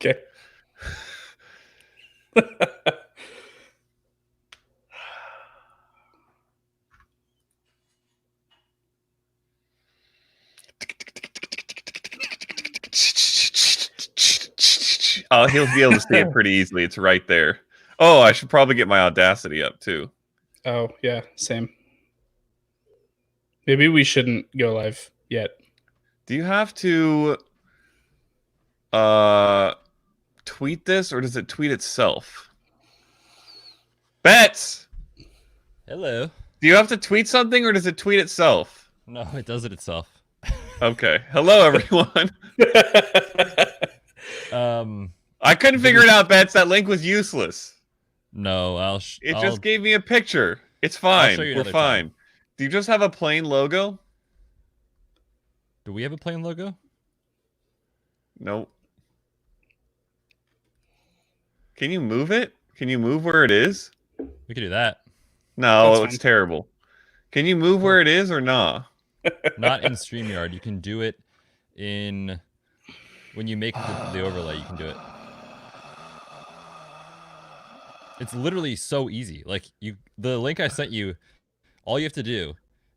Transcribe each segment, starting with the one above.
Okay. Oh, he'll be able to see it pretty easily. It's right there. Oh, I should probably get my Audacity up too. Oh, yeah, same. Maybe we shouldn't go live yet. Do you have to tweet this, or does it tweet itself? Bets! Hello. Do you have to tweet something, or does it tweet itself? No, it does it itself. Okay. Hello, everyone. I couldn't figure it out, Bets. That link was useless. No, It just gave me a picture. It's fine. We're fine. Time. Do you just have a plain logo? Do we have a plain logo? Nope. Can you move it? Can you move where it is? We could do that. No, it's terrible. Can you move where it is or nah? Not in StreamYard. You can do it in when you make the overlay. You can do it. It's literally so easy. Like the link I sent you, all you have to do.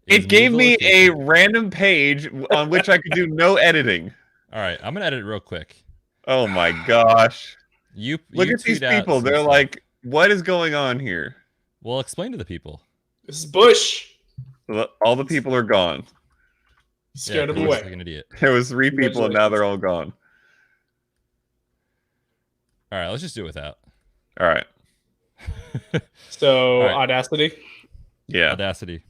It gave me a random page on which I could do no editing. All right, I'm gonna edit it real quick. Oh my gosh! Look at these tweet people. They're like, "What is going on here?" Well, explain to the people. This is Bush. All the people are gone. Scared him away. Like an idiot. There was 3 people, and now they're all gone. All right, let's just do it without. All right. So, Audacity? Yeah. Audacity.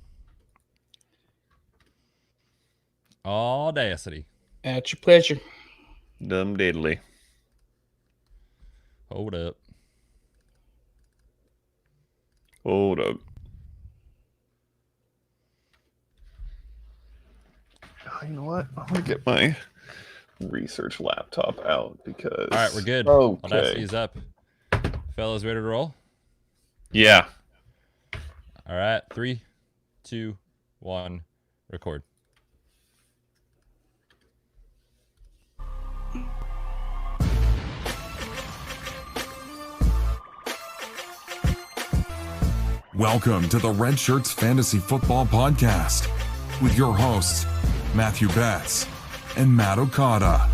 Audacity. At your pleasure. Dumb diddly. Hold up. Hold up. Oh, you know what? I'm going to get my research laptop out because... All right, we're good. Okay. Audacity is up. Fellas, ready to roll? Yeah. All right, 3, 2, 1, record. Welcome to the Red Shirts Fantasy Football Podcast with your hosts, Matthew Betts and Matt Okada.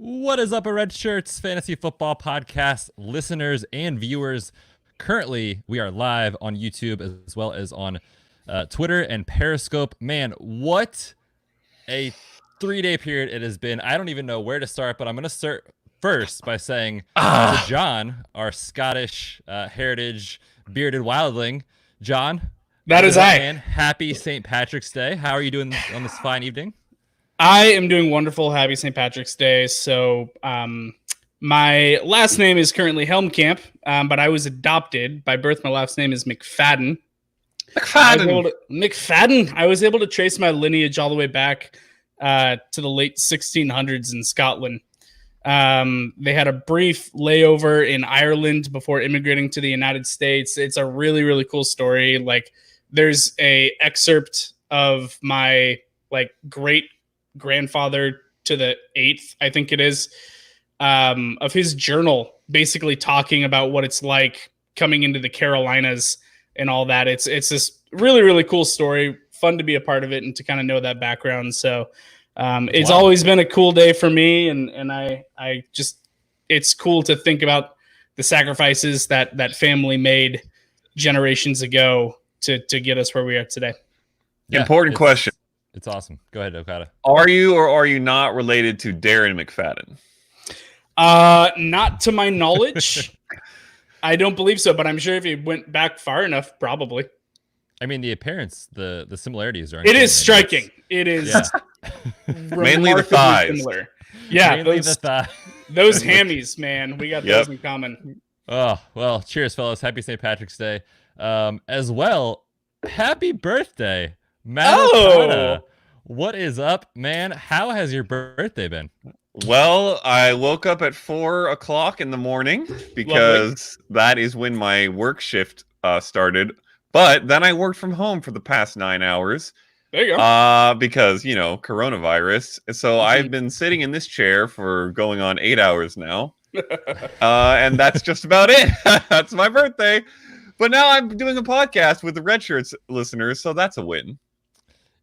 What is up, Red Shirts Fantasy Football Podcast listeners and viewers? Currently, we are live on YouTube as well as on Twitter and Periscope. Man, what a 3-day period it has been. I don't even know where to start, but I'm going to start first by saying to John, our Scottish heritage bearded wildling. John, that is I. Man, happy St. Patrick's Day. How are you doing on this fine evening? I am doing wonderful. Happy St. Patrick's Day. So, my last name is currently Helmkamp, but I was adopted. By birth, my last name is McFadden. McFadden. I was able to trace my lineage all the way back to the late 1600s in Scotland. They had a brief layover in Ireland before immigrating to the United States. It's a really, really cool story. Like, there's a excerpt of my great grandfather to the 8th, I think it is, of his journal, basically talking about what it's like coming into the Carolinas and all that. It's this really, really cool story. Fun to be a part of it and to kind of know that background. So it's always been a cool day for me. And I just, it's cool to think about the sacrifices that family made generations ago to get us where we are today. Yeah, important question. It's awesome. Go ahead, Okada. Are you or are you not related to Darren McFadden? Not to my knowledge. I don't believe so, but I'm sure if you went back far enough, probably. I mean, the appearance, the similarities are. It is striking. It is mainly the thighs. Similar. Yeah, mainly the thighs. Those hammies, man. We got those in common. Oh well, cheers, fellas. Happy St. Patrick's Day. As well, happy birthday, Matt Okada. What is up, man? How has your birthday been? Well, I woke up at 4 o'clock in the morning because that is when my work shift started. But then I worked from home for the past 9 hours There you go. because, coronavirus. So I've been sitting in this chair for going on 8 hours now. And that's just about it. That's my birthday. But now I'm doing a podcast with the Red Shirts listeners, so that's a win.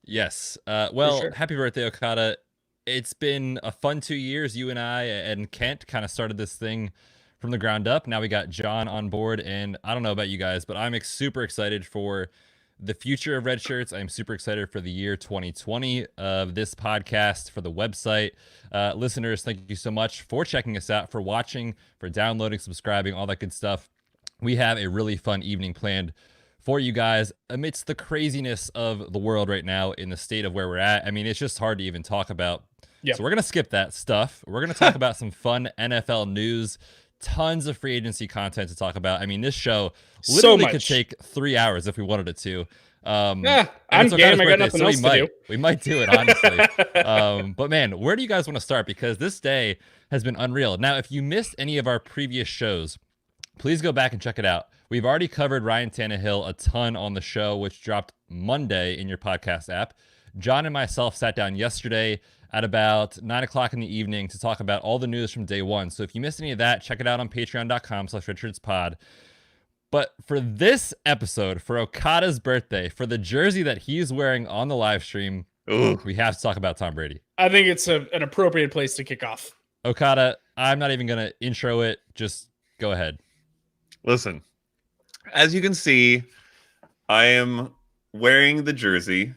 Yes. Well, sure. happy birthday, Okada. It's been a fun 2 years. You and I and Kent kind of started this thing from the ground up. Now we got John on board, and I don't know about you guys, but I'm super excited for the future of Red Shirts. I'm super excited for the year 2020 of this podcast, for the website. Listeners, thank you so much for checking us out, for watching, for downloading, subscribing, all that good stuff. We have a really fun evening planned for you guys amidst the craziness of the world right now in the state of where we're at. I mean, it's just hard to even talk about. Yep. So we're going to skip that stuff. We're going to talk about some fun NFL news, tons of free agency content to talk about. I mean, this show literally could take 3 hours if we wanted it to. I'm it's game. Okada's I got birthday, nothing so else to do. We might do it, honestly. But man, where do you guys want to start? Because this day has been unreal. Now, if you missed any of our previous shows, please go back and check it out. We've already covered Ryan Tannehill a ton on the show, which dropped Monday in your podcast app. John and myself sat down yesterday at about 9 o'clock in the evening to talk about all the news from day one. So if you missed any of that, check it out on patreon.com/RedShirtsPod. But for this episode, for Okada's birthday, for the jersey that he's wearing on the live stream, we have to talk about Tom Brady. I think it's an appropriate place to kick off. Okada, I'm not even going to intro it. Just go ahead. Listen, as you can see, I am wearing the jersey,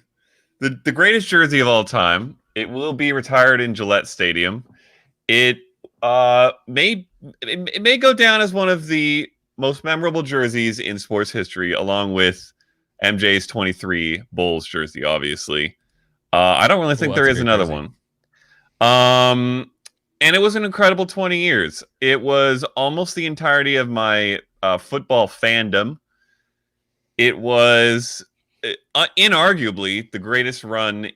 the greatest jersey of all time. It will be retired in Gillette Stadium. It may go down as one of the most memorable jerseys in sports history, along with MJ's 23 Bulls jersey, obviously. I don't really think there is another one. And it was an incredible 20 years. It was almost the entirety of my football fandom. It was inarguably the greatest run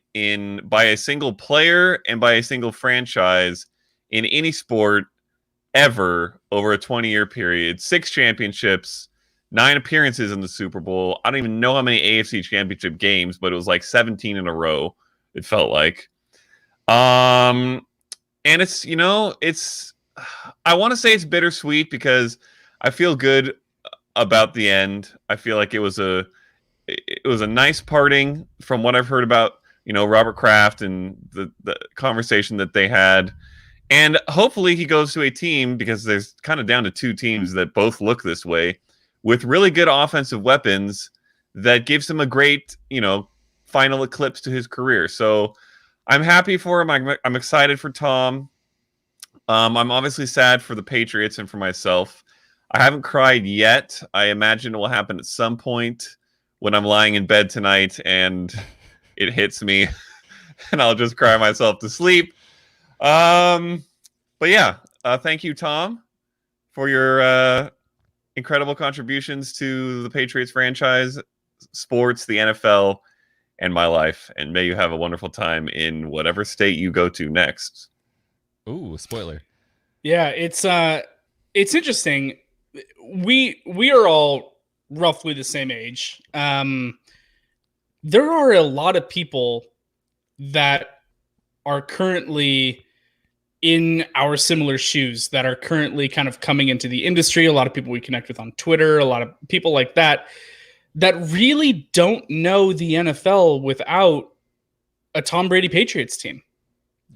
by a single player and by a single franchise in any sport ever over a 20-year period. 6 championships, 9 appearances in the Super Bowl. I don't even know how many AFC championship games, but it was like 17 in a row, it felt like. And it's, I want to say it's bittersweet because I feel good about the end. I feel like it was a nice parting from what I've heard about, Robert Kraft and the conversation that they had. And hopefully he goes to a team, because there's kind of down to 2 teams that both look this way, with really good offensive weapons that gives him a great, final eclipse to his career. So I'm happy for him. I'm excited for Tom. I'm obviously sad for the Patriots and for myself. I haven't cried yet. I imagine it will happen at some point when I'm lying in bed tonight and it hits me and I'll just cry myself to sleep. But yeah, thank you, Tom, for your incredible contributions to the Patriots franchise, sports, the NFL, and my life. And may you have a wonderful time in whatever state you go to next. Ooh, spoiler. Yeah, it's interesting. We are all roughly the same age. There are a lot of people that are currently in our similar shoes, that are currently kind of coming into the industry. A lot of people we connect with on Twitter, a lot of people like that really don't know the NFL without a Tom Brady Patriots team.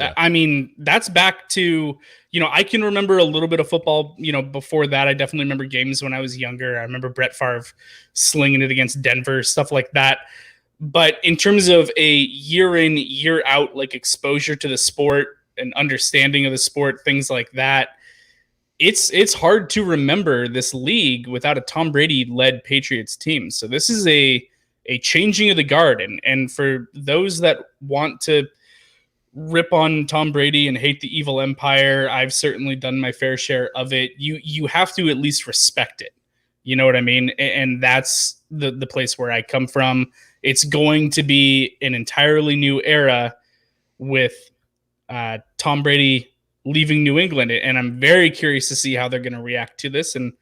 Yeah. I mean, that's back to, I can remember a little bit of football, before that. I definitely remember games when I was younger. I remember Brett Favre slinging it against Denver, stuff like that. But in terms of a year in, year out, like exposure to the sport and understanding of the sport, things like that, it's hard to remember this league without a Tom Brady led Patriots team. So this is a changing of the guard. And for those that want to rip on Tom Brady and hate the evil empire, I've certainly done my fair share of it. You have to at least respect it. You know what I mean? And that's the place where I come from. It's going to be an entirely new era with Tom Brady leaving New England, and I'm very curious to see how they're going to react to this and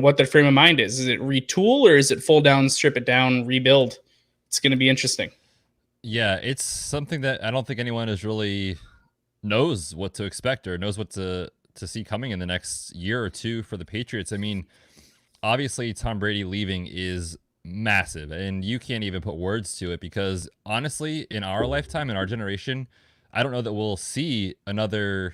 what their frame of mind is. Is it retool or is it full down, strip it down, rebuild? It's going to be interesting. Yeah, it's something that I don't think anyone is really knows what to expect or knows what to see coming in the next year or two for the Patriots. I mean, obviously Tom Brady leaving is massive, and you can't even put words to it because honestly, in our lifetime, in our generation, I don't know that we'll see another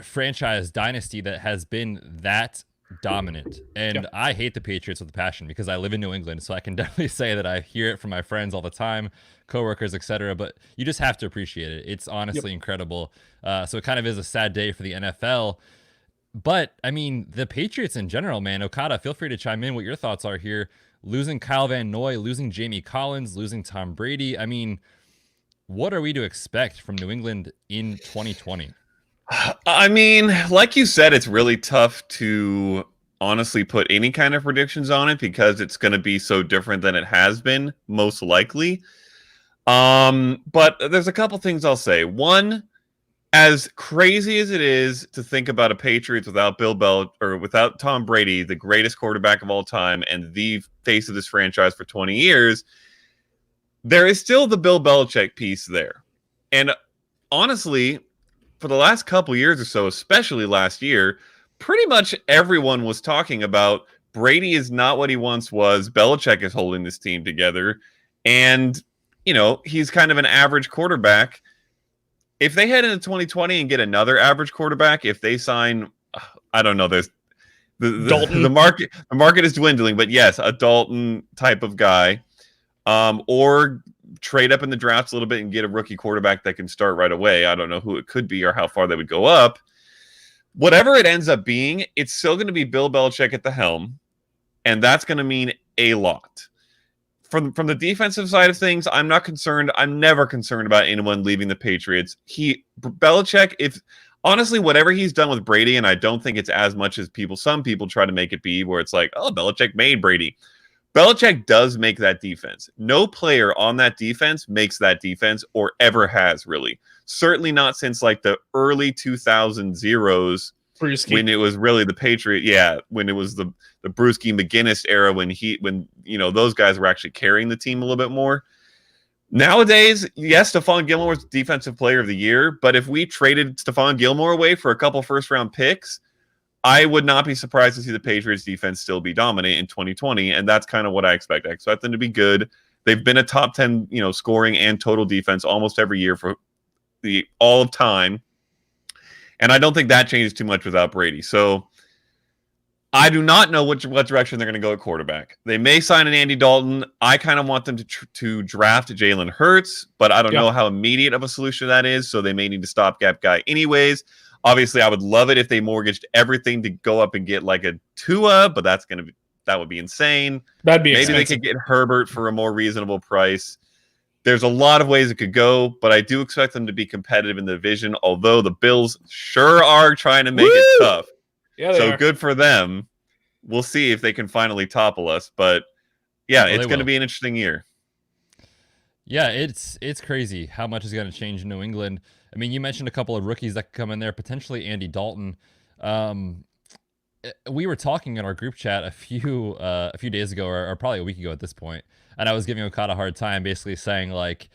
franchise dynasty that has been that dominant. And I hate the Patriots with a passion because I live in New England, so I can definitely say that I hear it from my friends all the time, coworkers, etc. But you just have to appreciate it. It's honestly incredible. So it kind of is a sad day for the NFL. But I mean, the Patriots in general, man. Okada, feel free to chime in what your thoughts are here. Losing Kyle Van Noy, losing Jamie Collins, losing Tom Brady. I mean, what are we to expect from New England in 2020? I mean, like you said, it's really tough to honestly put any kind of predictions on it because it's going to be so different than it has been, most likely. But there's a couple things I'll say. One, as crazy as it is to think about a Patriots without Bill Belichick or without Tom Brady, the greatest quarterback of all time and the face of this franchise for 20 years, there is still the Bill Belichick piece there. And honestly, for the last couple years or so, especially last year, pretty much everyone was talking about Brady is not what he once was. Belichick is holding this team together. And, you know, he's kind of an average quarterback. If they head into 2020 and get another average quarterback, if they sign, I don't know, there's the market is dwindling, but yes, a Dalton type of guy, or trade up in the drafts a little bit and get a rookie quarterback that can start right away. I don't know who it could be or how far they would go up. Whatever it ends up being, it's still going to be Bill Belichick at the helm, and that's going to mean a lot. From the defensive side of things, I'm not concerned. I'm never concerned about anyone leaving the Patriots. Belichick, if honestly, whatever he's done with Brady, and I don't think it's as much as some people try to make it be, where it's like, oh, Belichick made Brady. Belichick does make that defense. No player on that defense makes that defense or ever has, really. Certainly not since like the early 2000s when it was really the Patriot. Yeah, when it was the Bruschi McGinnis era when you know those guys were actually carrying the team a little bit more. Nowadays, yes, Stephon Gilmore was Defensive Player of the Year, but if we traded Stephon Gilmore away for a couple first-round picks, I would not be surprised to see the Patriots defense still be dominant in 2020, and that's kind of what I expect. I expect them to be good. They've been a top 10, scoring and total defense almost every year for all of time, and I don't think that changes too much without Brady. So I do not know what direction they're going to go at quarterback. They may sign an Andy Dalton. I kind of want them to draft Jalen Hurts, but I don't know how immediate of a solution that is, so they may need a stopgap guy anyways. Obviously, I would love it if they mortgaged everything to go up and get like a Tua, but that would be insane. That'd be maybe expensive. They could get Herbert for a more reasonable price. There's a lot of ways it could go, but I do expect them to be competitive in the division, although the Bills sure are trying to make it tough. Yeah, so good for them. We'll see if they can finally topple us, but yeah, it's going to be an interesting year. Yeah, it's crazy how much is going to change in New England. I mean, you mentioned a couple of rookies that could come in there, potentially Andy Dalton. We were talking in our group chat a few days ago, or probably a week ago at this point, and I was giving Okada a hard time, basically saying like,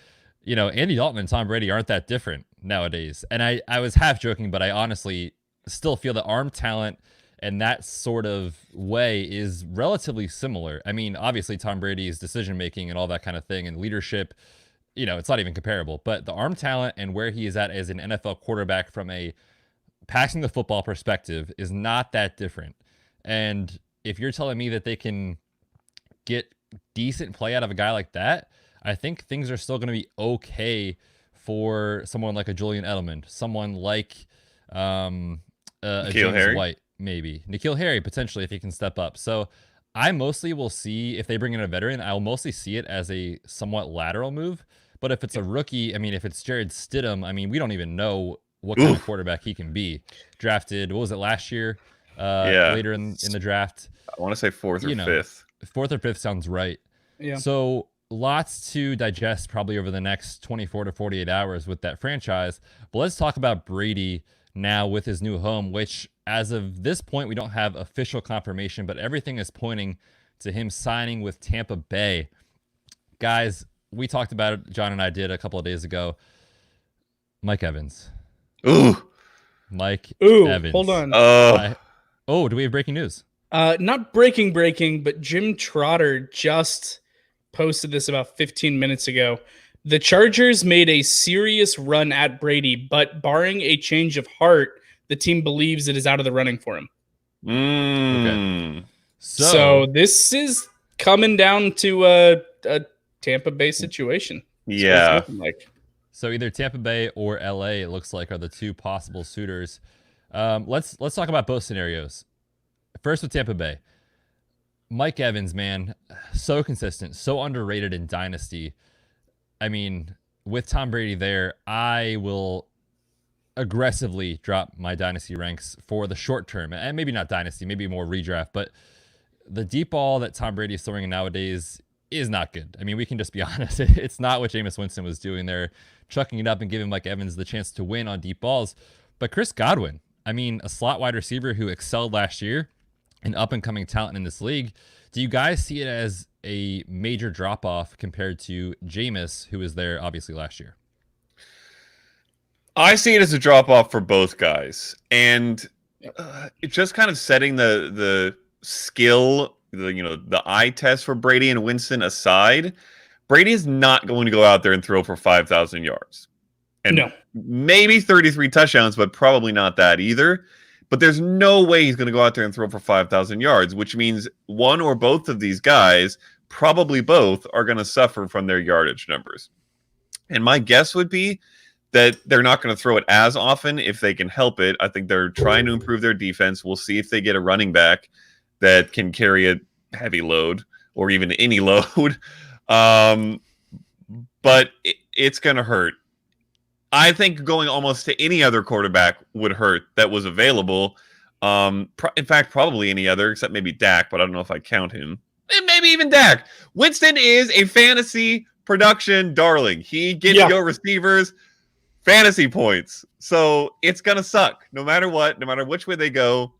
Andy Dalton and Tom Brady aren't that different nowadays. And I was half joking, but I honestly still feel that arm talent and that sort of way is relatively similar. I mean, obviously Tom Brady's decision making and all that kind of thing and leadership, it's not even comparable, but the arm talent and where he is at as an NFL quarterback from a passing the football perspective is not that different. And if you're telling me that they can get decent play out of a guy like that, I think things are still going to be okay for someone like a Julian Edelman, someone like a James White, maybe N'Keal Harry, potentially, if he can step up. So I mostly will see, if they bring in a veteran, I'll mostly see it as a somewhat lateral move. But if it's a rookie, I mean, if it's Jared Stidham, I mean, we don't even know what kind of quarterback he can be. Drafted, what was it, last year? Later in the draft. I want to say fourth or fifth. Fourth or fifth sounds right. Yeah. So lots to digest probably over the next 24 to 48 hours with that franchise. But let's talk about Brady now with his new home, which as of this point, we don't have official confirmation, but everything is pointing to him signing with Tampa Bay. Guys, we talked about it. John and I did a couple of days ago. Mike Evans. Ooh. Mike Ooh, Evans. hold on. Do we have breaking news? Not breaking, but Jim Trotter just posted this about 15 minutes ago. The Chargers made a serious run at Brady, but barring a change of heart, the team believes it is out of the running for him. Okay. So this is coming down to a Tampa Bay situation. Yeah. So either Tampa Bay or LA, it looks like, are the two possible suitors. Let's talk about both scenarios. First with Tampa Bay. Mike Evans, man, so consistent, so underrated in Dynasty. I mean, with Tom Brady there, I will aggressively drop my Dynasty ranks for the short term. And maybe not Dynasty, maybe more redraft. But the deep ball that Tom Brady is throwing nowadays is not good. I mean, we can just be honest. It's not what Jameis Winston was doing there, chucking it up and giving Mike Evans the chance to win on deep balls. But Chris Godwin, I mean, a slot wide receiver who excelled last year, an up-and-coming talent in this league. Do you guys see it as a major drop-off compared to Jameis, who was there obviously last year? I see it as a drop-off for both guys. And it's just kind of setting the skill, the eye test for Brady and Winston aside. Brady is not going to go out there and throw for 5,000 yards. And no. Maybe 33 touchdowns, but probably not that either. But there's no way he's going to go out there and throw for 5,000 yards, which means one or both of these guys, probably both, are going to suffer from their yardage numbers. And my guess would be that they're not going to throw it as often if they can help it. I think they're trying to improve their defense. We'll see if they get a running back that can carry a heavy load or even any load. But it's going to hurt. I think going almost to any other quarterback would hurt that was available. In fact, probably any other except maybe Dak, but I don't know if I count him. And maybe even Dak. Winston is a fantasy production darling. He gets your receivers fantasy points. So it's going to suck. No matter what, no matter which way they go,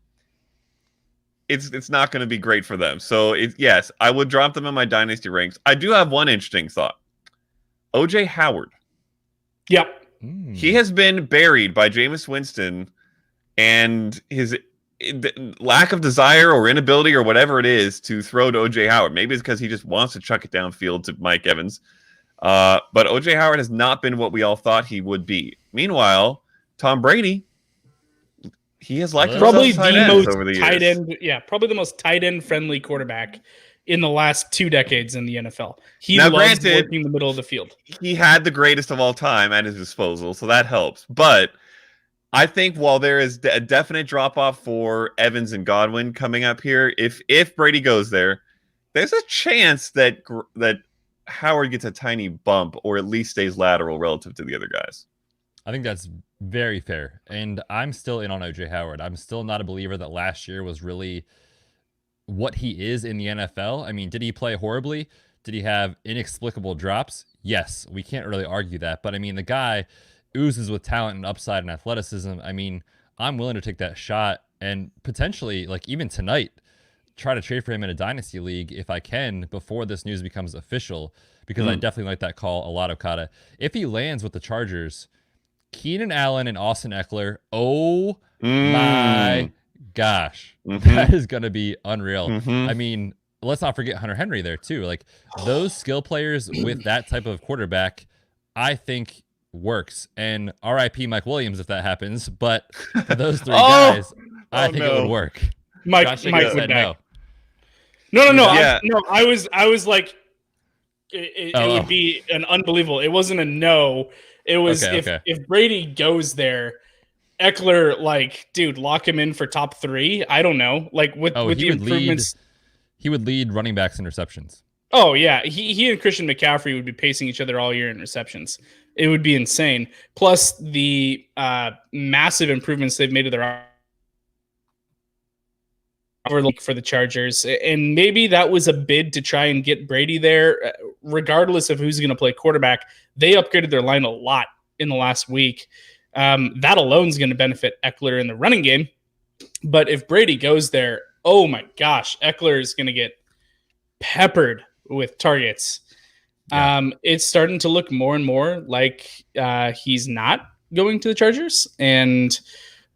it's not going to be great for them. So, yes, I would drop them in my dynasty ranks. I do have one interesting thought. O.J. Howard. Yep. He has been buried by Jameis Winston and his lack of desire or inability or whatever it is to throw to O.J. Howard. Maybe it's because he just wants to chuck it downfield to Mike Evans. But O.J. Howard has not been what we all thought he would be. Meanwhile, Tom Brady, he has liked probably the most over the tight years. end. Yeah, probably the most tight end friendly quarterback in the last 2 decades in the NFL. He now, loves granted, working the middle of the field. He had the greatest of all time at his disposal, so that helps. But I think while there is a definite drop-off for Evans and Godwin coming up here, if Brady goes there, there's a chance that Howard gets a tiny bump or at least stays lateral relative to the other guys. I think that's very fair. And I'm still in on O.J. Howard. I'm still not a believer that last year was really what he is in the NFL. I mean, did he play horribly? Did he have inexplicable drops? Yes, we can't really argue that. But I mean, the guy oozes with talent and upside and athleticism. I mean, I'm willing to take that shot and potentially, like even tonight, try to trade for him in a dynasty league if I can before this news becomes official, because I definitely like that call a lot, Okada. If he lands with the Chargers, Keenan Allen and Austin Eckler, my gosh, that is going to be unreal. I mean, let's not forget Hunter Henry there too. Like those skill players with that type of quarterback, I think works. And RIP Mike Williams if that happens. But for those three guys, I think it would work. Mike would die. No. Yeah. I was like, it would be an unbelievable. It wasn't a no. It was if Brady goes there, Eckler, like, dude, lock him in for top 3. I don't know. Like with the improvements. He would lead running backs in receptions. Oh, yeah. He and Christian McCaffrey would be pacing each other all year in receptions. It would be insane. Plus the massive improvements they've made to their for the Chargers. And maybe that was a bid to try and get Brady there, regardless of who's going to play quarterback. They upgraded their line a lot in the last week. That alone is going to benefit Eckler in the running game. But if Brady goes there, oh my gosh, Eckler is going to get peppered with targets. Yeah. It's starting to look more and more like he's not going to the Chargers. And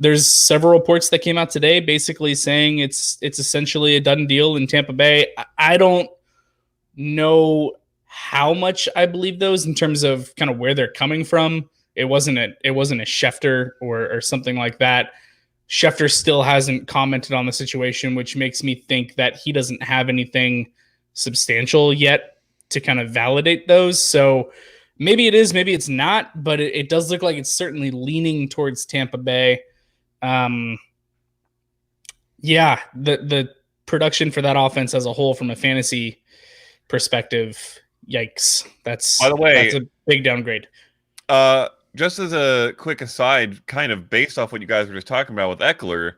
there's several reports that came out today basically saying it's essentially a done deal in Tampa Bay. I don't know how much I believe those in terms of kind of where they're coming from. It wasn't a Schefter or something like that. Schefter still hasn't commented on the situation, which makes me think that he doesn't have anything substantial yet to kind of validate those. So maybe it is, maybe it's not, but it does look like it's certainly leaning towards Tampa Bay. Yeah, the production for that offense as a whole from a fantasy perspective, yikes. That's, by the way, that's a big downgrade. Just as a quick aside, kind of based off what you guys were just talking about with Eckler,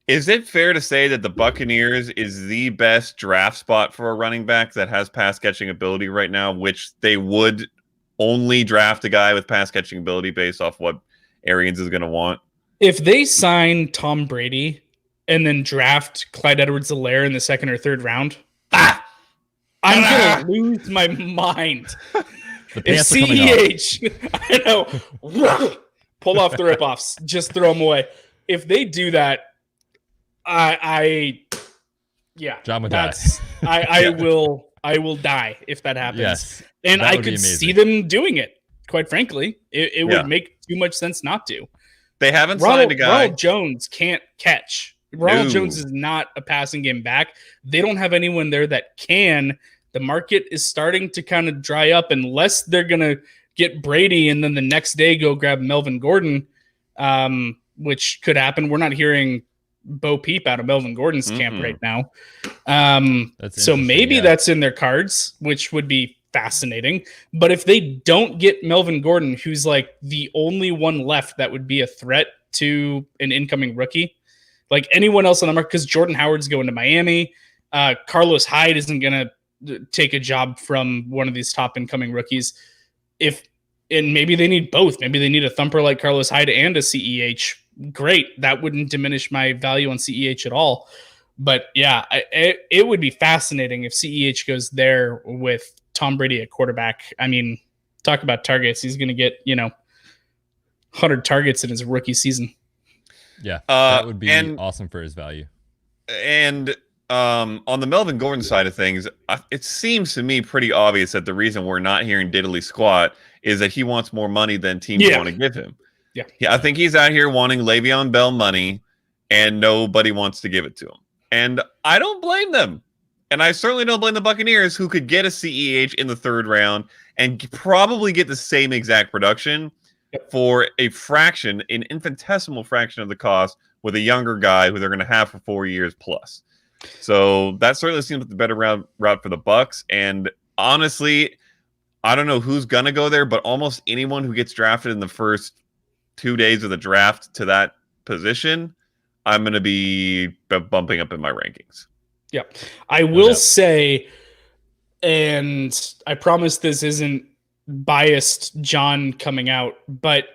is it fair to say that the Buccaneers is the best draft spot for a running back that has pass catching ability right now, which they would only draft a guy with pass catching ability based off what Arians is going to want? If they sign Tom Brady and then draft Clyde Edwards-Helaire in the second or third round, I'm going to lose my mind. The If pants are coming off. CEH, I know, pull off the ripoffs, just throw them away. If they do that, yeah, John would die. I will die if that happens. Yes, and that I would be could amazing. see them doing it. Quite frankly, it Yeah. would make too much sense not to. They haven't signed a guy. Ronald Jones can't catch. Ronald No. Jones is not a passing game back. They don't have anyone there that can. The market is starting to kind of dry up unless they're going to get Brady and then the next day go grab Melvin Gordon, which could happen. We're not hearing Bo Peep out of Melvin Gordon's camp right now. That's So interesting, maybe yeah. that's in their cards, which would be fascinating. But if they don't get Melvin Gordon, who's like the only one left that would be a threat to an incoming rookie, like anyone else on the market, because Jordan Howard's going to Miami, Carlos Hyde isn't going to take a job from one of these top incoming rookies. And maybe they need both. Maybe they need a thumper like Carlos Hyde and a CEH. Great. That wouldn't diminish my value on CEH at all. But yeah, it would be fascinating if CEH goes there with Tom Brady at quarterback. I mean, talk about targets. He's going to get, 100 targets in his rookie season. Yeah, that would be and- awesome for his value. And on the Melvin Gordon side of things, it seems to me pretty obvious that the reason we're not hearing diddly squat is that he wants more money than teams Yeah. want to give him. Yeah. I think he's out here wanting Le'Veon Bell money, and nobody wants to give it to him. And I don't blame them. And I certainly don't blame the Buccaneers, who could get a CEH in the third round and probably get the same exact production for a fraction, an infinitesimal fraction of the cost with a younger guy who they're going to have for 4 years plus. So that certainly seems like the better route for the Bucs. And honestly, I don't know who's going to go there, but almost anyone who gets drafted in the first 2 days of the draft to that position, I'm going to be bumping up in my rankings. Yeah. I will doubt. say, and I promise this isn't biased John coming out, but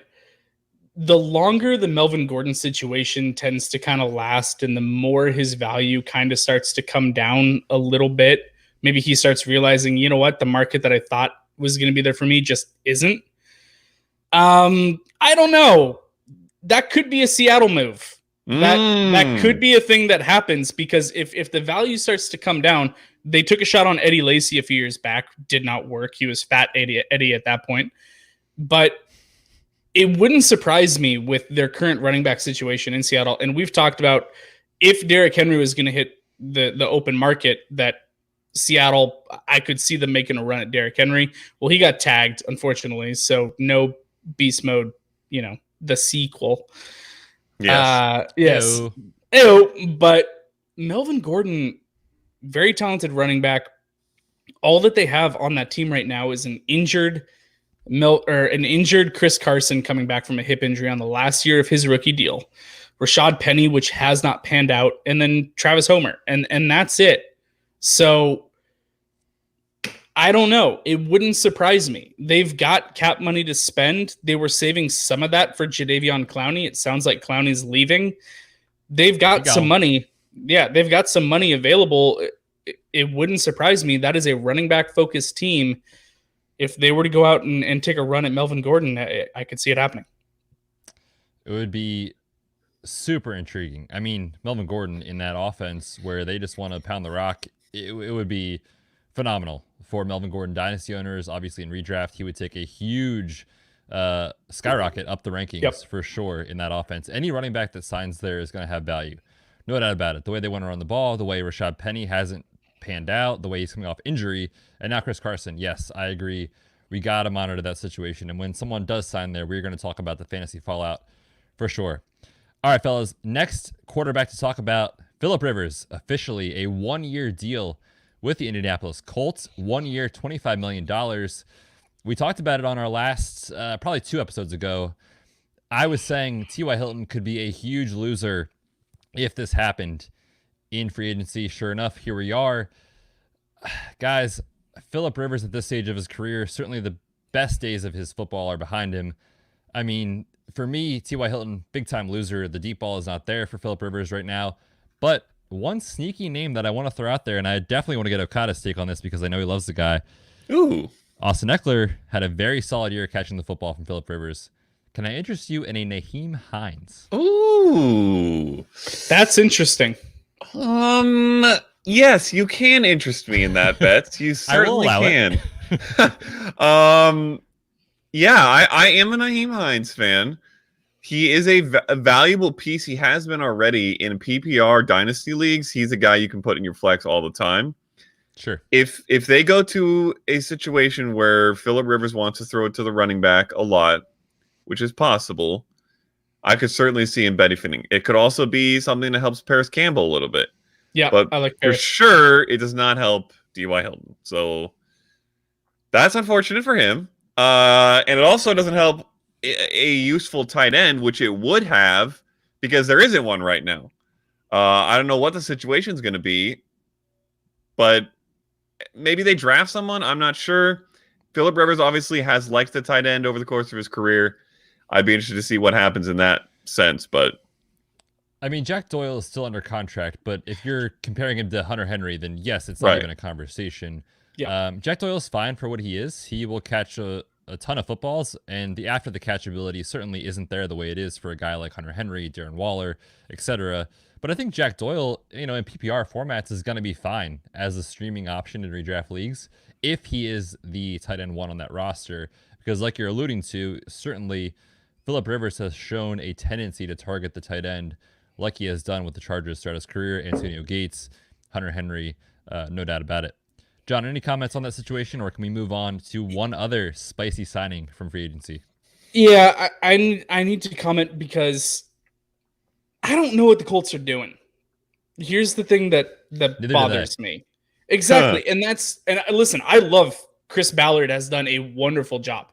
the longer the Melvin Gordon situation tends to kind of last and the more his value kind of starts to come down a little bit, maybe he starts realizing, you know what, the market that I thought was going to be there for me just isn't. I don't know. That could be a Seattle move. That could be a thing that happens because if the value starts to come down, they took a shot on Eddie Lacy a few years back, did not work. He was fat Eddie at that point. But it wouldn't surprise me with their current running back situation in Seattle. And we've talked about if Derrick Henry was going to hit the open market, that Seattle, I could see them making a run at Derrick Henry. Well, he got tagged, unfortunately. So no beast mode, the sequel. Yes. Yes. Ew. Ew, but Melvin Gordon, very talented running back. All that they have on that team right now is an injured or an injured Chris Carson coming back from a hip injury on the last year of his rookie deal, Rashad Penny, which has not panned out, and then Travis Homer, and that's it. So I don't know. It wouldn't surprise me. They've got cap money to spend. They were saving some of that for Jadeveon Clowney. It sounds like Clowney's leaving. They've got some money. Yeah, they've got some money available. It wouldn't surprise me. That is a running back focused team. If they were to go out and take a run at Melvin Gordon, I could see it happening. It would be super intriguing. I mean, Melvin Gordon in that offense where they just want to pound the rock, it would be phenomenal for Melvin Gordon dynasty owners. Obviously in redraft, he would take a huge skyrocket up the rankings for sure in that offense. Any running back that signs there is going to have value. No doubt about it. The way they want to run the ball, the way Rashad Penny hasn't panned out, the way he's coming off injury, and now Chris Carson. Yes, I agree. We got to monitor that situation. And when someone does sign there, we're going to talk about the fantasy fallout for sure. All right, fellas, next quarterback to talk about, Phillip Rivers, officially a 1-year deal with the Indianapolis Colts, 1 year, $25 million. We talked about it on our last, probably 2 episodes ago. I was saying T.Y. Hilton could be a huge loser if this happened in free agency. Sure enough, here we are. Guys, Phillip Rivers at this stage of his career, certainly the best days of his football are behind him. I mean, for me, T.Y. Hilton, big-time loser. The deep ball is not there for Phillip Rivers right now. But one sneaky name that I want to throw out there, and I definitely want to get Okada's take on this because I know he loves the guy. Ooh. Austin Eckler had a very solid year catching the football from Phillip Rivers. Can I interest you in a Nyheim Hines? Ooh. That's interesting. Yes, you can interest me in that, Betts. You certainly can. Yeah, I am a Nyheim Hines fan. He is a valuable piece. He has been already in PPR dynasty leagues. He's a guy you can put in your flex all the time. Sure. If they go to a situation where Phillip Rivers wants to throw it to the running back a lot, which is possible, I could certainly see him benefiting. It could also be something that helps Paris Campbell a little bit. Yeah, but I like for Paris. sure, it does not help D.Y. Hilton. So that's unfortunate for him. And it also doesn't help a useful tight end, which it would have, because there isn't one right now. I don't know what the situation is going to be, but maybe they draft someone. I'm not sure. Phillip Rivers obviously has liked the tight end over the course of his career. I'd be interested to see what happens in that sense, but I mean, Jack Doyle is still under contract, but if you're comparing him to Hunter Henry, then yes, it's not even a conversation. Yeah. Jack Doyle's fine for what he is. He will catch a ton of footballs, and the after the catch ability certainly isn't there the way it is for a guy like Hunter Henry, Darren Waller, etc. But I think Jack Doyle, in PPR formats, is going to be fine as a streaming option in redraft leagues if he is the tight end 1 on that roster. Because like you're alluding to, certainly Phillip Rivers has shown a tendency to target the tight end like he has done with the Chargers throughout his career. Antonio Gates, Hunter Henry, no doubt about it. John, any comments on that situation, or can we move on to one other spicy signing from free agency? Yeah, I need to comment because I don't know what the Colts are doing. Here's the thing that bothers me. Exactly. And listen, I love Chris Ballard has done a wonderful job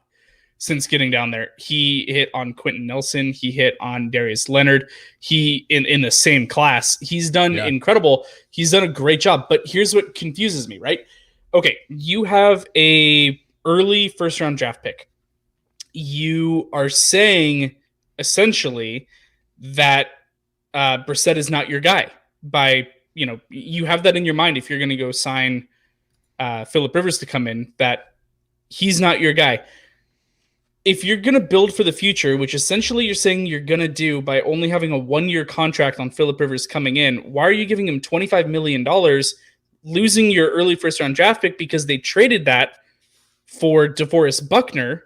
since getting down there. He hit on Quentin Nelson. He hit on Darius Leonard. He in the same class. He's done incredible. He's done a great job. But here's what confuses me, right? Okay, you have a early first-round draft pick. You are saying essentially that Brissett is not your guy. You have that in your mind if you're going to go sign Phillip Rivers to come in, that he's not your guy. If you're going to build for the future, which essentially you're saying you're going to do by only having a 1-year contract on Phillip Rivers coming in, why are you giving him $25 million, losing your early first-round draft pick because they traded that for DeForest Buckner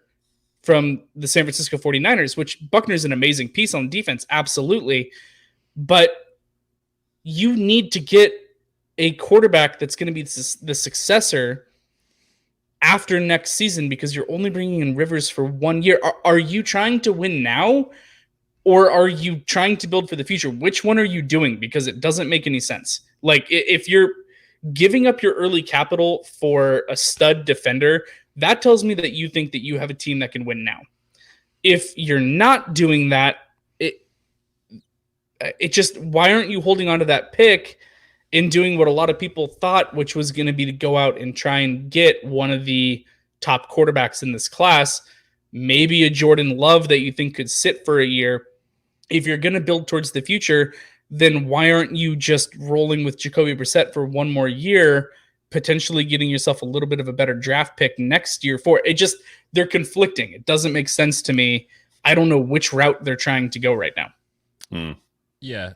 from the San Francisco 49ers, which Buckner's an amazing piece on defense, absolutely. But you need to get a quarterback that's going to be the successor after next season because you're only bringing in Rivers for 1 year. Are you trying to win now, or are you trying to build for the future? Which one are you doing? Because it doesn't make any sense. Like, if you're giving up your early capital for a stud defender That tells me that you think that you have a team that can win now. If you're not doing that, it just, why aren't you holding on to that pick and doing what a lot of people thought, which was going to be to go out and try and get one of the top quarterbacks in this class, maybe a Jordan Love that you think could sit for a year. If you're going to build towards the future, then why aren't you just rolling with Jacoby Brissett for one more year, potentially getting yourself a little bit of a better draft pick next year for it? Just, they're conflicting. It doesn't make sense to me. I don't know which route they're trying to go right now. Yeah.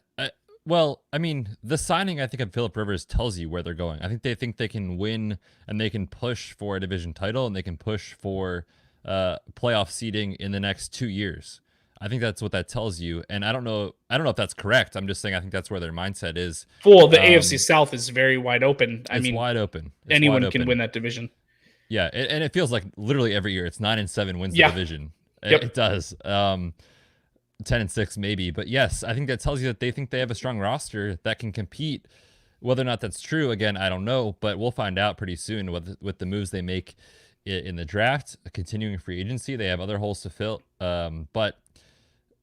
Well, I mean, the signing, I think, of Phillip Rivers tells you where they're going. I think they can win and they can push for a division title and they can push for playoff seeding in the next 2 years. I think that's what that tells you. And I don't know if that's correct. I'm just saying I think that's where their mindset is. Well, the AFC South is very wide open. I mean, wide open. Anyone can win that division. Yeah, and it feels like literally every year it's 9-7 wins the division. Yep. It does. 10-6 maybe, but yes, I think that tells you that they think they have a strong roster that can compete. Whether or not that's true, again, I don't know, but we'll find out pretty soon with the moves they make in the draft, continuing free agency. They have other holes to fill, but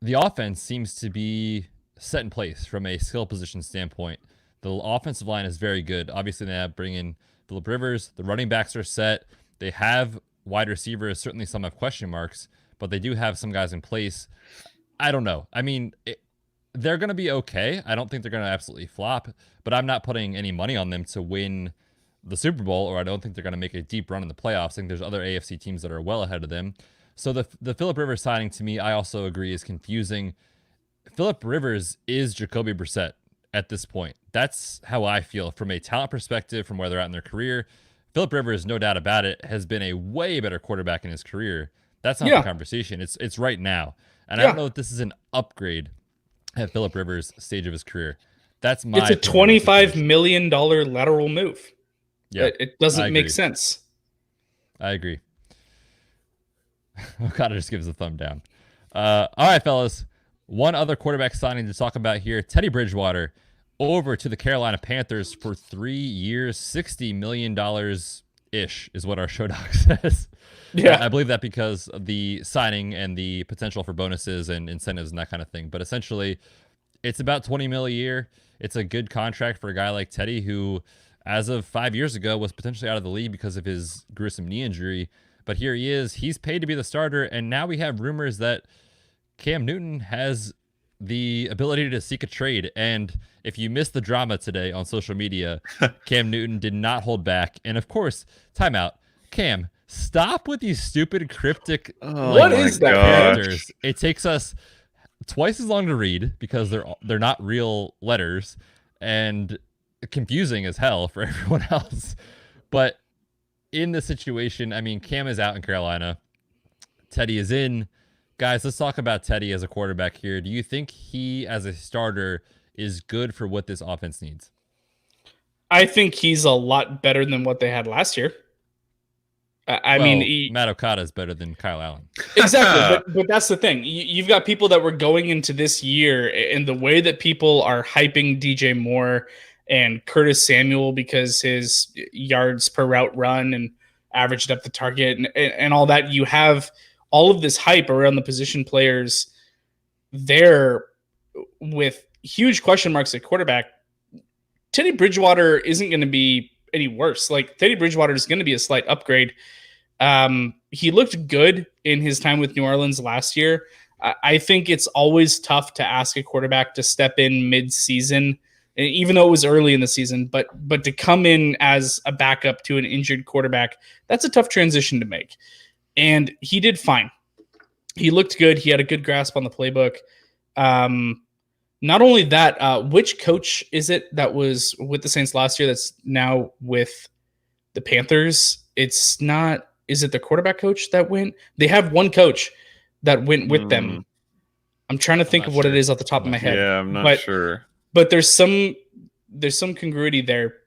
the offense seems to be set in place from a skill position standpoint. The offensive line is very good. Obviously, they have bring in Phillip Rivers. The running backs are set. They have wide receivers. Certainly, some have question marks, but they do have some guys in place. I don't know. I mean, they're going to be okay. I don't think they're going to absolutely flop, but I'm not putting any money on them to win the Super Bowl, or I don't think they're going to make a deep run in the playoffs. I think there's other AFC teams that are well ahead of them. So the Phillip Rivers signing, to me, I also agree, is confusing. Phillip Rivers is Jacoby Brissett at this point. That's how I feel from a talent perspective, from where they're at in their career. Phillip Rivers, no doubt about it, has been a way better quarterback in his career. That's not the conversation. It's right now. And I don't know if this is an upgrade at Phillip Rivers' stage of his career. It's a $25 million lateral move. Yeah, it doesn't make sense. I agree. Okada just gives a thumb down. All right, fellas. One other quarterback signing to talk about here. Teddy Bridgewater over to the Carolina Panthers for 3 years, $60 million-ish is what our show doc says. Yeah, I believe that because of the signing and the potential for bonuses and incentives and that kind of thing. But essentially, it's about $20 million a year. It's a good contract for a guy like Teddy, who, as of 5 years ago, was potentially out of the league because of his gruesome knee injury. But here he is. He's paid to be the starter. And now we have rumors that Cam Newton has the ability to seek a trade. And if you missed the drama today on social media, Cam Newton did not hold back. And of course, timeout. Cam, stop with these stupid cryptic what is that characters. It takes us twice as long to read because they're not real letters and confusing as hell for everyone else. But in this situation, I mean, Cam is out in Carolina. Teddy is in. Guys, let's talk about Teddy as a quarterback here. Do you think he, as a starter, is good for what this offense needs? I think he's a lot better than what they had last year. I mean, Matt Okada is better than Kyle Allen. Exactly, but that's the thing. You've got people that were going into this year, and the way that people are hyping DJ Moore and Curtis Samuel because his yards per route run and averaged up the target and all that, you have all of this hype around the position players there with huge question marks at quarterback. Teddy Bridgewater isn't going to be any worse. Like, Teddy Bridgewater is going to be a slight upgrade. He looked good in his time with New Orleans last year. I think it's always tough to ask a quarterback to step in mid-season, even though it was early in the season, but to come in as a backup to an injured quarterback, that's a tough transition to make. And he did fine. He looked good. He had a good grasp on the playbook. Not only that, which coach is it that was with the Saints last year that's now with the Panthers? It's not, is it the quarterback coach that went? They have one coach that went with them. I'm trying to think of what it is off the top of my head. Yeah, I'm not sure. But there's some congruity there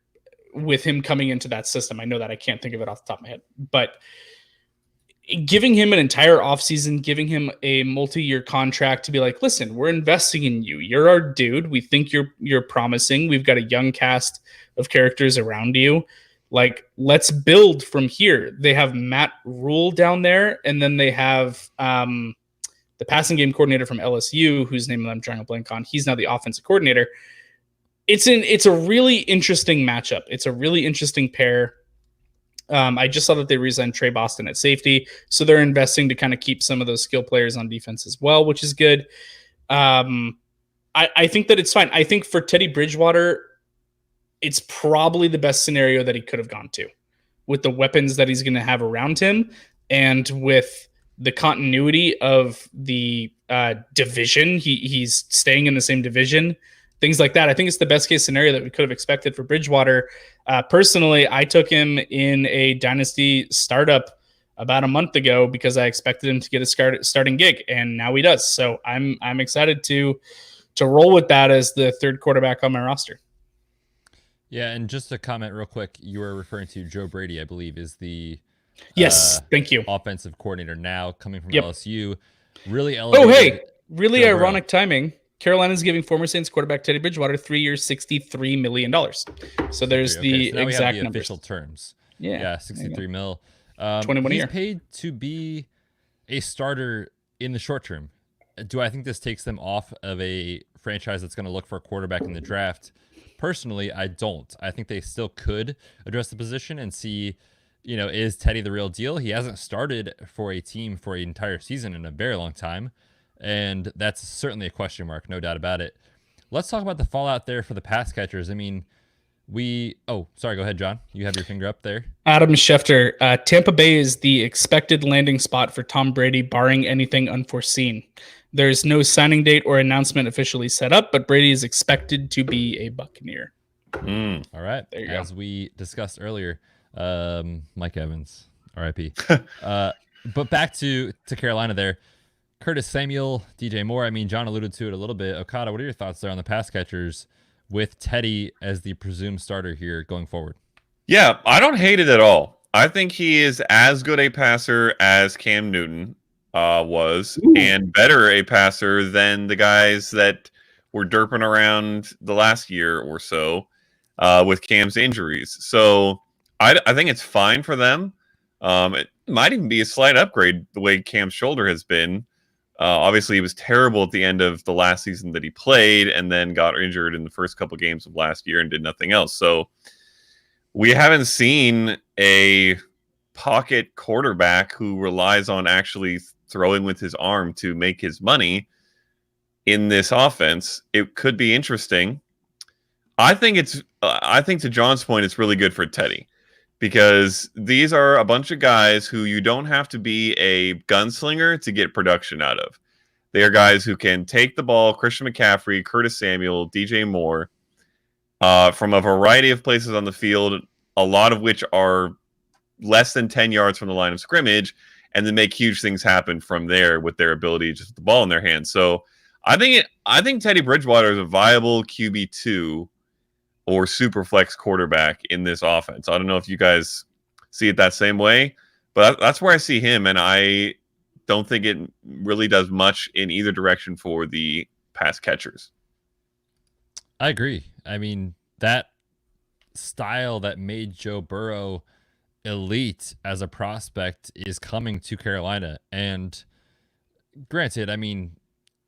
with him coming into that system. I know that I can't think of it off the top of my head. But giving him an entire offseason, giving him a multi-year contract to be like, listen, we're investing in you. You're our dude. We think you're promising. We've got a young cast of characters around you. Like, let's build from here. They have Matt Rule down there, and then they have the passing game coordinator from LSU, whose name I'm trying to blank on. He's now the offensive coordinator. It's a really interesting matchup. It's a really interesting pair. I just saw that they re-signed Trey Boston at safety, so they're investing to kind of keep some of those skill players on defense as well, which is good. I think that it's fine. I think for Teddy Bridgewater, it's probably the best scenario that he could have gone to with the weapons that he's going to have around him and with the continuity of the division. He's staying in the same division, things like that. I think it's the best case scenario that we could have expected for Bridgewater. Personally, I took him in a dynasty startup about a month ago because I expected him to get a starting gig, and now he does. So I'm excited to roll with that as the third quarterback on my roster. Yeah, and just to comment real quick, you were referring to Joe Brady, I believe, is the yes, thank you, offensive coordinator now coming from Yep. LSU. Really elevated. Oh, hey, really Joe ironic timing. Carolina's giving former Saints quarterback Teddy Bridgewater 3 years, $63 million. So there's the so now we exact have the numbers. official terms. Yeah, 63 mil. 21 a he's year. paid to be a starter in the short term. Do I think this takes them off of a franchise that's going to look for a quarterback in the draft? Personally, I don't. I think they still could address the position and see, is Teddy the real deal? He hasn't started for a team for an entire season in a very long time, and that's certainly a question mark, no doubt about it. Let's talk about the fallout there for the pass catchers. I mean, sorry, go ahead, John. You have your finger up there. Adam Schefter, Tampa Bay is the expected landing spot for Tom Brady, barring anything unforeseen. There's no signing date or announcement officially set up, but Brady is expected to be a Buccaneer. Mm. All right. There you As we discussed earlier, Mike Evans, RIP. But back to Carolina there. Curtis Samuel, DJ Moore. I mean, John alluded to it a little bit. Okada, what are your thoughts there on the pass catchers with Teddy as the presumed starter here going forward? Yeah, I don't hate it at all. I think he is as good a passer as Cam Newton was, and better a passer than the guys that were derping around the last year or so with Cam's injuries. So I think it's fine for them. It might even be a slight upgrade the way Cam's shoulder has been. Obviously, he was terrible at the end of the last season that he played and then got injured in the first couple games of last year and did nothing else. So we haven't seen a pocket quarterback who relies on actually throwing with his arm to make his money in this offense. It could be interesting. I think to John's point, it's really good for Teddy because these are a bunch of guys who you don't have to be a gunslinger to get production out of. They are guys who can take the ball, Christian McCaffrey, Curtis Samuel, DJ Moore, from a variety of places on the field, a lot of which are less than 10 yards from the line of scrimmage, and then make huge things happen from there with their ability to just put the ball in their hands. So I think Teddy Bridgewater is a viable QB2 or super flex quarterback in this offense. I don't know if you guys see it that same way, but that's where I see him, and I don't think it really does much in either direction for the pass catchers. I agree. I mean, that style that made Joe Burrow elite as a prospect is coming to Carolina. And granted, I mean,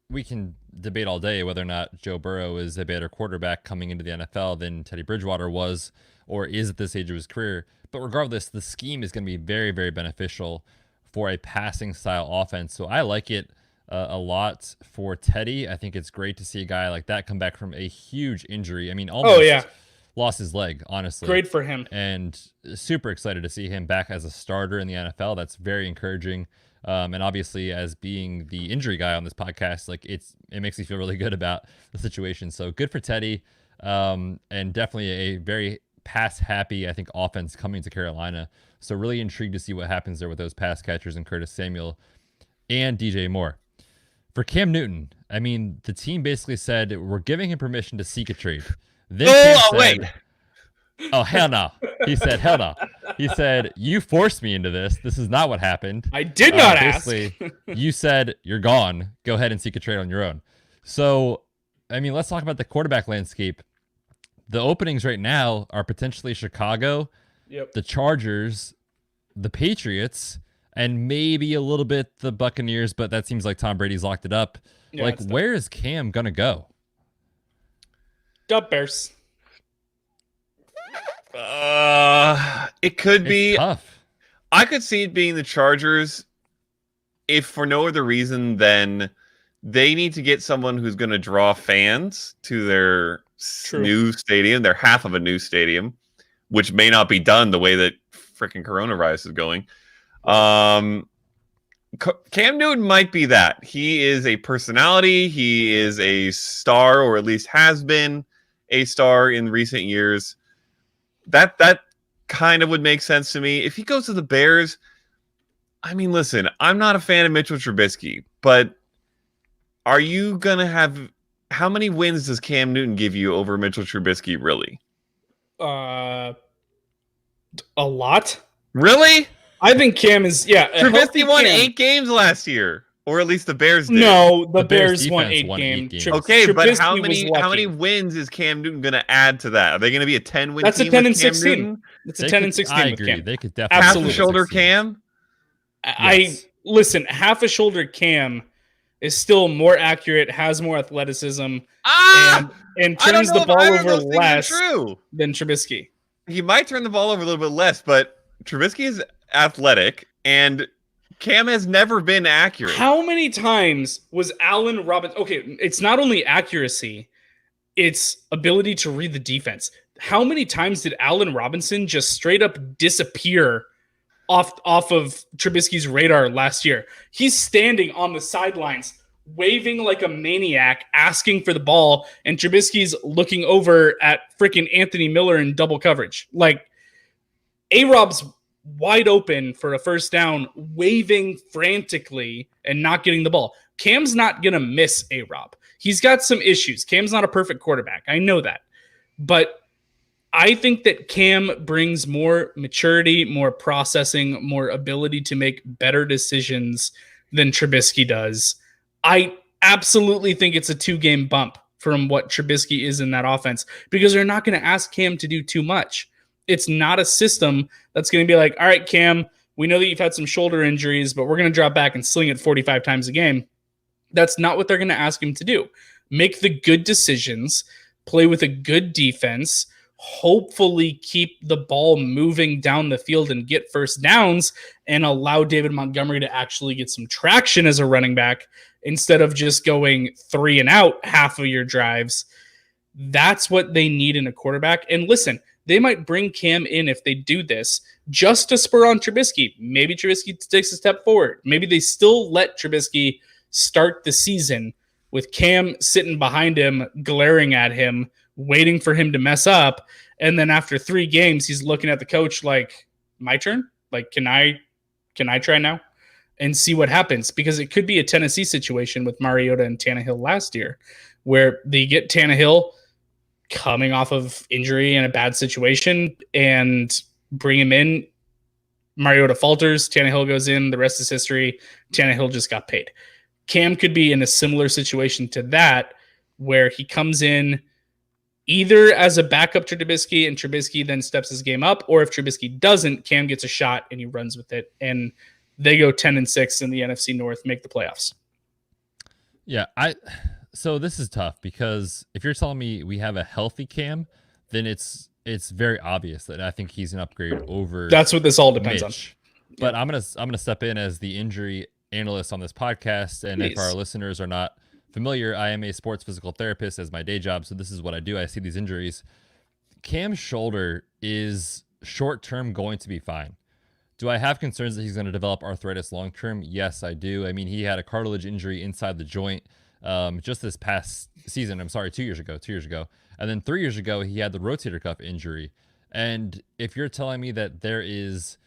we can debate all day whether or not Joe Burrow is a better quarterback coming into the NFL than Teddy Bridgewater was or is at this age of his career. But regardless, the scheme is going to be very, very beneficial for a passing style offense. So I like it a lot for Teddy. I think it's great to see a guy like that come back from a huge injury. I mean, almost lost his leg, honestly. Great for him. And super excited to see him back as a starter in the NFL. That's very encouraging. And obviously, as being the injury guy on this podcast, like it makes me feel really good about the situation. So good for Teddy, and definitely a very pass happy, I think, offense coming to Carolina. So really intrigued to see what happens there with those pass catchers and Curtis Samuel and DJ Moore. For Cam Newton, I mean, the team basically said we're giving him permission to seek a trade. Then Wait. Oh, hell no. He said, hell no. He said, you forced me into this. This is not what happened. I did not ask. Basically, you said you're gone. Go ahead and seek a trade on your own. So, I mean, let's talk about the quarterback landscape. The openings right now are potentially Chicago Yep. the Chargers, the Patriots, and maybe a little bit the Buccaneers, but that seems like Tom Brady's locked it up. Yeah, Like, it's tough. where is Cam gonna go? Dub Bears. It could It's be. tough. I could see it being the Chargers, if for no other reason than they need to get someone who's going to draw fans to their True. new stadium, their half of a new stadium, which may not be done the way that freaking coronavirus is going. Cam Newton might be that. He is a personality. He is a star, or at least has been a star in recent years. That kind of would make sense to me. If he goes to the Bears, I mean, listen, I'm not a fan of Mitchell Trubisky, but are you going to have... How many wins does Cam Newton give you over Mitchell Trubisky, really? A lot. Really? I think Cam is, a healthy Trubisky won Cam. 8 games last year, or at least the Bears did. No, the The Bears Bears won defense 8 won games. 8 games. Okay, but Trubisky how was many lucky. wins is Cam Newton going to add to that? Are they going to be a 10-win That's a team 10 with and Cam 16. Newton? It's a They 10 could- and 16 I with agree. Cam. They could definitely Half a Absolutely. shoulder 16. Cam? Yes. Listen, half a shoulder Cam is still more accurate, has more athleticism, and I don't turns know the if ball either of over those things are less true. than Trubisky. He might turn the ball over a little bit less, but Trubisky is athletic, and Cam has never been accurate. How many times was Allen Robinson? Okay, it's not only accuracy, it's ability to read the defense. How many times did Allen Robinson just straight up disappear off of Trubisky's radar last year? He's standing on the sidelines, waving like a maniac, asking for the ball, and Trubisky's looking over at freaking Anthony Miller in double coverage. Like, A-Rob's wide open for a first down, waving frantically and not getting the ball. Cam's not going to miss A-Rob. He's got some issues. Cam's not a perfect quarterback. I know that. But I think that Cam brings more maturity, more processing, more ability to make better decisions than Trubisky does. I absolutely think it's a 2-game bump from what Trubisky is in that offense, because they're not going to ask Cam to do too much. It's not a system that's going to be like, all right, Cam, we know that you've had some shoulder injuries, but we're going to drop back and sling it 45 times a game. That's not what they're going to ask him to do. Make the good decisions, play with a good defense, hopefully keep the ball moving down the field and get first downs, and allow David Montgomery to actually get some traction as a running back instead of just going 3 and out half of your drives. That's what they need in a quarterback. And listen, they might bring Cam in if they do this just to spur on Trubisky. Maybe Trubisky takes a step forward. Maybe they still let Trubisky start the season with Cam sitting behind him, glaring at him, waiting for him to mess up. And then after 3 games, he's looking at the coach like, my turn? Like, can I try now? And see what happens, because it could be a Tennessee situation with Mariota and Tannehill last year, where they get Tannehill coming off of injury and a bad situation and bring him in. Mariota falters, Tannehill goes in, the rest is history. Tannehill just got paid. Cam could be in a similar situation to that, where he comes in either as a backup to Trubisky and Trubisky then steps his game up, or if Trubisky doesn't, Cam gets a shot and he runs with it, and they go 10-6 in the NFC North, make the playoffs. Yeah, so this is tough, because if you're telling me we have a healthy Cam, then it's very obvious that I think he's an upgrade over. That's what this all depends Mitch. But I'm gonna step in as the injury analyst on this podcast, and if Please. our listeners are not familiar, I am a sports physical therapist as my day job, so this is what I do. I see these injuries. Cam's shoulder is short-term going to be fine. Do I have concerns that he's going to develop arthritis long-term? Yes, I do. I mean, he had a cartilage injury inside the joint just this past season. I'm sorry, 2 years ago. And then 3 years ago, he had the rotator cuff injury. And if you're telling me that there's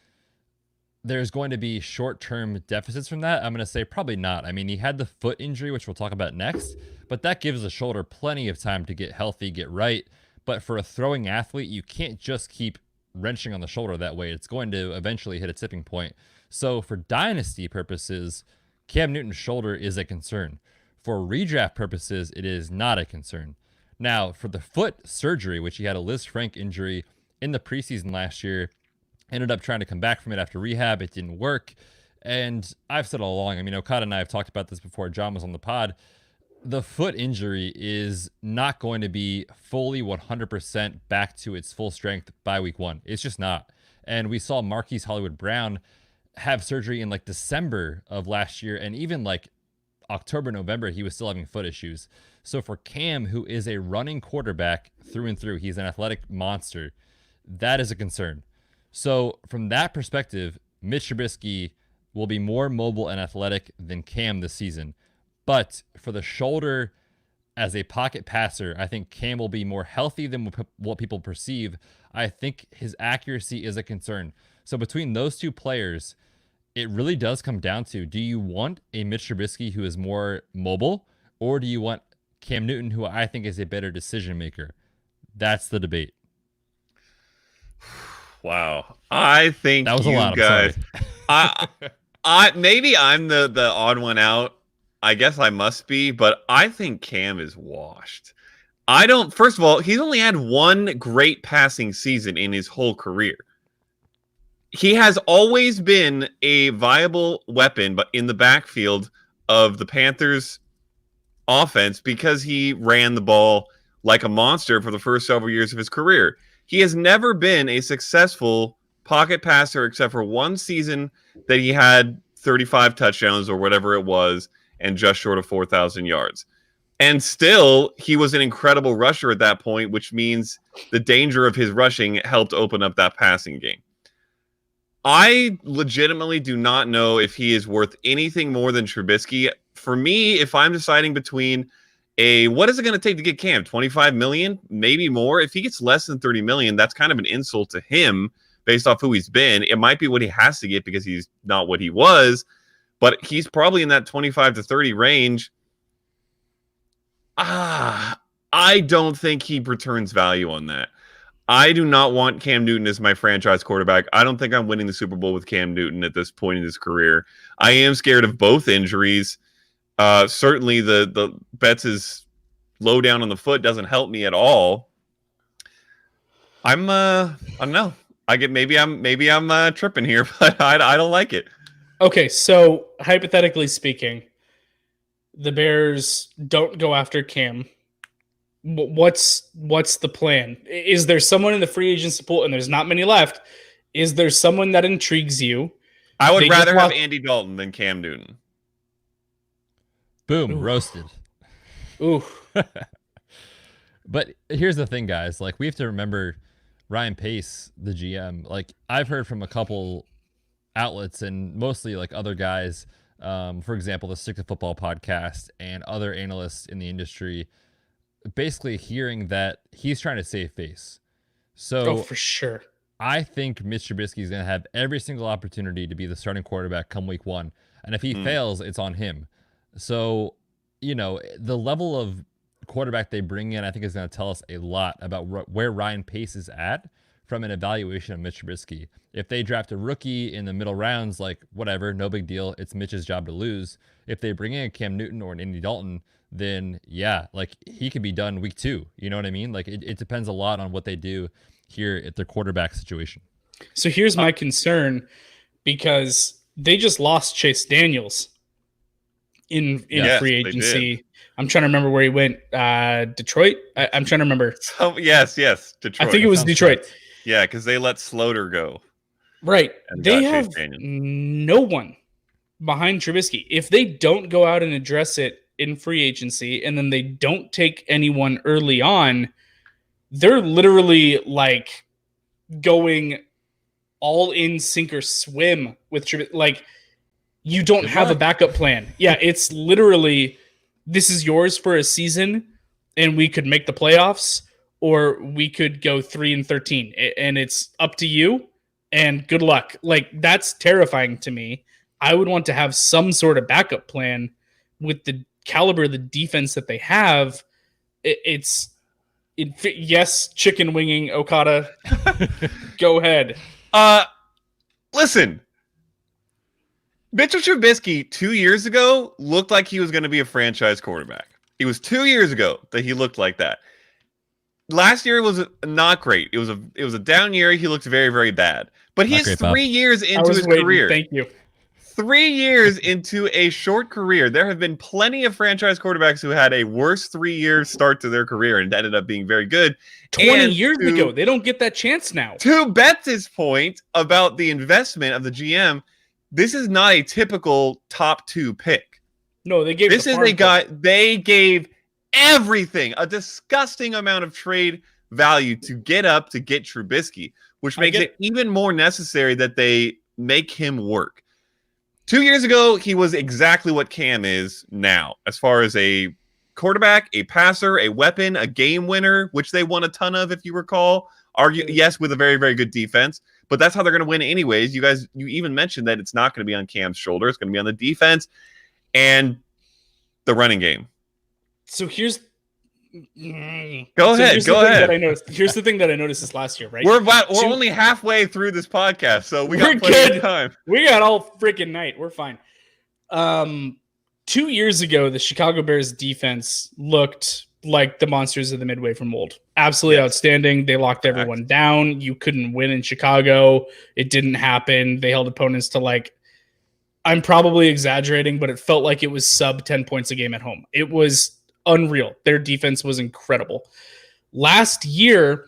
going to be short-term deficits from that, I'm going to say probably not. I mean, he had the foot injury, which we'll talk about next, but that gives the shoulder plenty of time to get healthy, get right. But for a throwing athlete, you can't just keep wrenching on the shoulder that way. It's going to eventually hit a tipping point. So for dynasty purposes, Cam Newton's shoulder is a concern. For redraft purposes, it is not a concern. Now, for the foot surgery, which he had a Liz Frank injury in the preseason last year, ended up trying to come back from it after rehab. It didn't work. And I've said all along, I mean, Okada and I have talked about this before John was on the pod. The foot injury is not going to be fully 100% back to its full strength by week 1. It's just not. And we saw Marquise Hollywood Brown have surgery in like December of last year. And even like October, November, he was still having foot issues. So for Cam, who is a running quarterback through and through, he's an athletic monster. That is a concern. So from that perspective, Mitch Trubisky will be more mobile and athletic than Cam this season. But for the shoulder as a pocket passer, I think Cam will be more healthy than what people perceive. I think his accuracy is a concern. So between those two players, it really does come down to, do you want a Mitch Trubisky who is more mobile, or do you want Cam Newton, who I think is a better decision maker? That's the debate. Wow. I think that was a lot. Guys, I maybe I'm the odd one out. I guess I must be, but I think Cam is washed. First of all, he's only had one great passing season in his whole career. He has always been a viable weapon, but in the backfield of the Panthers offense, because he ran the ball like a monster for the first several years of his career. He has never been a successful pocket passer except for one season that he had 35 touchdowns or whatever it was and just short of 4,000 yards. And still, he was an incredible rusher at that point, which means the danger of his rushing helped open up that passing game. I legitimately do not know if he is worth anything more than Trubisky. For me, if I'm deciding between what is it going to take to get Cam? 25 million, maybe more. If he gets less than 30 million, that's kind of an insult to him based off who he's been. It might be what he has to get because he's not what he was, but he's probably in that 25 to 30 range. I don't think he returns value on that. I do not want Cam Newton as my franchise quarterback. I don't think I'm winning the Super Bowl with Cam Newton at this point in his career. I am scared of both injuries. Certainly the Betts' low down on the foot doesn't help me at all. I don't know. Maybe I'm tripping here, but I don't like it. Okay, so hypothetically speaking, the Bears don't go after Cam. What's the plan? Is there someone in the free agents pool, and there's not many left? Is there someone that intrigues you? I would rather have Andy Dalton than Cam Newton. Boom, Ooh. roasted. Ooh. But here's the thing, guys. Like, we have to remember Ryan Pace, the GM. Like, I've heard from a couple outlets and mostly like other guys, for example, the Stick to Football podcast and other analysts in the industry, basically hearing that he's trying to save face. So for sure. I think Mitch Trubisky is going to have every single opportunity to be the starting quarterback come week 1. And if he fails, it's on him. So, the level of quarterback they bring in, I think, is going to tell us a lot about where Ryan Pace is at from an evaluation of Mitch Trubisky. If they draft a rookie in the middle rounds, like, whatever, no big deal. It's Mitch's job to lose. If they bring in a Cam Newton or an Andy Dalton, then yeah, like, he could be done week 2. You know what I mean? Like, it depends a lot on what they do here at their quarterback situation. So here's my concern, because they just lost Chase Daniels in free agency. I'm trying to remember where he went. Detroit? I'm trying to remember. Yes, Detroit. I think it was Detroit. Right. Yeah, because they let Sloter go. Right. They have no one behind Trubisky. If they don't go out and address it in free agency, and then they don't take anyone early on, they're literally like going all in, sink or swim with Trubisky. Like, you don't have a backup plan. Yeah, it's literally, this is yours for a season, and we could make the playoffs, or we could go 3-13, and it's up to you. And good luck. Like, that's terrifying to me. I would want to have some sort of backup plan with the caliber of the defense that they have. Yes, chicken winging Okada. Go ahead. Listen, Mitchell Trubisky 2 years ago looked like he was going to be a franchise quarterback. It was 2 years ago that he looked like that. last year was not great. It was a down year. He looked very, very bad. But Not he's great, Bob. 3 years I into was his waiting. career. Thank you. 3 years into a short career. There have been plenty of franchise quarterbacks who had a worse 3-year start to their career and ended up being very good. 20 And years to- ago, they don't get that chance now. To Betts' point about the investment of the GM, this is not a typical top 2 pick. No, they gave. This the is farm a guy, they gave everything, a disgusting amount of trade value to get Trubisky, which makes it even more necessary that they make him work. 2 years ago, he was exactly what Cam is now, as far as a quarterback, a passer, a weapon, a game winner, which they won a ton of, if you recall. Yes, with a very, very good defense, but that's how they're going to win anyways. You even mentioned that it's not going to be on Cam's shoulder. It's going to be on the defense and the running game. So here's. Go ahead. Here's the thing that I noticed this last year, right? We're only halfway through this podcast, so we got We're plenty good. of time. We got all freaking night. We're fine. 2 years ago, the Chicago Bears defense looked like the monsters of the Midway from old. Absolutely outstanding. They locked everyone down. You couldn't win in Chicago. It didn't happen. They held opponents to I'm probably exaggerating, but it felt like it was sub 10 points a game at home. It was unreal. Their defense was incredible. Last year,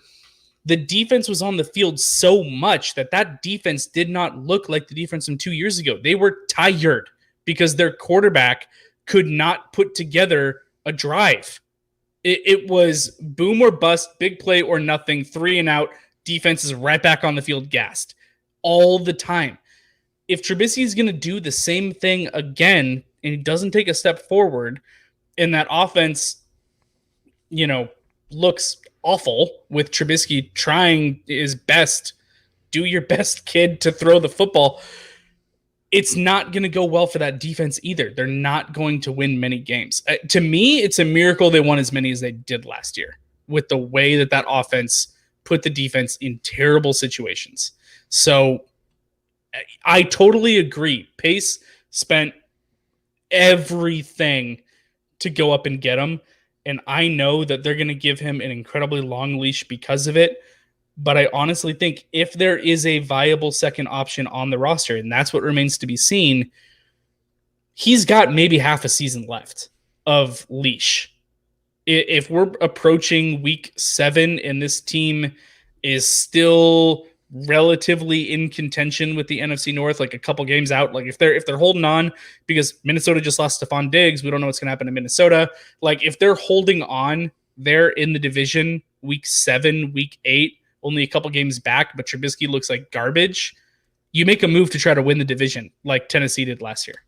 the defense was on the field so much that defense did not look like the defense from 2 years ago. They were tired because their quarterback could not put together a drive. It was boom or bust, big play or nothing, 3 and out. Defense is right back on the field, gassed all the time. If Trubisky is going to do the same thing again and he doesn't take a step forward, and that offense, looks awful with Trubisky trying his best, do your best, kid, to throw the football, it's not going to go well for that defense either. They're not going to win many games. To me, it's a miracle they won as many as they did last year with the way that offense put the defense in terrible situations. So I totally agree. Pace spent everything to go up and get him. And I know that they're going to give him an incredibly long leash because of it. But I honestly think if there is a viable second option on the roster, and that's what remains to be seen, he's got maybe half a season left of leash. If we're approaching week 7 and this team is still relatively in contention with the NFC North, like a couple games out, like if they're holding on because Minnesota just lost Stephon Diggs, we don't know what's going to happen in Minnesota. Like if they're holding on, they're in the division week 7, week 8, only a couple games back, but Trubisky looks like garbage. You make a move to try to win the division like Tennessee did last year.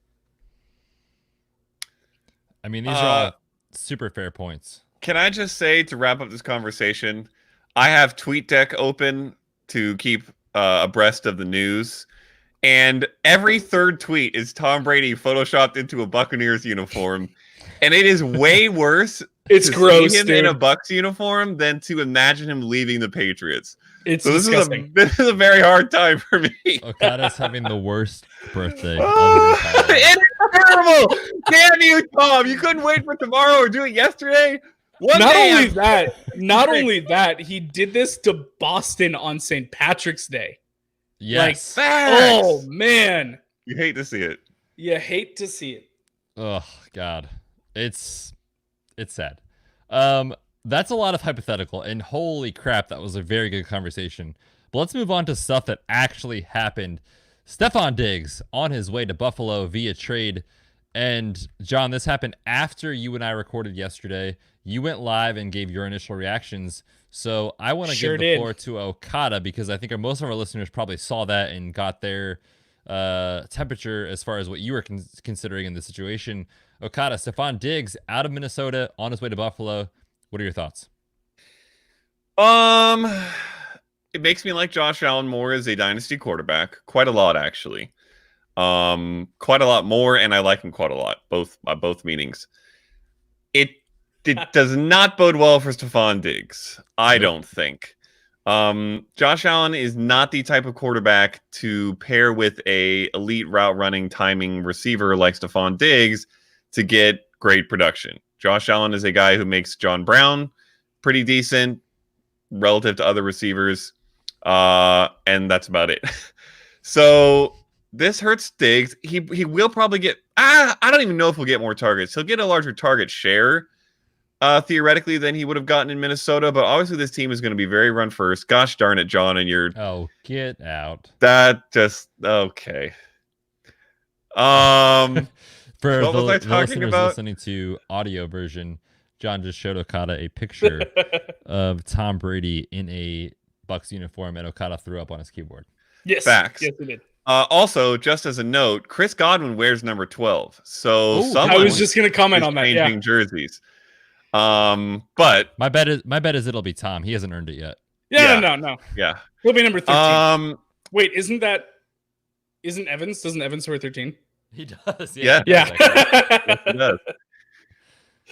I mean, these are all super fair points. Can I just say, to wrap up this conversation, I have TweetDeck open to keep abreast of the news, and every third tweet is Tom Brady photoshopped into a Buccaneers uniform, and it is way worse It's to gross, see him dude. in a Bucs uniform than to imagine him leaving the Patriots. It's So disgusting. this is a very hard time for me. Okada's having the worst birthday. It's terrible. Damn you, Tom! You couldn't wait for tomorrow or do it yesterday. Not only that, he did this to Boston on St. Patrick's Day. Yes. Oh man, You hate to see it. you hate to see it. Oh God, it's sad. That's a lot of hypothetical, and holy crap, that was a very good conversation. But let's move on to stuff that actually happened. Stephon Diggs on his way to Buffalo via trade. And John, this happened after you and I recorded yesterday. You went live and gave your initial reactions. So I want to give the floor to Okada because I think most of our listeners probably saw that and got their temperature as far as what you were considering in the situation. Okada, Stephon Diggs out of Minnesota on his way to Buffalo. What are your thoughts? It makes me like Josh Allen more as a dynasty quarterback. Quite a lot, actually. Quite a lot more, and I like him quite a lot. Both meanings. It does not bode well for Stephon Diggs, I don't think. Josh Allen is not the type of quarterback to pair with a elite route running timing receiver like Stephon Diggs to get great production. Josh Allen is a guy who makes John Brown pretty decent, relative to other receivers, and that's about it. So this hurts Diggs. He will probably get. I don't even know if he'll get more targets. He'll get a larger target share, theoretically, than he would have gotten in Minnesota. But obviously, this team is going to be very run first. Gosh darn it, John, and you're get out. that just okay. For what the, was I the talking listeners about? listening to audio version, John just showed Okada a picture of Tom Brady in a Bucs uniform, and Okada threw up on his keyboard. Yes, Facts. Yes, we did. Also, just as a note, Chris Godwin wears number 12. So Ooh, someone I was just gonna comment is on that. changing Yeah, jerseys. But My bet is it'll be Tom. He hasn't earned it yet. yeah, Yeah. no. yeah. He'll be number 13. Um, Wait, isn't Evans? Doesn't Evans wear 13? He does. Yeah. he does, actually. yes, it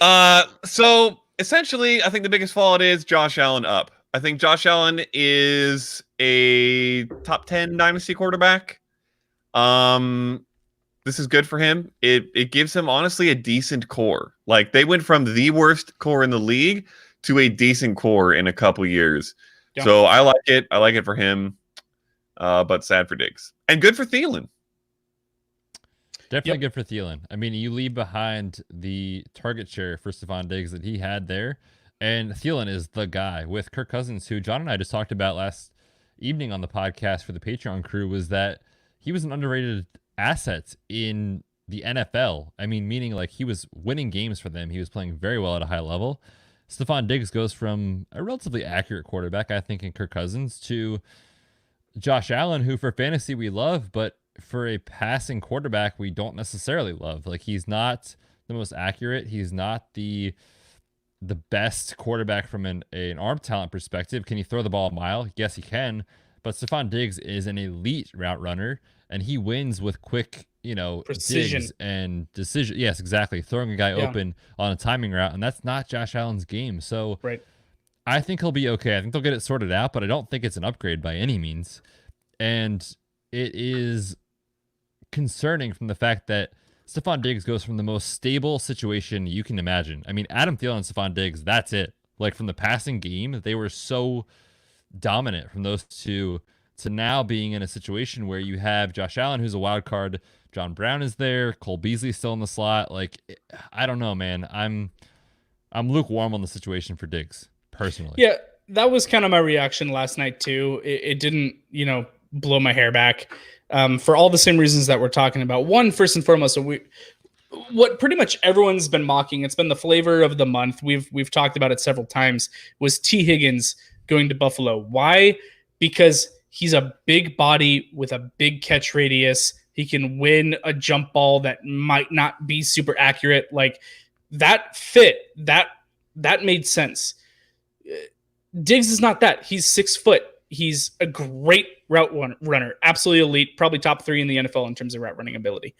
does. So essentially, I think the biggest fault is Josh Allen up. I think Josh Allen is a top 10 dynasty quarterback. This is good for him. It gives him honestly a decent core. Like they went from the worst core in the league to a decent core in a couple years. Yeah. So I like it. I like it for him. But sad for Diggs. And good for Thielen. Definitely good for Thielen. I mean, you leave behind the target share for Stephon Diggs that he had there, and Thielen is the guy with Kirk Cousins, who John and I just talked about last evening on the podcast for the Patreon crew, was that he was an underrated asset in the NFL. I mean, meaning like he was winning games for them. He was playing very well at a high level. Stephon Diggs goes from a relatively accurate quarterback, I think, in Kirk Cousins to Josh Allen, who for fantasy we love, but for a passing quarterback we don't necessarily love. Like he's not the most accurate. He's not the best quarterback from an arm talent perspective. Can he throw the ball a mile? Yes, he can. But Stephon Diggs is an elite route runner, and he wins with quick, Precision digs and decision. Yes, exactly. Throwing a guy open on a timing route, and that's not Josh Allen's game. So Right. I think he'll be okay. I think they'll get it sorted out, but I don't think it's an upgrade by any means. And it is concerning from the fact that Stephon Diggs goes from the most stable situation you can imagine. I mean, Adam Thielen and Stephon Diggs, that's it. Like from the passing game, they were so dominant from those two to now being in a situation where you have Josh Allen, who's a wild card. John Brown is there. Cole Beasley still in the slot. Like, I don't know, man. I'm lukewarm on the situation for Diggs personally. Yeah, that was kind of my reaction last night too. It didn't, blow my hair back for all the same reasons that we're talking about. One, first and foremost, what pretty much everyone's been mocking, it's been the flavor of the month. We've talked about it several times, was T. Higgins going to Buffalo. Why? Because he's a big body with a big catch radius. He can win a jump ball that might not be super accurate. Like that fit, that made sense. Diggs is not that. He's 6 foot. He's a great route runner, absolutely elite, probably top 3 in the NFL in terms of route running ability.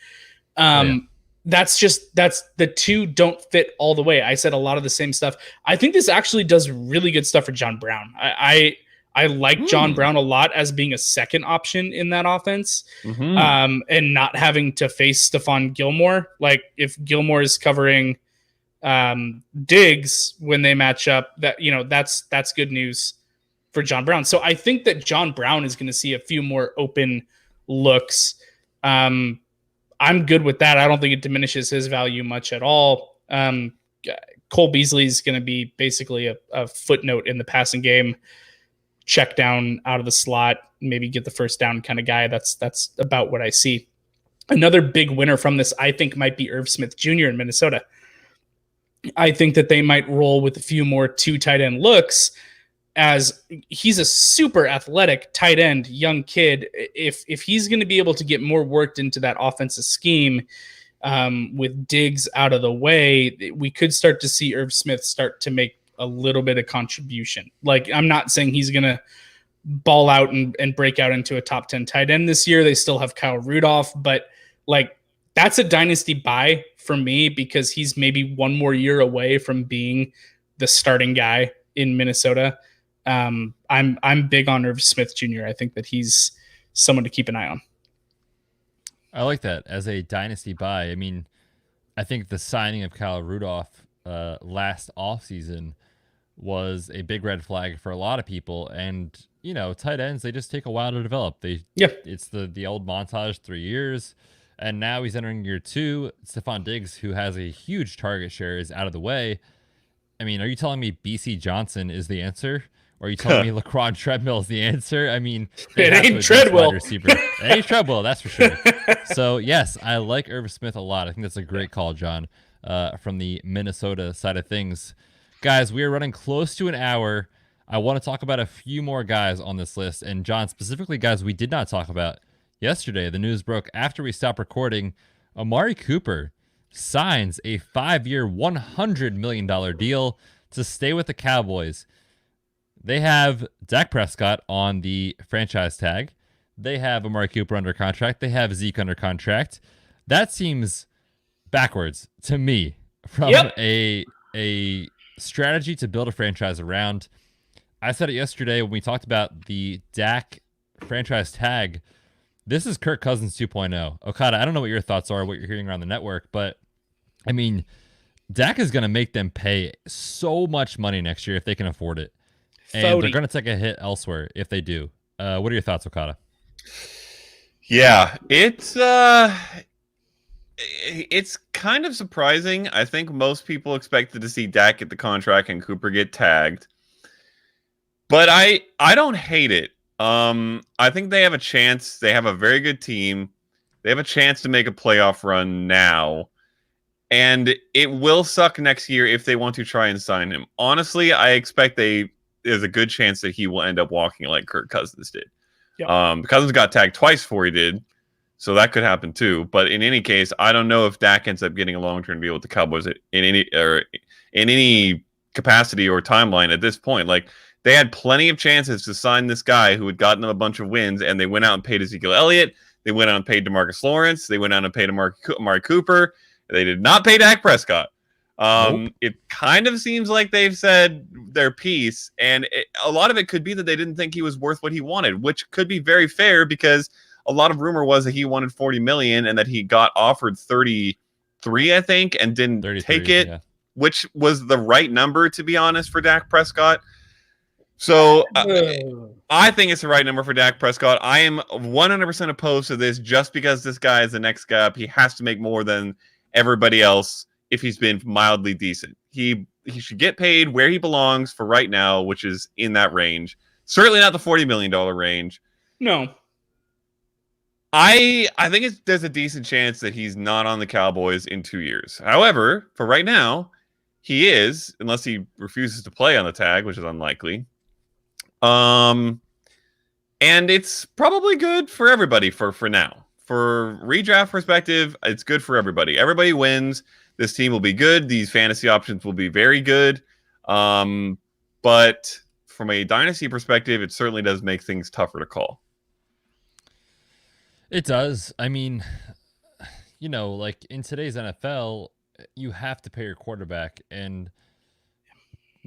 That's the two don't fit all the way. I said a lot of the same stuff. I think this actually does really good stuff for John Brown. I like John Brown a lot as being a second option in that offense, and not having to face Stephon Gilmore. Like if Gilmore is covering Diggs when they match up, that's good news for John Brown. So I think that John Brown is going to see a few more open looks. I'm good with that. I don't think it diminishes his value much at all. Cole Beasley is going to be basically a footnote in the passing game, check down out of the slot, maybe get the first down kind of guy. That's about what I see. Another big winner from this, I think, might be Irv Smith Jr. in Minnesota. I think that they might roll with a few more 2 tight end looks, as he's a super athletic tight end, young kid. If he's going to be able to get more worked into that offensive scheme with Diggs out of the way, we could start to see Irv Smith start to make a little bit of contribution. Like, I'm not saying he's going to ball out and break out into a top 10 tight end this year. They still have Kyle Rudolph, but like that's a dynasty buy for me because he's maybe one more year away from being the starting guy in Minnesota. I'm big on Irv Smith Jr. I think that he's someone to keep an eye on. I like that as a dynasty buy. I mean, I think the signing of Kyle Rudolph last offseason was a big red flag for a lot of people. And, you know, tight ends, they just take a while to develop. It's the old montage, 3 years. And now he's entering year 2. Stephon Diggs, who has a huge target share, is out of the way. I mean, are you telling me BC Johnson is the answer? Or are you telling me Laquan Treadmill is the answer? I mean, it ain't Treadwell. It ain't Treadwell, that's for sure. So, yes, I like Irv Smith a lot. I think that's a great call, John, from the Minnesota side of things. Guys, we are running close to an hour. I want to talk about a few more guys on this list. And, John, specifically guys we did not talk about yesterday. The news broke after we stopped recording. Amari Cooper signs a 5-year, $100 million deal to stay with the Cowboys. They have Dak Prescott on the franchise tag. They have Amari Cooper under contract. They have Zeke under contract. That seems backwards to me from a strategy to build a franchise around. I said it yesterday when we talked about the Dak franchise tag. This is Kirk Cousins 2.0. Okada, I don't know what your thoughts are, what you're hearing around the network, but I mean, Dak is going to make them pay so much money next year if they can afford it. And they're going to take a hit elsewhere if they do. What are your thoughts, Okada? Yeah, it's kind of surprising. I think most people expected to see Dak get the contract and Cooper get tagged. But I don't hate it. I think they have a chance. They have a very good team. They have a chance to make a playoff run now. And it will suck next year if they want to try and sign him. Honestly, I expect there's a good chance that he will end up walking like Kirk Cousins did. Yep. Cousins got tagged twice before he did, so that could happen too. But in any case, I don't know if Dak ends up getting a long-term deal with the Cowboys in any capacity or timeline at this point. Like, they had plenty of chances to sign this guy who had gotten them a bunch of wins, and they went out and paid Ezekiel Elliott. They went out and paid DeMarcus Lawrence. They went out and paid Amari Cooper. They did not pay Dak Prescott. Nope. It kind of seems like they've said their piece, and a lot of it could be that they didn't think he was worth what he wanted, which could be very fair because a lot of rumor was that he wanted $40 million and that he got offered 33, I think, and didn't take it, which was the right number, to be honest, for Dak Prescott. So I think it's the right number for Dak Prescott. I am 100% opposed to this just because this guy is the next guy up. He has to make more than everybody else if he's been mildly decent. He should get paid where he belongs for right now, which is in that range. Certainly not the $40 million range. No. I think there's a decent chance that he's not on the Cowboys in 2 years. However, for right now, he is, unless he refuses to play on the tag, which is unlikely. And it's probably good for everybody for now. For redraft perspective, it's good for everybody. Everybody wins. This team will be good. These fantasy options will be very good. But from a dynasty perspective, it certainly does make things tougher to call. It does. I mean, you know, like in today's NFL, you have to pay your quarterback, and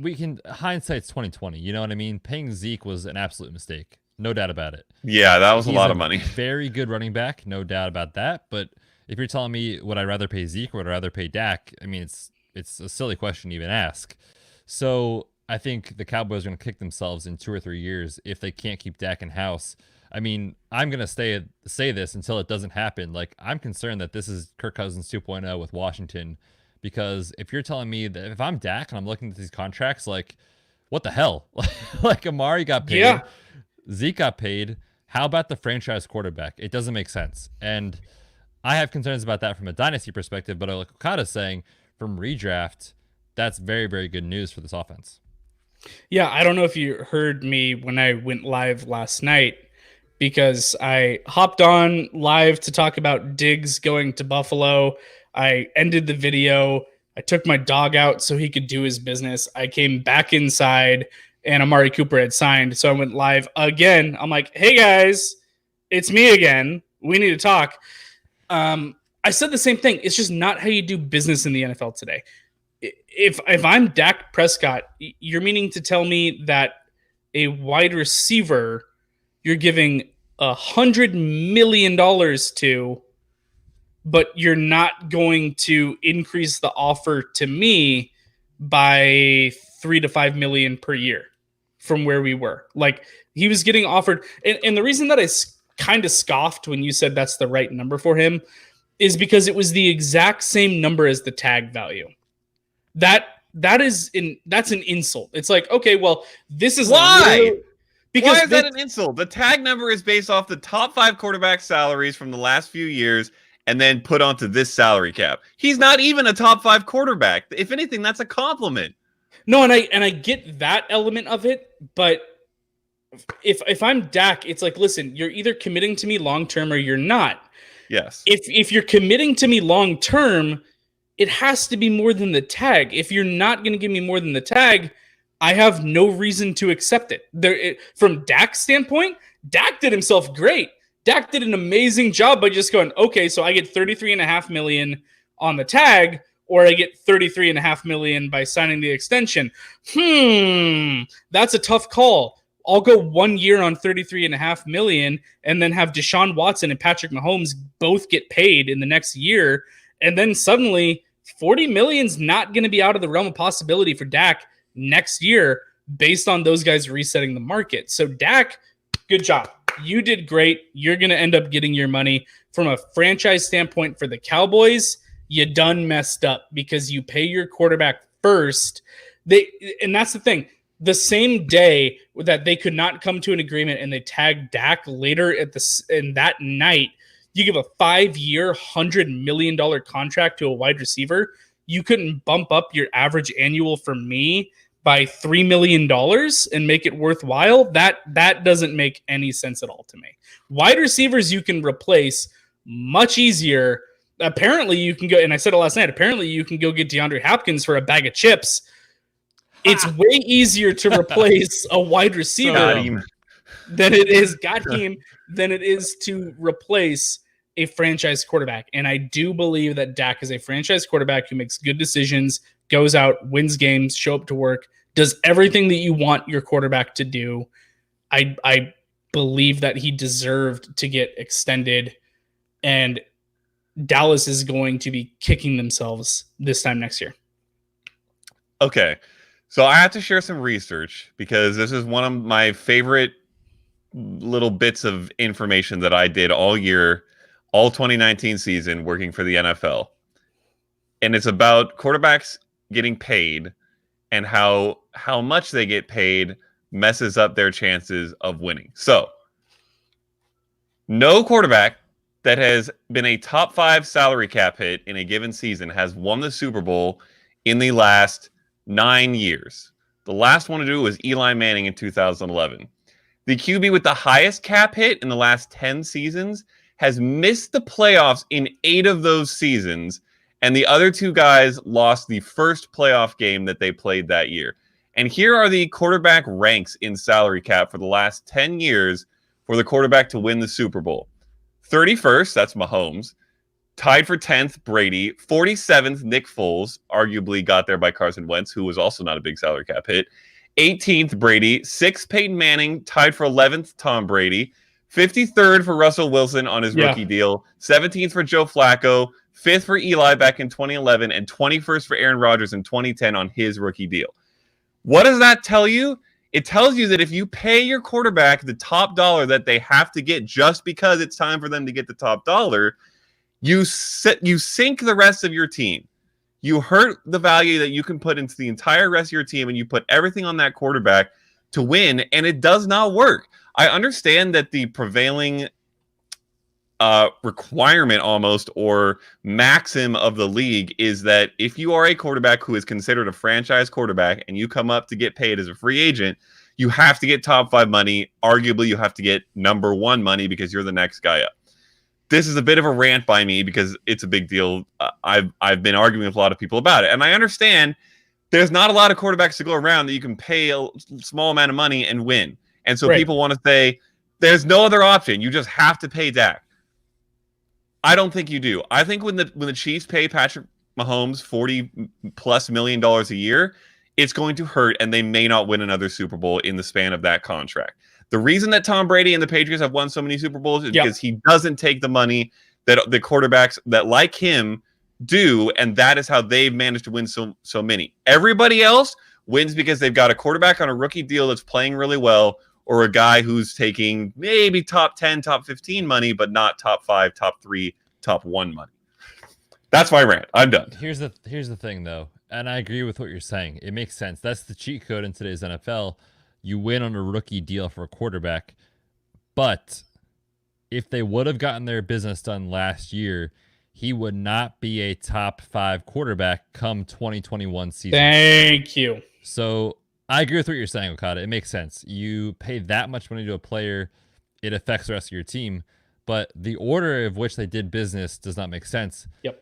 hindsight's 2020. You know what I mean? Paying Zeke was an absolute mistake. No doubt about it. Yeah, that was a lot of money. Very good running back, no doubt about that. But if you're telling me would I rather pay Zeke or would I rather pay Dak, I mean, it's a silly question to even ask. So I think the Cowboys are going to kick themselves in 2 or 3 years if they can't keep Dak in house. I mean, I'm going to say this until it doesn't happen. Like, I'm concerned that this is Kirk Cousins 2.0 with Washington, because if you're telling me that if I'm Dak and I'm looking at these contracts, like, what the hell? Like, Amari got paid. Yeah. Zeke got paid. How about the franchise quarterback? It doesn't make sense. And I have concerns about that from a dynasty perspective, but like Okada's saying, from redraft, that's very, very good news for this offense. Yeah, I don't know if you heard me when I went live last night, because I hopped on live to talk about Diggs going to Buffalo. I ended the video. I took my dog out so he could do his business. I came back inside, and Amari Cooper had signed, so I went live again. I'm like, hey, guys, it's me again. We need to talk. I said the same thing. It's just not how you do business in the NFL today. If I'm Dak Prescott, you're meaning to tell me that a wide receiver you're giving $100 million to, but you're not going to increase the offer to me by $3 to $5 million per year from where we were. Like, he was getting offered, and the reason that I kind of scoffed when you said that's the right number for him is because it was the exact same number as the tag value. That's an insult. It's like, okay, well, this is why? Because why is that an insult? The tag number is based off the top 5 quarterback salaries from the last few years and then put onto this salary cap. He's not even a top 5 quarterback. If anything, that's a compliment. No, and I get that element of it, but if I'm Dak, it's like, listen, you're either committing to me long term or you're not. Yes. If you're committing to me long term, it has to be more than the tag. If you're not going to give me more than the tag, I have no reason to accept it. From Dak's standpoint, Dak did himself great. Dak did an amazing job by just going, okay, so I get $33.5 million on the tag, or I get $33.5 million by signing the extension. That's a tough call. I'll go 1 year on $33.5 million and then have Deshaun Watson and Patrick Mahomes both get paid in the next year. And then suddenly $40 million's not going to be out of the realm of possibility for Dak next year based on those guys resetting the market. So Dak, good job. You did great. You're going to end up getting your money. From a franchise standpoint for the Cowboys, you done messed up because you pay your quarterback first. And that's the thing. The same day that they could not come to an agreement and they tagged Dak later in that night, you give a 5-year, $100 million contract to a wide receiver. You couldn't bump up your average annual for me by $3 million and make it worthwhile. That doesn't make any sense at all to me. Wide receivers you can replace much easier. Apparently you can go, and I said it last night, apparently you can go get DeAndre Hopkins for a bag of chips. It's way easier to replace a wide receiver than it is to replace a franchise quarterback. And I do believe that Dak is a franchise quarterback who makes good decisions, goes out, wins games, show up to work, does everything that you want your quarterback to do. I believe that he deserved to get extended, and Dallas is going to be kicking themselves this time next year. Okay. So I have to share some research because this is one of my favorite little bits of information that I did all year, all 2019 season working for the NFL. And it's about quarterbacks getting paid and how much they get paid messes up their chances of winning. So no quarterback that has been a top 5 salary cap hit in a given season has won the Super Bowl in the last 9 years. The last one to do it was Eli Manning in 2011. The QB with the highest cap hit in the last 10 seasons has missed the playoffs in 8 of those seasons, and the other 2 guys lost the first playoff game that they played that year. And here are the quarterback ranks in salary cap for the last 10 years for the quarterback to win the Super Bowl. 31st, that's Mahomes. Tied for 10th, Brady. 47th, Nick Foles, arguably got there by Carson Wentz, who was also not a big salary cap hit. 18th, Brady. 6th, Peyton Manning. Tied for 11th, Tom Brady. 53rd for Russell Wilson on his rookie deal. 17th for Joe Flacco. 5th for Eli back in 2011. And 21st for Aaron Rodgers in 2010 on his rookie deal. What does that tell you? It tells you that if you pay your quarterback the top dollar that they have to get just because it's time for them to get the top dollar, you sink the rest of your team. You hurt the value that you can put into the entire rest of your team, and you put everything on that quarterback to win, and it does not work. I understand that the prevailing requirement almost or maxim of the league is that if you are a quarterback who is considered a franchise quarterback and you come up to get paid as a free agent, you have to get top 5 money. Arguably, you have to get number 1 money because you're the next guy up. This is a bit of a rant by me because it's a big deal. I've been arguing with a lot of people about it. And I understand there's not a lot of quarterbacks to go around that you can pay a small amount of money and win. And so people want to say, there's no other option. You just have to pay Dak. I don't think you do. I think when the Chiefs pay Patrick Mahomes $40+ million a year, it's going to hurt, and they may not win another Super Bowl in the span of that contract. The reason that Tom Brady and the Patriots have won so many Super Bowls is because he doesn't take the money that the quarterbacks that like him do, and that is how they've managed to win so many. Everybody else wins because they've got a quarterback on a rookie deal that's playing really well, or a guy who's taking maybe top 10, top 15 money, but not top 5, top 3, top 1 money. That's my rant. I'm done. Here's the thing, though, and I agree with what you're saying. It makes sense. That's the cheat code in today's NFL. You win on a rookie deal for a quarterback, but if they would have gotten their business done last year, he would not be a top 5 quarterback come 2021 season. Thank you. So I agree with what you're saying, Okada. It makes sense. You pay that much money to a player, it affects the rest of your team. But the order of which they did business does not make sense. Yep.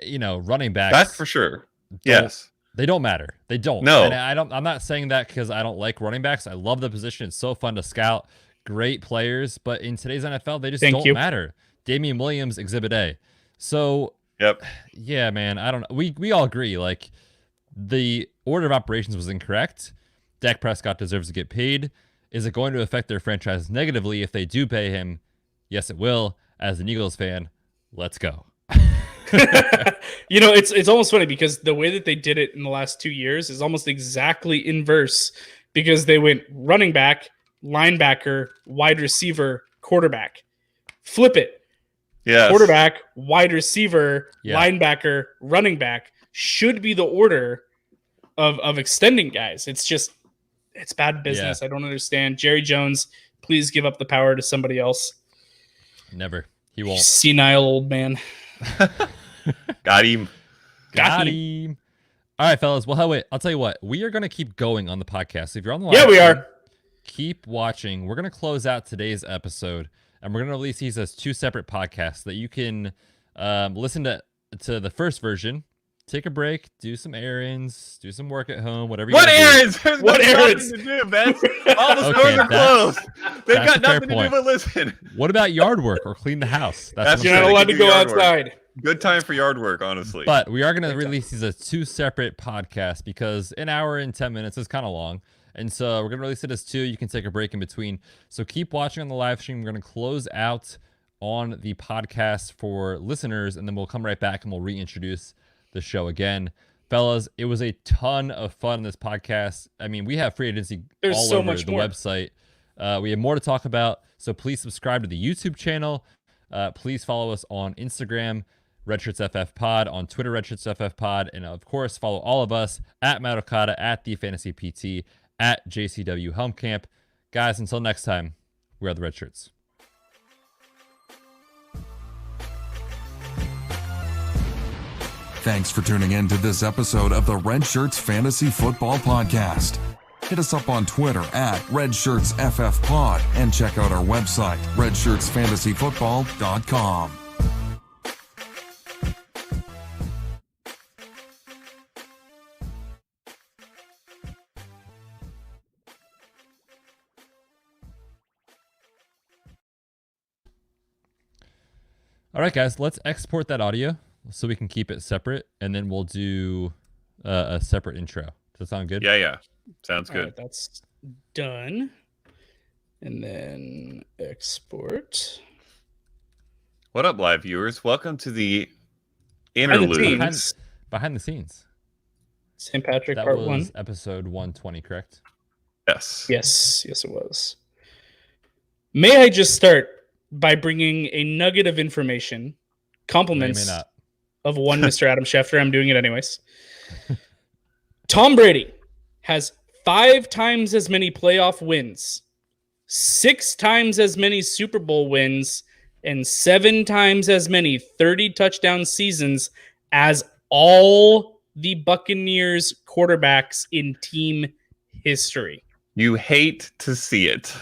Running backs. That's for sure. Yes. They don't matter. They don't. No. And I'm not saying that because I don't like running backs. I love the position. It's so fun to scout. Great players. But in today's NFL, they just don't matter. Damian Williams, Exhibit A. So, yep. Yeah, man. I don't know. We all agree. Like, the order of operations was incorrect. Dak Prescott deserves to get paid. Is it going to affect their franchise negatively if they do pay him? Yes, it will. As an Eagles fan, let's go. It's almost funny because the way that they did it in the last 2 years is almost exactly inverse, because they went running back, linebacker, wide receiver, quarterback. Flip it. Yes. Quarterback, wide receiver, linebacker, running back should be the order of extending guys. It's bad business. I don't understand. Jerry Jones, please give up the power to somebody else. Never. He won't. Senile old man. Got him. Got him. All right, fellas. Well, wait. I'll tell you what. We are going to keep going on the podcast. If you're on the line, we are. Keep watching. We're going to close out today's episode, and we're going to release these as 2 separate podcasts that you can listen to the first version. Take a break, do some errands, do some work at home, whatever you What errands? What errands? To do, man. All the stores are closed. They've got nothing to do but listen. What about yard work or clean the house? You're not allowed to go outside. Good time for yard work, honestly. But we are going to release these as 2 separate podcasts because an hour and 10 minutes is kind of long. And so we're going to release it as 2. You can take a break in between. So keep watching on the live stream. We're going to close out on the podcast for listeners, and then we'll come right back and we'll reintroduce the show again. Fellas, it was a ton of fun in this podcast. I mean, we have free agency all over the website. We have more to talk about, so please subscribe to the YouTube channel. Please follow us on Instagram, RedShirtsFF Pod, on Twitter, RedShirtsFF Pod, and of course, follow all of us at Matt Okada, at The Fantasy PT, at JCW Helmkamp. Guys, until next time, we are the Red Shirts. Thanks for tuning in to this episode of the Red Shirts Fantasy Football Podcast. Hit us up on Twitter at RedShirtsFFPod and check out our website, RedShirtsFantasyFootball.com. All right, guys, let's export that audio so we can keep it separate, and then we'll do a separate intro. Does that sound good? Yeah. Sounds good. All right, that's done. And then export. What up, live viewers? Welcome to the interlude. Behind the scenes. St. Patrick that Part was 1. Episode 120, correct? Yes. Yes, it was. May I just start by bringing a nugget of information, compliments may not. of one Mr. Adam Schefter. I'm doing it anyways. Tom Brady has 5 times as many playoff wins, 6 times as many Super Bowl wins, and 7 times as many 30 touchdown seasons as all the Buccaneers quarterbacks in team history. You hate to see it.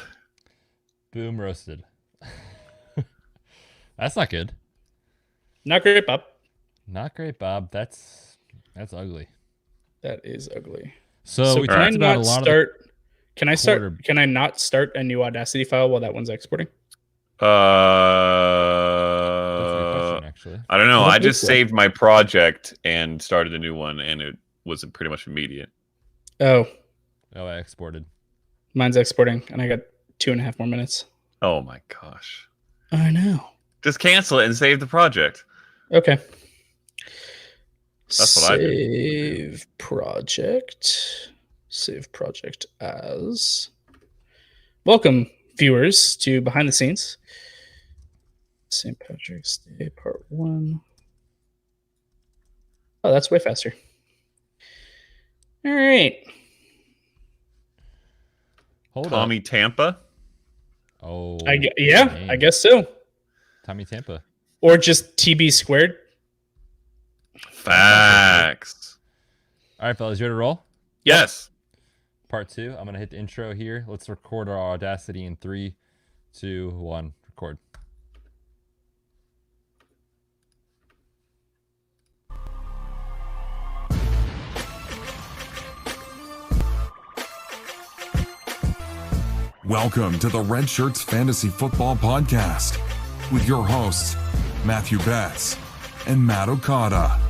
Boom, roasted. That's not good. Not great, Bob. Not great, Bob. That's ugly. That is ugly. So we talked about a lot of Can I not start a new Audacity file while that one's exporting? That's a good question, actually. I don't know. I just saved my project and started a new one, and it was pretty much immediate. Oh, I exported. Mine's exporting, and I got 2.5 more minutes. Oh my gosh. I know. Just cancel it and save the project. Okay. That's what I do. Save project as. Welcome, viewers, to Behind the Scenes. St. Patrick's Day, Part 1. Oh, that's way faster. All right. Hold Tommy up. Tampa. Oh, I dang. guess so. Tommy Tampa. Or just TB squared. Facts. All right, fellas, you ready to roll? Yes. Part 2. I'm going to hit the intro here. Let's record our Audacity in 3, 2, 1. Record. Welcome to the Red Shirts Fantasy Football Podcast with your hosts, Matthew Betts and Matt Okada.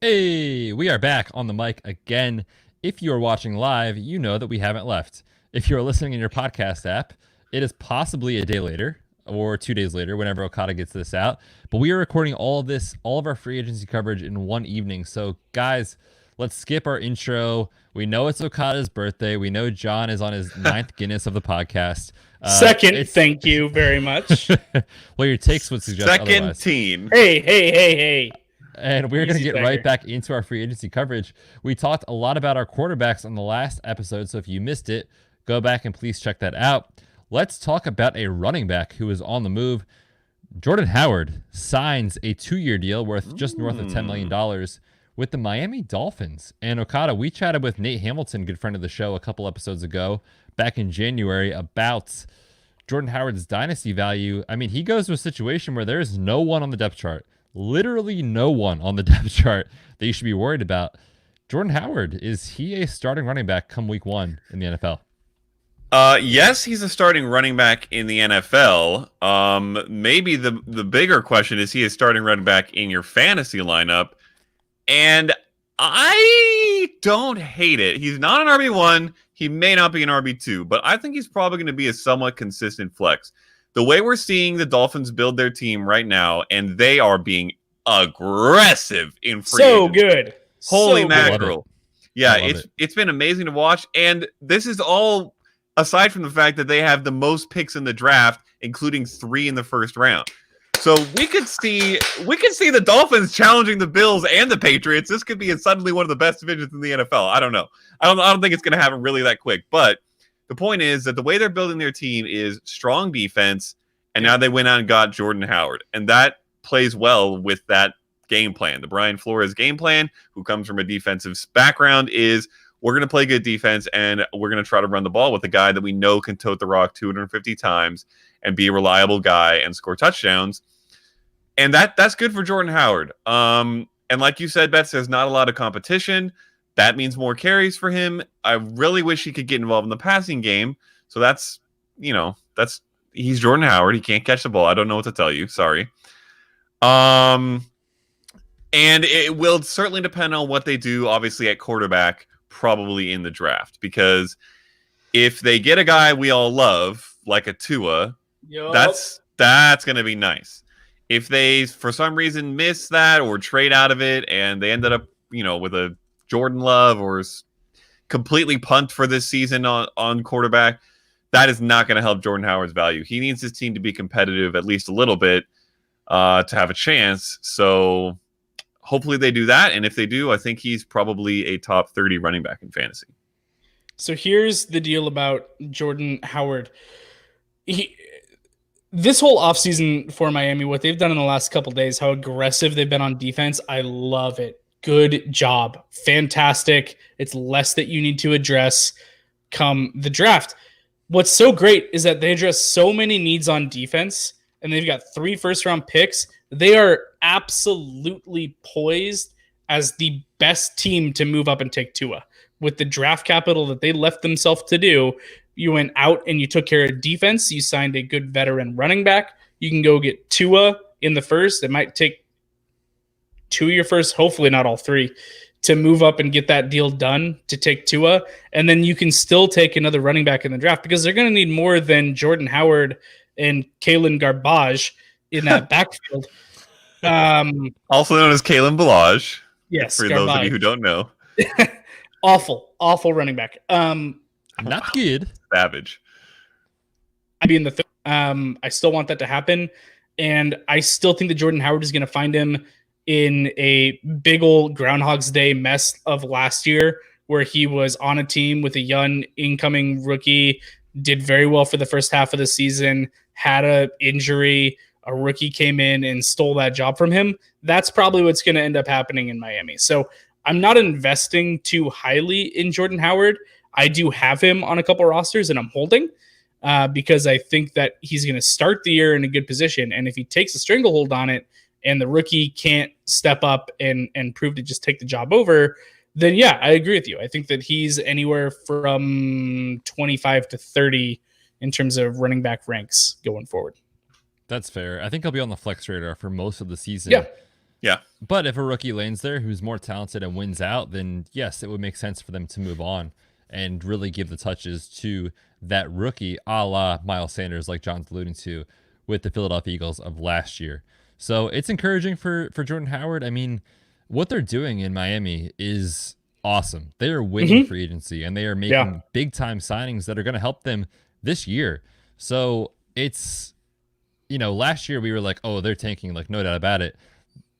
Hey, we are back on the mic again. If you are watching live, you know that we haven't left. If you are listening in your podcast app, it is possibly a day later or 2 days later, whenever Okada gets this out. But we are recording all of our free agency coverage in one evening. So, guys, let's skip our intro. We know it's Okada's birthday. We know John is on his 9th Guinness of the podcast. Second, thank you very much. Well, your takes would suggest Second otherwise. team. Hey. And we're going to Easy get there. right back into our free agency coverage. We talked a lot about our quarterbacks on the last episode, so if you missed it, go back and please check that out. Let's talk about a running back who is on the move. Jordan Howard signs a 2-year deal worth just north of $10 million with the Miami Dolphins. And Okada, we chatted with Nate Hamilton, good friend of the show, a couple episodes ago, back in January, about Jordan Howard's dynasty value. I mean, he goes to a situation where there's no one on the depth chart. Literally no one on the depth chart that you should be worried about. Jordan Howard, is he a starting running back come week 1 in the NFL? Yes, he's a starting running back in the NFL. Maybe the bigger question is he a starting running back in your fantasy lineup? And I don't hate it. He's not an RB1. He may not be an RB2, but I think he's probably going to be a somewhat consistent flex. The way we're seeing the Dolphins build their team right now, and they are being aggressive in free agency. Good. Holy So good. mackerel. Yeah, I love it's been amazing to watch. And this is all aside from the fact that they have the most picks in the draft, including 3 in the first round. So we could see the Dolphins challenging the Bills and the Patriots. This could be suddenly one of the best divisions in the NFL. I don't know. I don't think it's going to happen really that quick. But the point is that the way they're building their team is strong defense, and now they went out and got Jordan Howard. And that plays well with that game plan. The Brian Flores game plan, who comes from a defensive background, is we're going to play good defense, and we're going to try to run the ball with a guy that we know can tote the rock 250 times and be a reliable guy and score touchdowns. And that's good for Jordan Howard. And like you said, Betts, there's not a lot of competition. That means more carries for him. I really wish he could get involved in the passing game. So he's Jordan Howard. He can't catch the ball. I don't know what to tell you. Sorry. And it will certainly depend on what they do, obviously, at quarterback, probably in the draft. Because if they get a guy we all love, like a Tua, that's going to be nice. If they, for some reason, miss that or trade out of it and they ended up, with a Jordan Love or completely punt for this season on quarterback, that is not going to help Jordan Howard's value. He needs his team to be competitive at least a little bit to have a chance. So hopefully they do that. And if they do, I think he's probably a top 30 running back in fantasy. So here's the deal about Jordan Howard. This whole offseason for Miami, what they've done in the last couple of days, how aggressive they've been on defense, I love it. Good job. Fantastic. It's less that you need to address come the draft. What's so great is that they address so many needs on defense, and they've got 3 first-round picks. They are absolutely poised as the best team to move up and take Tua. With the draft capital that they left themselves to do, you went out and you took care of defense. You signed a good veteran running back. You can go get Tua in the first. It might take 2 of your first, hopefully not all 3, to move up and get that deal done to take Tua. And then you can still take another running back in the draft because they're going to need more than Jordan Howard and Kalen Garbage in that backfield. Also known as Kalen Balaj. Yes, For Garbage. those of you who don't know. awful running back. Not good. Savage. I'd be in the I still want that to happen. And I still think that Jordan Howard is going to find him in a big old Groundhog's Day mess of last year, where he was on a team with a young incoming rookie, did very well for the first half of the season, had a injury, a rookie came in and stole that job from him. That's probably what's going to end up happening in Miami. So I'm not investing too highly in Jordan Howard. I do have him on a couple rosters and I'm holding because I think that he's going to start the year in a good position. And if he takes a stranglehold on it and the rookie can't step up and prove to just take the job over, then yeah, I agree with you. I think that he's anywhere from 25 to 30 in terms of running back ranks going forward. That's fair. I think he'll be on the flex radar for most of the season. Yeah. Yeah. But if a rookie lands there who's more talented and wins out, then yes, it would make sense for them to move on and really give the touches to that rookie, a la Miles Sanders, like John's alluding to, with the Philadelphia Eagles of last year. So it's encouraging for Jordan Howard. I mean, what they're doing in Miami is awesome. They are winning free agency, and they are making big-time signings that are going to help them this year. So it's, last year we were like, oh, they're tanking, like, no doubt about it.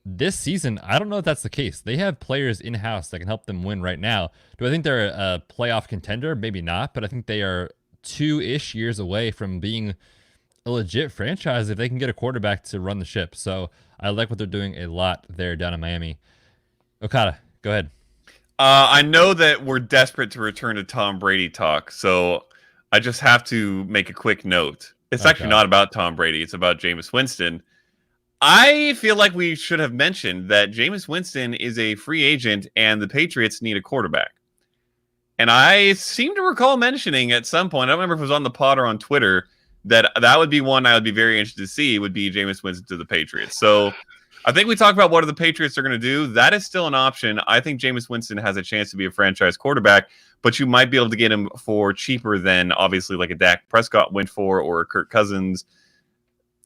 This season, I don't know if that's the case. They have players in-house that can help them win right now. Do I think they're a playoff contender? Maybe not, but I think they are 2-ish years away from being a legit franchise if they can get a quarterback to run the ship. So I like what they're doing a lot there down in Miami. Okada, go ahead. I know that we're desperate to return to Tom Brady talk, so I just have to make a quick note. It's actually not about Tom Brady. It's about Jameis Winston. I feel like we should have mentioned that Jameis Winston is a free agent and the Patriots need a quarterback. And I seem to recall mentioning at some point, I don't remember if it was on the pod or on Twitter, that would be one I would be very interested to see, would be Jameis Winston to the Patriots. So I think we talked about what are the Patriots are going to do. That is still an option. I think Jameis Winston has a chance to be a franchise quarterback, but you might be able to get him for cheaper than obviously like a Dak Prescott went for or a Kirk Cousins.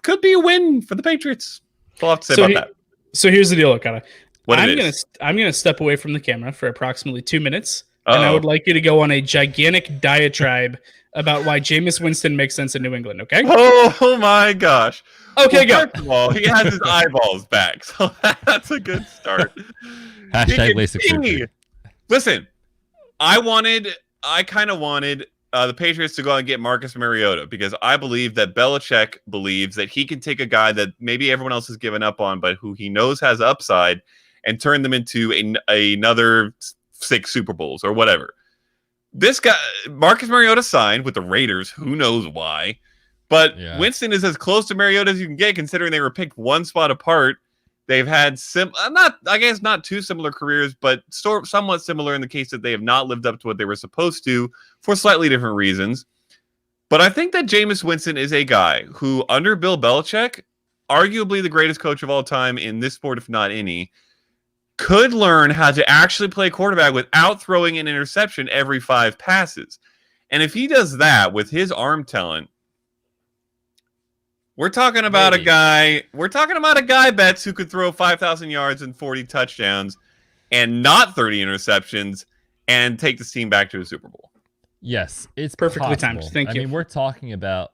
Could be a win for the Patriots. That's all I have to say about that. So here's the deal, Okada. I'm gonna step away from the camera for approximately 2 minutes, and I would like you to go on a gigantic diatribe about why Jameis Winston makes sense in New England. Okay? Oh my gosh. Okay, go. First of all, he has his eyeballs back, so that's a good start. Hashtag LASIK surgery. Listen, I kind of wanted the Patriots to go out and get Marcus Mariota because I believe that Belichick believes that he can take a guy that maybe everyone else has given up on, but who he knows has upside, and turn them into another 6 Super Bowls or whatever. This guy, Marcus Mariota, signed with the Raiders. Who knows why? But Winston is as close to Mariota as you can get, considering they were picked one spot apart. They've had not too similar careers, but somewhat similar in the case that they have not lived up to what they were supposed to for slightly different reasons. But I think that Jameis Winston is a guy who, under Bill Belichick, arguably the greatest coach of all time in this sport, if not any, could learn how to actually play quarterback without throwing an interception every 5 passes. And if he does that with his arm talent, we're talking about a guy, Betts, who could throw 5,000 yards and 40 touchdowns and not 30 interceptions and take this team back to a Super Bowl. Yes, it's perfectly possible. timed. Thank you. I mean, we're talking about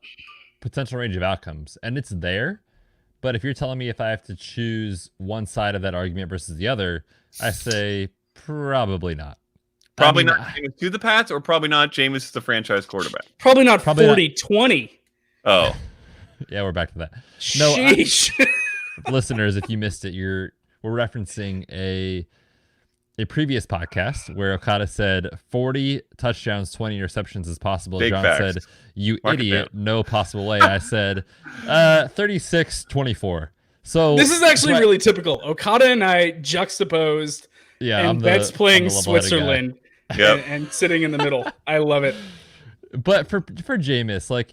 potential range of outcomes, and it's there. But if you're telling me if I have to choose one side of that argument versus the other, I say probably not. Probably not Jameis to the Pats, or probably not Jameis as the franchise quarterback. Probably not 40-20. Oh. Yeah, we're back to that. No, listeners, if you missed it, we're referencing a previous podcast where Okada said 40 touchdowns, 20 interceptions is possible. Big John facts. said, "You idiot, no possible way." I said 36-24. So this is actually really typical. Okada and I juxtaposed. Yeah, and Betts playing Switzerland Yep. and sitting in the middle. I love it. But for Jameis, like,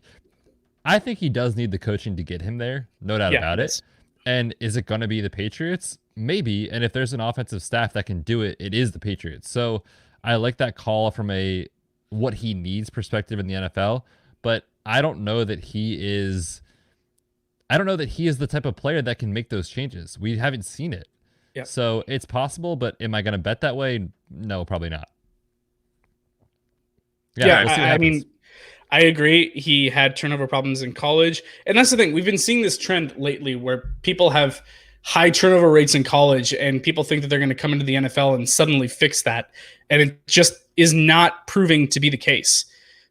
I think he does need the coaching to get him there. No doubt about it. And is it going to be the Patriots? maybe. And if there's an offensive staff that can do it, it is the Patriots. So I like that call from a what he needs perspective in the NFL. But I don't know that he is. I don't know that he is the type of player that can make those changes. We haven't seen it. Yep. So it's possible, but am I going to bet that way? No, probably not. Yeah, we'll see what I happens. mean, I agree. He had turnover problems in college. And that's the thing. We've been seeing this trend lately where people have high turnover rates in college and people think that they're going to come into the NFL and suddenly fix that. And it just is not proving to be the case.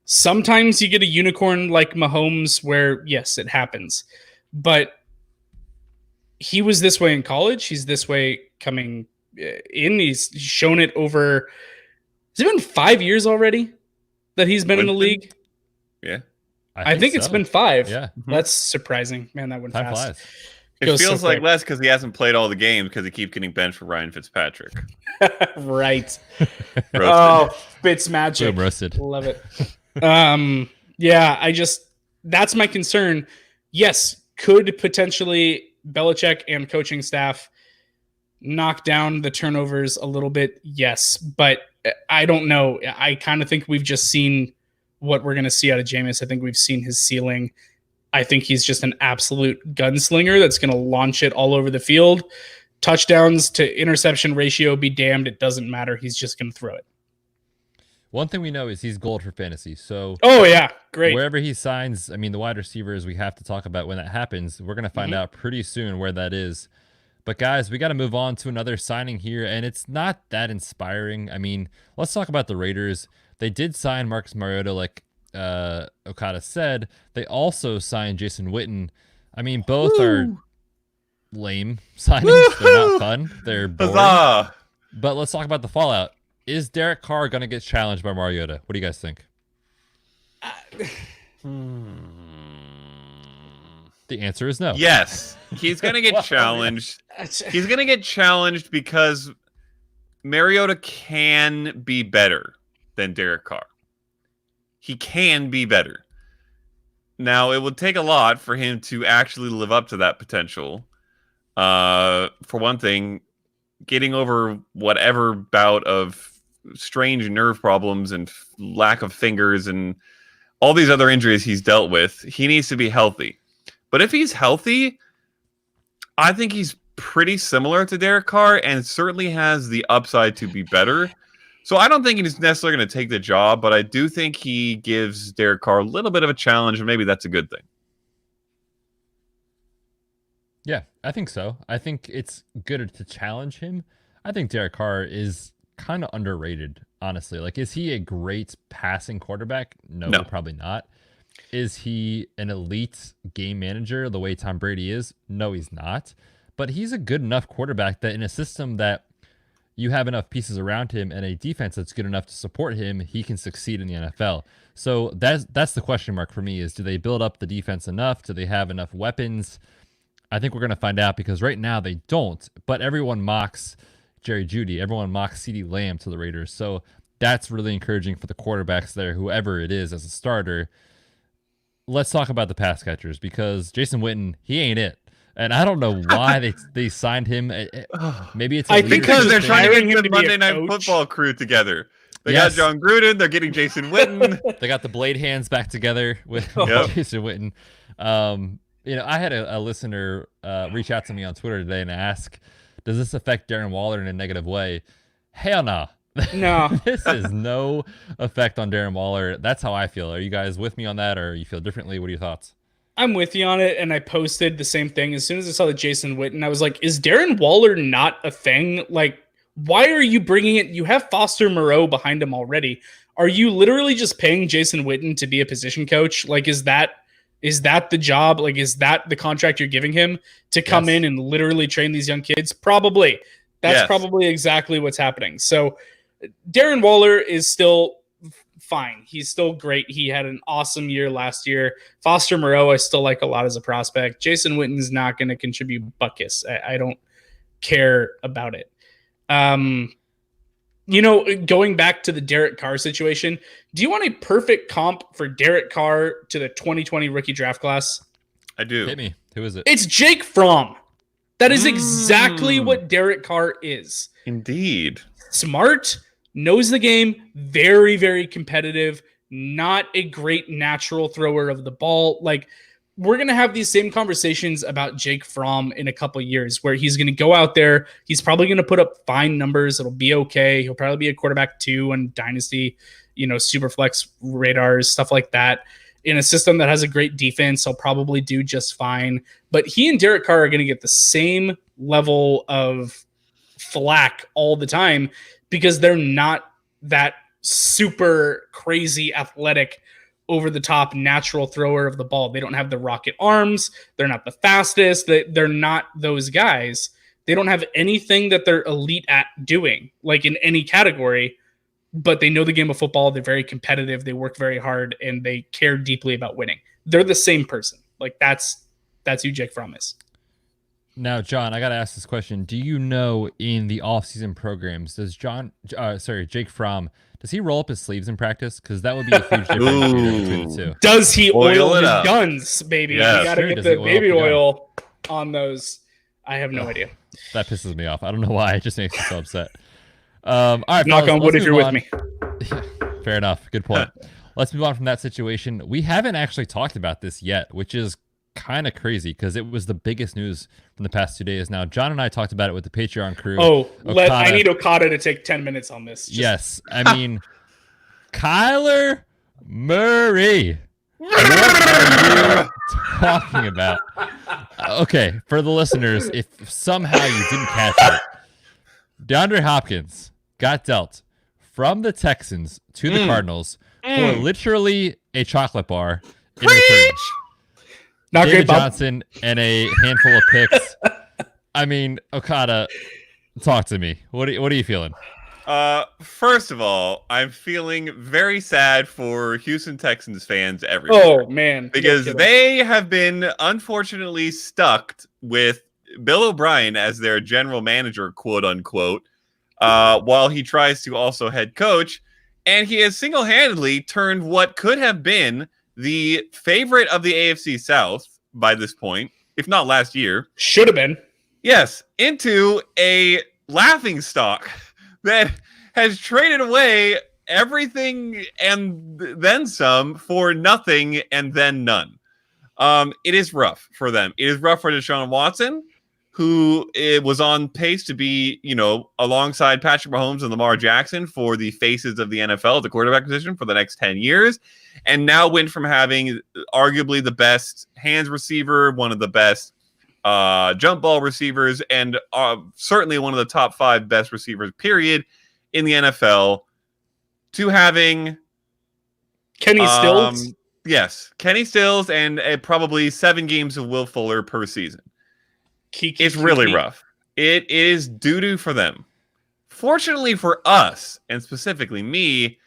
Sometimes you get a unicorn like Mahomes where, yes, it happens. But he was this way in college. He's this way coming in. He's shown it over, has it been 5 years already that he's been in the Winston? league? Yeah. I think it's so. been 5. Yeah. That's surprising. Man, that went Time fast. flies. It Goes so feels like quick. less because he hasn't played all the games because he keeps getting benched for Ryan Fitzpatrick. Right. Roasted. Oh, Fitz magic. Boom, roasted. Love it. Yeah, that's my concern. Yes, could potentially Belichick and coaching staff knock down the turnovers a little bit? Yes, but I don't know. I kind of think we've just seen what we're going to see out of Jameis. I think we've seen his ceiling. I think he's just an absolute gunslinger that's going to launch it all over the field. Touchdowns to interception ratio be damned. It doesn't matter. He's just going to throw it. One thing we know is he's gold for fantasy. So Oh, yeah. Great. wherever he signs, I mean, the wide receivers we have to talk about when that happens. We're going to find out pretty soon where that is. But guys, we got to move on to another signing here, and it's not that inspiring. I mean, let's talk about the Raiders. They did sign Marcus Mariota, like Okada said. They also signed Jason Witten. I mean, both are lame signings. They're not fun. They're boring. Huzzah! But let's talk about the fallout. Is Derek Carr going to get challenged by Mariota? What do you guys think? The answer is no. Yes, he's gonna get challenged. He's gonna get challenged because Mariota can be better than Derek Carr. He can be better. Now, it would take a lot for him to actually live up to that potential. For one thing, getting over whatever bout of strange nerve problems and lack of fingers and all these other injuries he's dealt with, he needs to be healthy. But if he's healthy, I think he's pretty similar to Derek Carr and certainly has the upside to be better. So I don't think he's necessarily going to take the job, but I do think he gives Derek Carr a little bit of a challenge, and maybe that's a good thing. Yeah, I think so. I think it's good to challenge him. I think Derek Carr is kind of underrated, honestly. Like, is he a great passing quarterback? No, probably not. Is he an elite game manager the way Tom Brady is? No, he's not. But he's a good enough quarterback that in a system that you have enough pieces around him and a defense that's good enough to support him, he can succeed in the NFL. So that's the question mark for me is, do they build up the defense enough? Do they have enough weapons? I think we're going to find out because right now they don't. But everyone mocks Jerry Jeudy. Everyone mocks CeeDee Lamb to the Raiders. So that's really encouraging for the quarterbacks there, whoever it is as a starter. Let's talk about the pass catchers because Jason Witten, he ain't it. And I don't know why they signed him. Maybe it's because they're trying to hiring get him the to be a Monday Night coach. Football crew together. They Yes. got John Gruden. They're getting Jason Witten. They got the blade hands back together with Yep. Jason Witten. I had a listener reach out to me on Twitter today and ask, does this affect Darren Waller in a negative way? Hell no. No. This is no effect on Darren Waller. That's how I feel. Are you guys with me on that, or you feel differently? What are your thoughts? I'm with you on it, and I posted the same thing. As soon as I saw the Jason Witten, I was like, is Darren Waller not a thing? Like, why are you bringing it? You have Foster Moreau behind him already. Are you literally just paying Jason Witten to be a position coach? Like, is that the job? Like, is that the contract you're giving him to come Yes. in and literally train these young kids? Probably. That's Yes. probably exactly what's happening. So Darren Waller is still fine. He's still great. He had an awesome year last year. Foster Moreau, I still like a lot as a prospect. Jason Witten's not going to contribute buckets. I don't care about it. Going back to the Derek Carr situation, do you want a perfect comp for Derek Carr to the 2020 rookie draft class? I do. Hit me. Who is it? It's Jake Fromm. That is exactly what Derek Carr is. Indeed. Smart, knows the game, very, very competitive, not a great natural thrower of the ball. Like, we're going to have these same conversations about Jake Fromm in a couple years where he's going to go out there. He's probably going to put up fine numbers. It'll be okay. He'll probably be a quarterback 2 on Dynasty, super flex radars, stuff like that. In a system that has a great defense, he'll probably do just fine. But he and Derek Carr are going to get the same level of flack all the time because they're not that super crazy athletic, over the top natural thrower of the ball. They don't have the rocket arms. They're not the fastest. They're not those guys. They don't have anything that they're elite at doing, like in any category, but they know the game of football. They're very competitive. They work very hard and they care deeply about winning. They're the same person. Like that's who Jake Fromm is. Now, John, I got to ask this question. Do you know in the off-season programs, does Jake Fromm, does he roll up his sleeves in practice? Because that would be a huge difference between the two. Does he oil his up. guns, baby? Yeah. You got to get the baby oil on those. I have no idea. That pisses me off. I don't know why. It just makes me so upset. All right, knock on wood if you're with me. Yeah, fair enough. Good point. Let's move on from that situation. We haven't actually talked about this yet, which is kind of crazy because it was the biggest news from the past 2 days. Now, John and I talked about it with the Patreon crew. I need Okada to take 10 minutes on this. Yes. I mean, Kyler Murray. What are you talking about? Okay, for the listeners, if somehow you didn't catch it, DeAndre Hopkins got dealt from the Texans to the Cardinals for literally a chocolate bar in return. Not David great, Bob. Johnson and a handful of picks. I mean, Okada, talk to me. What are you feeling? First of all, I'm feeling very sad for Houston Texans fans everywhere. Oh, man. Because they have been unfortunately stuck with Bill O'Brien as their general manager, quote unquote, while he tries to also head coach. And he has single-handedly turned what could have been the favorite of the AFC South by this point, if not last year. Should have been. Yes, into a laughingstock that has traded away everything and then some for nothing and then none. It is rough for them. It is rough for Deshaun Watson, who was on pace to be, alongside Patrick Mahomes and Lamar Jackson for the faces of the NFL at the quarterback position for the next 10 years. And now went from having arguably the best hands receiver, one of the best jump ball receivers, and certainly one of the top 5 best receivers, period, in the NFL, to having Kenny Stills. Yes, Kenny Stills and probably 7 games of Will Fuller per season. It's really rough. It is doo-doo for them. Fortunately for us, and specifically me,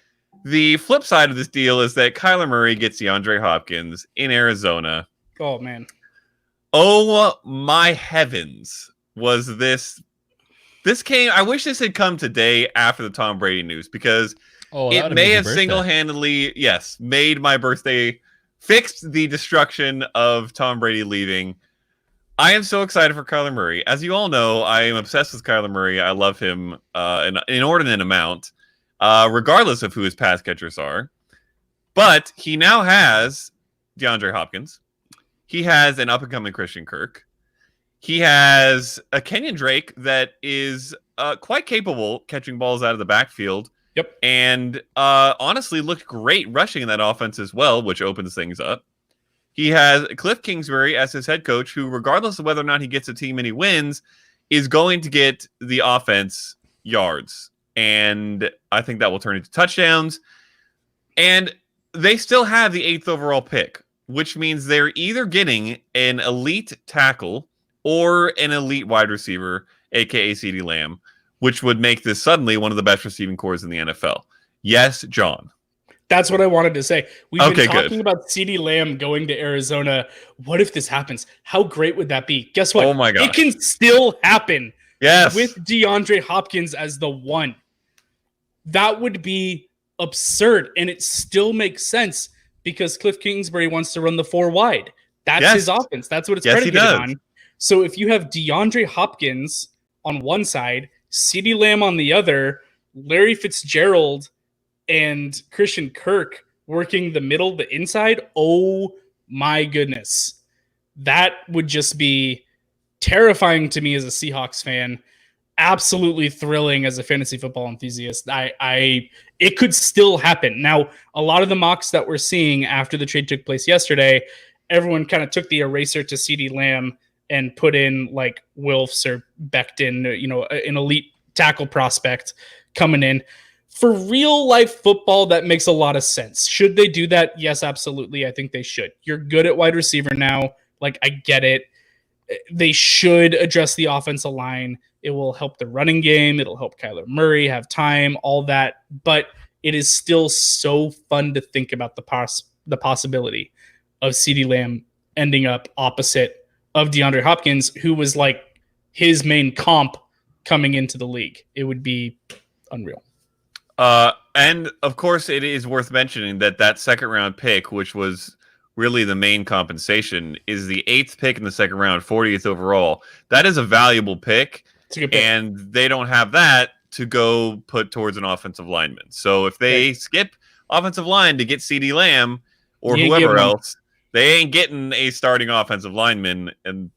the flip side of this deal is that Kyler Murray gets DeAndre Hopkins in Arizona. Oh, man. Oh, my heavens. Was this came, I wish this had come today after the Tom Brady news, because it may have single-handedly, made my birthday, fixed the destruction of Tom Brady leaving. I am so excited for Kyler Murray. As you all know, I am obsessed with Kyler Murray. I love him an inordinate amount, regardless of who his pass catchers are. But he now has DeAndre Hopkins. He has an up-and-coming Christian Kirk. He has a Kenyon Drake that is quite capable catching balls out of the backfield. Yep. And honestly looked great rushing in that offense as well, which opens things up. He has Cliff Kingsbury as his head coach, who, regardless of whether or not he gets a team any wins, is going to get the offense yards. And I think that will turn into touchdowns. And they still have the 8th overall pick, which means they're either getting an elite tackle or an elite wide receiver, a.k.a. CeeDee Lamb, which would make this suddenly one of the best receiving corps in the NFL. Yes, John. That's what I wanted to say. We've been talking about CeeDee Lamb going to Arizona. What if this happens? How great would that be? Guess what? Oh my gosh. It can still happen. Yes. With DeAndre Hopkins as the one. That would be absurd. And it still makes sense because Cliff Kingsbury wants to run the 4 wide. That's his offense. That's what it's predicated on. So if you have DeAndre Hopkins on one side, CeeDee Lamb on the other, Larry Fitzgerald and Christian Kirk working the middle, the inside, oh my goodness. That would just be terrifying to me as a Seahawks fan. Absolutely thrilling as a fantasy football enthusiast. It could still happen. Now, a lot of the mocks that we're seeing after the trade took place yesterday, everyone kind of took the eraser to CeeDee Lamb and put in like Wilfs or Becton, you know, an elite tackle prospect coming in. For real life football, that makes a lot of sense. Should they do that? Yes, absolutely. I think they should. You're good at wide receiver now. Like, I get it. They should address the offensive line. It will help the running game. It'll help Kyler Murray have time, all that. But it is still so fun to think about the possibility of CeeDee Lamb ending up opposite of DeAndre Hopkins, who was like his main comp coming into the league. It would be unreal. And of course, it is worth mentioning that second round pick, which was really the main compensation, is the 8th pick in the second round, 40th overall. That is a valuable pick, It's a good pick. and they don't have that to go put towards an offensive lineman. So if they skip offensive line to get CeeDee Lamb or whoever else, they ain't getting a starting offensive lineman. And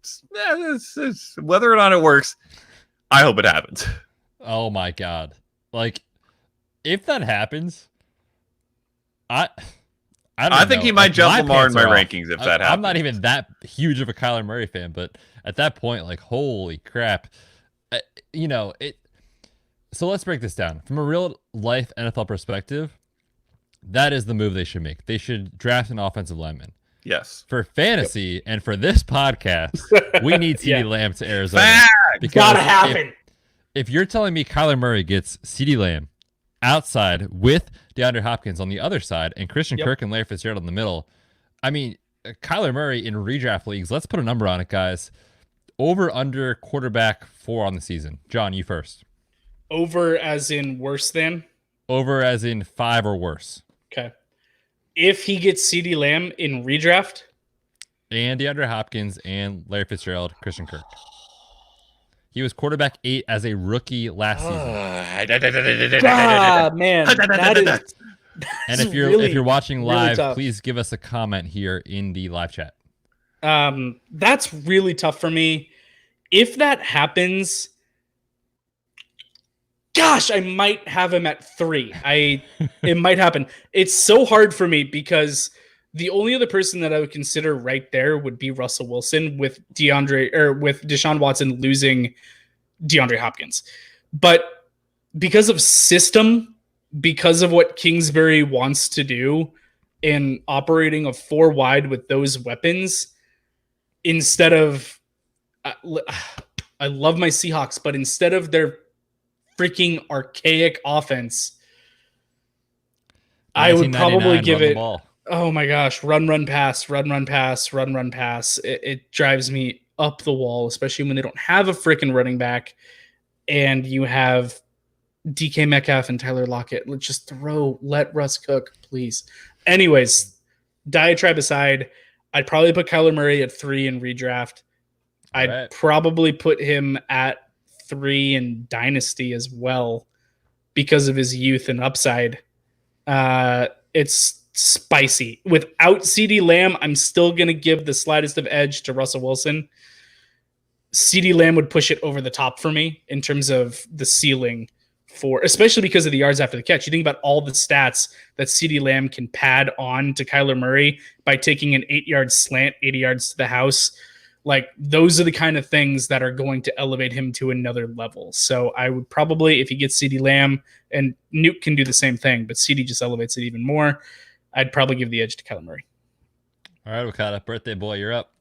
it's, whether or not it works, I hope it happens. Oh my God. Like, if that happens, I think he might jump Lamar in my rankings if that happens. I'm not even that huge of a Kyler Murray fan, but at that point, like, holy crap. You know, so let's break this down. From a real life NFL perspective, that is the move they should make. They should draft an offensive lineman. Yes. For fantasy and for this podcast, we need CeeDee Lamb to Arizona. Because gotta happen. If you're telling me Kyler Murray gets CeeDee Lamb outside with DeAndre Hopkins on the other side and Christian Kirk and Larry Fitzgerald in the middle, I mean, Kyler Murray in redraft leagues, let's put a number on it, guys. Over, under, quarterback 4 on the season. John, you first. Over as in worse than? Over as in 5 or worse. Okay. If he gets CeeDee Lamb in redraft? And DeAndre Hopkins and Larry Fitzgerald, Christian Kirk. He was quarterback 8 as a rookie last season. Man, that is. And if you're watching live, please give us a comment here in the live chat. That's really tough for me. If that happens, gosh, I might have him at 3. It might happen. It's so hard for me because the only other person that I would consider right there would be Russell Wilson with Deshaun Watson losing DeAndre Hopkins. But because of system, because of what Kingsbury wants to do in operating a 4 wide with those weapons, instead of I love my Seahawks, but instead of their freaking archaic offense, I would probably give it. Oh my gosh, run, pass. It drives me up the wall, especially when they don't have a freaking running back and you have DK Metcalf and Tyler Lockett. Let's just let Russ cook, please. Anyways, diatribe aside, I'd probably put Kyler Murray at 3 in redraft. I'd probably put him at 3 in Dynasty as well because of his youth and upside. It's spicy. Without CeeDee Lamb, I'm still going to give the slightest of edge to Russell Wilson. CeeDee Lamb would push it over the top for me in terms of the ceiling especially because of the yards after the catch. You think about all the stats that CeeDee Lamb can pad on to Kyler Murray by taking an 8-yard slant, 80 yards to the house. Like, those are the kind of things that are going to elevate him to another level. So I would probably, if he gets CeeDee Lamb, and Nuke can do the same thing, but CeeDee just elevates it even more, I'd probably give the edge to Kyler Murray. All right, Wakata, birthday boy, you're up.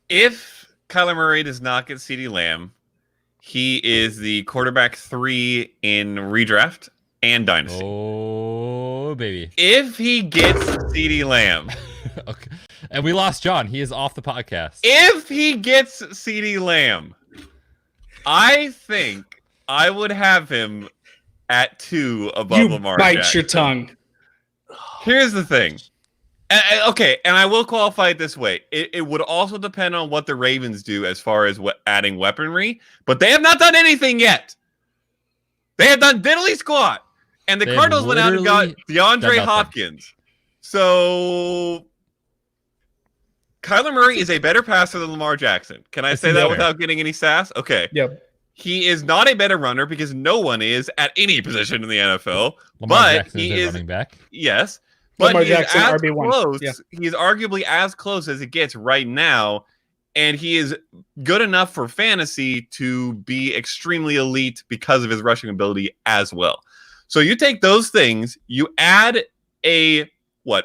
If Kyler Murray does not get CeeDee Lamb, he is the quarterback 3 in redraft and Dynasty. Oh, baby. If he gets CeeDee Lamb. Okay. And we lost John. He is off the podcast. If he gets CeeDee Lamb, I think I would have him at 2 above Lamar Jackson. Bite your tongue. Here's the thing. Okay, and I will qualify it this way. It would also depend on what the Ravens do as far as adding weaponry, but they have not done anything yet. They have done diddly squat. And the They have Cardinals went out and got literally DeAndre done nothing. Hopkins. So Kyler Murray is a better passer than Lamar Jackson. Can I That's say that fair. without getting any sass? Okay. Yep. He is not a better runner because no one is at any position in the NFL. Lamar but Jackson he is a is running back. yes. But Lamar he is Jackson, as RB1. close. Yeah. He's arguably as close as it gets right now. And he is good enough for fantasy to be extremely elite because of his rushing ability as well. So you take those things, you add a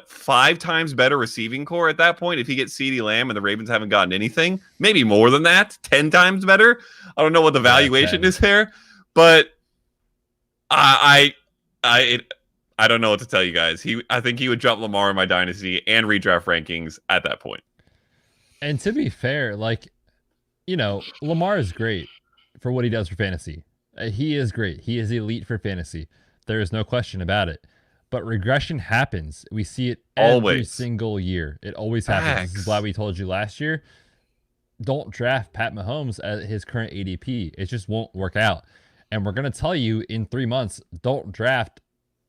5 times better receiving core at that point if you get CeeDee Lamb and the Ravens haven't gotten anything, maybe more than that, 10 times better. I don't know what the valuation 10. is there, but I don't know what to tell you guys. I think he would drop Lamar in my dynasty and redraft rankings at that point. And to be fair, like, you know, Lamar is great for what he does for fantasy. He is great. He is elite for fantasy. There is no question about it. But regression happens. We see it every Always. single year. It always happens. This is why we told you last year, don't draft Pat Mahomes at his current ADP. It just won't work out. And we're going to tell you in 3 months, don't draft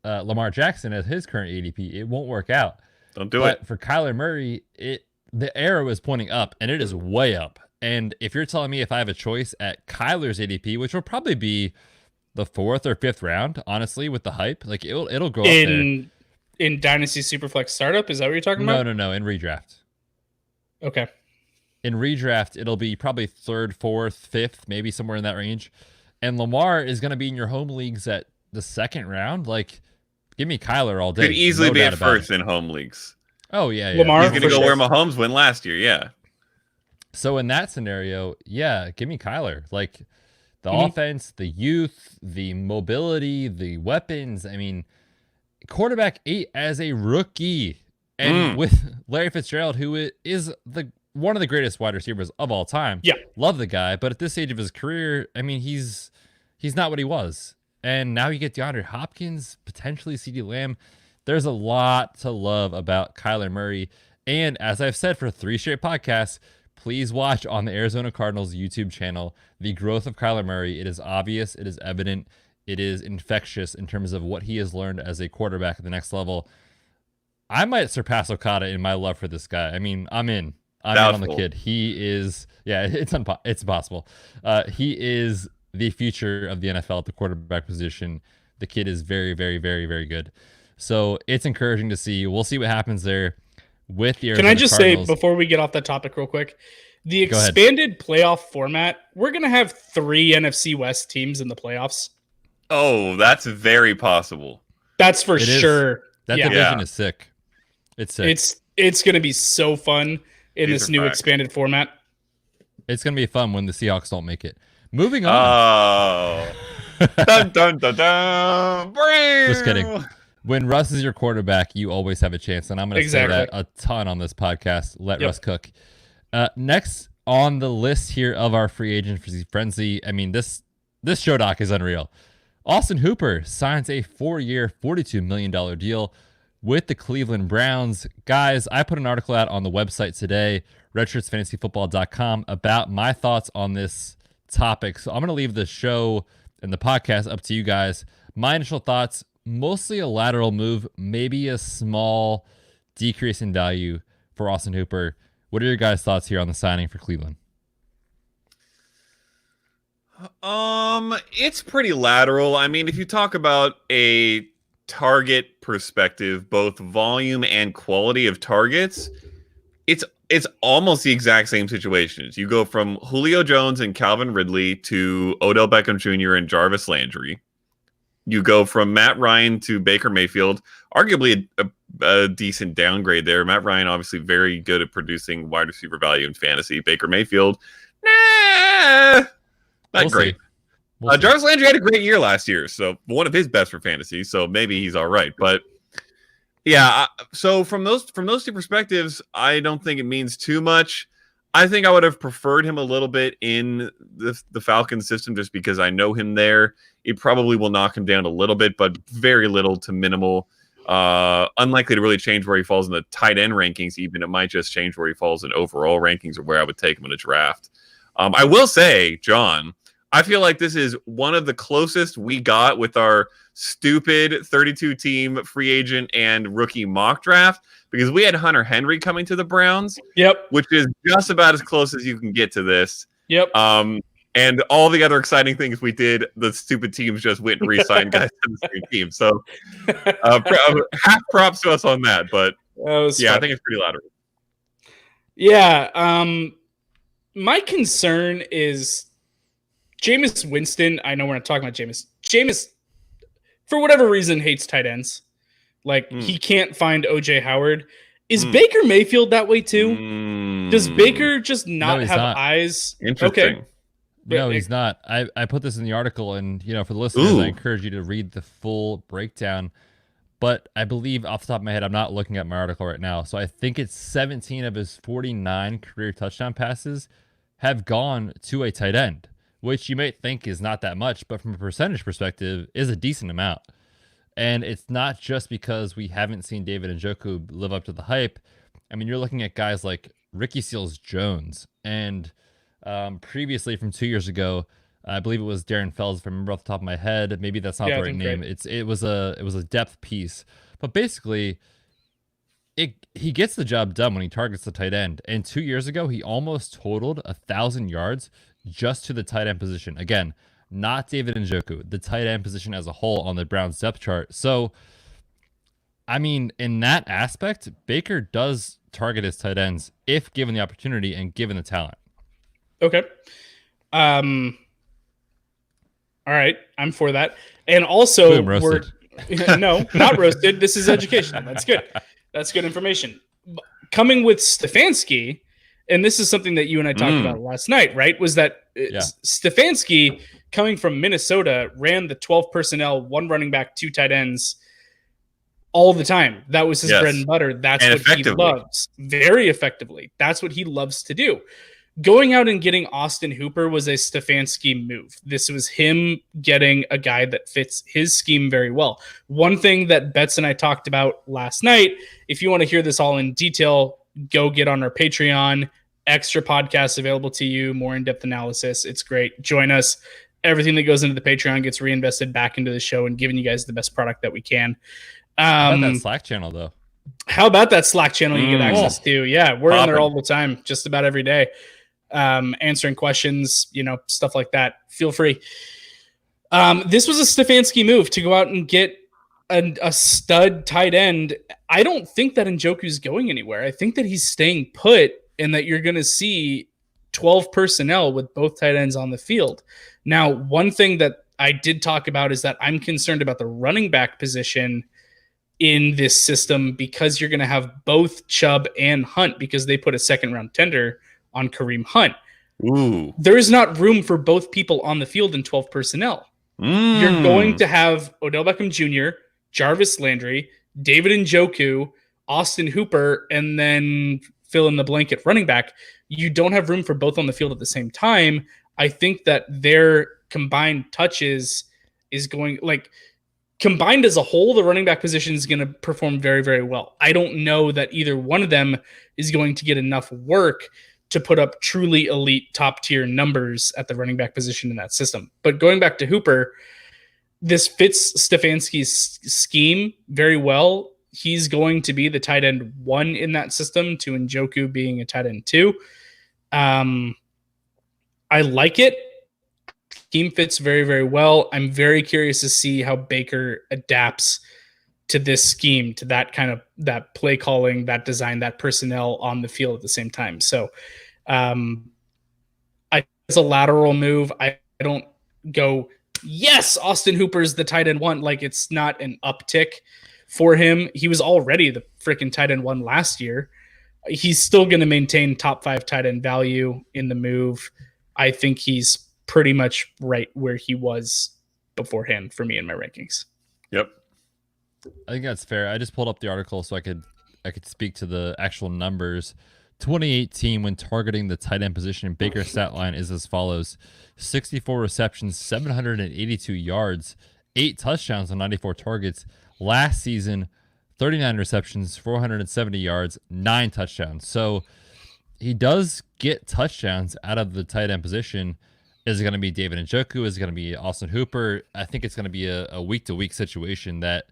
Lamar Jackson at his current ADP. It won't work out. Don't do But it. for Kyler Murray, the arrow is pointing up, and it is way up. And if you're telling me if I have a choice at Kyler's ADP, which will probably be the 4th or 5th round, honestly, with the hype, like it'll go up there. In Dynasty Superflex Startup, is that what you're talking No, about? no, in redraft. Okay. In redraft, it'll be probably 3rd, 4th, 5th, maybe somewhere in that range. And Lamar is going to be in your home leagues at the 2nd round. Like, give me Kyler all day. Could easily no be doubt at about first it. in home leagues. Oh, yeah. Lamar- He's going to for go sure. where Mahomes went last year. Yeah. So in that scenario, yeah, give me Kyler. Like the Mhm. offense, the youth, the mobility, the weapons. I mean, quarterback 8 as a rookie, and with Larry Fitzgerald, who is one of the greatest wide receivers of all time. Yeah. Love the guy, but at this stage of his career, I mean, he's not what he was. And now you get DeAndre Hopkins, potentially CeeDee Lamb. There's a lot to love about Kyler Murray. And as I've said for 3 straight podcasts, please watch on the Arizona Cardinals YouTube channel the growth of Kyler Murray. It is obvious, it is evident, it is infectious in terms of what he has learned as a quarterback at the next level. I might surpass Okada in my love for this guy. I mean, I'm in on the kid. He is, yeah, it's possible. He is the future of the NFL at the quarterback position. The kid is very, very, very, very good. So it's encouraging to see. We'll see what happens there with the Arizona Can I just Cardinals. say before we get off that topic real quick, the Go ahead. expanded playoff format, we're going to have 3 NFC West teams in the playoffs. Oh, that's very possible. That's for It is. sure. That Yeah. division is sick. It's sick. It's going to be so fun in These this are new facts. expanded format. It's going to be fun when the Seahawks don't make it. Moving on. Oh. Dun, dun, dun, dun. Just kidding. When Russ is your quarterback, you always have a chance. And I'm going to say that a ton on this podcast. Let Russ cook. Next on the list here of our free agent frenzy, I mean, this show doc is unreal. Austin Hooper signs a 4-year, $42 million deal with the Cleveland Browns. Guys, I put an article out on the website today, redshirtsfantasyfootball.com, about my thoughts on this topic. So I'm going to leave the show and the podcast up to you guys. My initial thoughts, mostly a lateral move, maybe a small decrease in value for Austin Hooper. What are your guys' thoughts here on the signing for Cleveland? It's pretty lateral. I mean, if you talk about a target perspective, both volume and quality of targets, it's almost the exact same situations. You go from Julio Jones and Calvin Ridley to Odell Beckham Jr. and Jarvis Landry. You go from Matt Ryan to Baker Mayfield, arguably a decent downgrade there. Matt Ryan, obviously very good at producing wide receiver value in fantasy. Baker Mayfield, not We'll great. see. We'll see. Jarvis Landry had a great year last year, so one of his best for fantasy. So maybe he's all right. But yeah, so from those 2 perspectives, I don't think it means too much. I think I would have preferred him a little bit in the Falcons system just because I know him there. It probably will knock him down a little bit, but very little to minimal. Unlikely to really change where he falls in the tight end rankings. Even it might just change where he falls in overall rankings or where I would take him in a draft. I will say, John, I feel like this is one of the closest we got with our stupid 32-team free agent and rookie mock draft, because we had Hunter Henry coming to the Browns. Yep. Which is just about as close as you can get to this. Yep. And all the other exciting things we did, the stupid teams just went and re-signed guys to the same team. So half props to us on that. But yeah, I think it's pretty lateral. Yeah. My concern is Jameis Winston. I know we're not talking about Jameis. Jameis, for whatever reason, hates tight ends. Like, he can't find OJ Howard. Is Baker Mayfield that way too? Does Baker just not have eyes? Interesting. Okay. No, he's not. I put this in the article, and for the listeners, I encourage you to read the full breakdown. But I believe, off the top of my head, I'm not looking at my article right now, so I think it's 17 of his 49 career touchdown passes have gone to a tight end, which you might think is not that much, but from a percentage perspective, is a decent amount. And it's not just because we haven't seen David Njoku live up to the hype. I mean, you're looking at guys like Ricky Seals-Jones, and previously from 2 years ago, I believe it was Darren Fells, if I remember off the top of my head. Maybe that's not the right name. Great. It was a depth piece, but basically, he gets the job done when he targets the tight end. And 2 years ago, he almost totaled 1,000 yards just to the tight end position. Again, not David Njoku, the tight end position as a whole on the Browns depth chart. So, I mean, in that aspect, Baker does target his tight ends if given the opportunity and given the talent. Okay. All right. I'm for that. And also, no, not roasted. This is educational. That's good. That's good information. Coming with Stefanski, and this is something that you and I talked about last night, right? Was that Stefanski, coming from Minnesota, ran the 12 personnel, 1 running back, 2 tight ends all the time. That was his bread and butter. That's what he loves. Very effectively. That's what he loves to do. Going out and getting Austin Hooper was a Stefanski move. This was him getting a guy that fits his scheme very well. One thing that Betts and I talked about last night, if you want to hear this all in detail, go get on our Patreon. Extra podcasts available to you, more in-depth analysis. It's great. Join us. Everything that goes into the Patreon gets reinvested back into the show and giving you guys the best product that we can. How about that Slack channel, though? How about that Slack channel you get access to? Yeah, we're on there all the time, just about every day. Answering questions, stuff like that. Feel free. This was a Stefanski move to go out and get a stud tight end. I don't think that Njoku's going anywhere. I think that he's staying put, and that you're going to see 12 personnel with both tight ends on the field. Now, one thing that I did talk about is that I'm concerned about the running back position in this system, because you're going to have both Chubb and Hunt, because they put a second-round tender on Kareem Hunt. Ooh. There is not room for both people on the field in 12 personnel. You're going to have Odell Beckham Jr., Jarvis Landry, David Njoku, Austin Hooper, and then fill in the blanket running back. You don't have room for both on the field at the same time. I think that their combined touches is going, combined as a whole, the running back position is going to perform very, very well. I don't know that either one of them is going to get enough work to put up truly elite top tier numbers at the running back position in that system. But going back to Hooper, this fits Stefanski's scheme very well. He's going to be the tight end 1 in that system, to Njoku being a tight end 2. I like it. Scheme fits very, very well. I'm very curious to see how Baker adapts to this scheme, to that kind of that play calling, that design, that personnel on the field at the same time. So it's a lateral move. I don't go, yes, Austin Hooper's the tight end 1. It's not an uptick for him. He was already the freaking tight end 1 last year. He's still going to maintain top 5 tight end value in the move. I think he's pretty much right where he was beforehand for me in my rankings. Yep. I think that's fair. I just pulled up the article so I could speak to the actual numbers. 2018, when targeting the tight end position, Baker's stat line is as follows: 64 receptions, 782 yards, 8 touchdowns on 94 targets. Last season, 39 receptions, 470 yards, 9 touchdowns. So he does get touchdowns out of the tight end position. Is it going to be David Njoku? Is it going to be Austin Hooper? I think it's going to be a week-to-week situation that,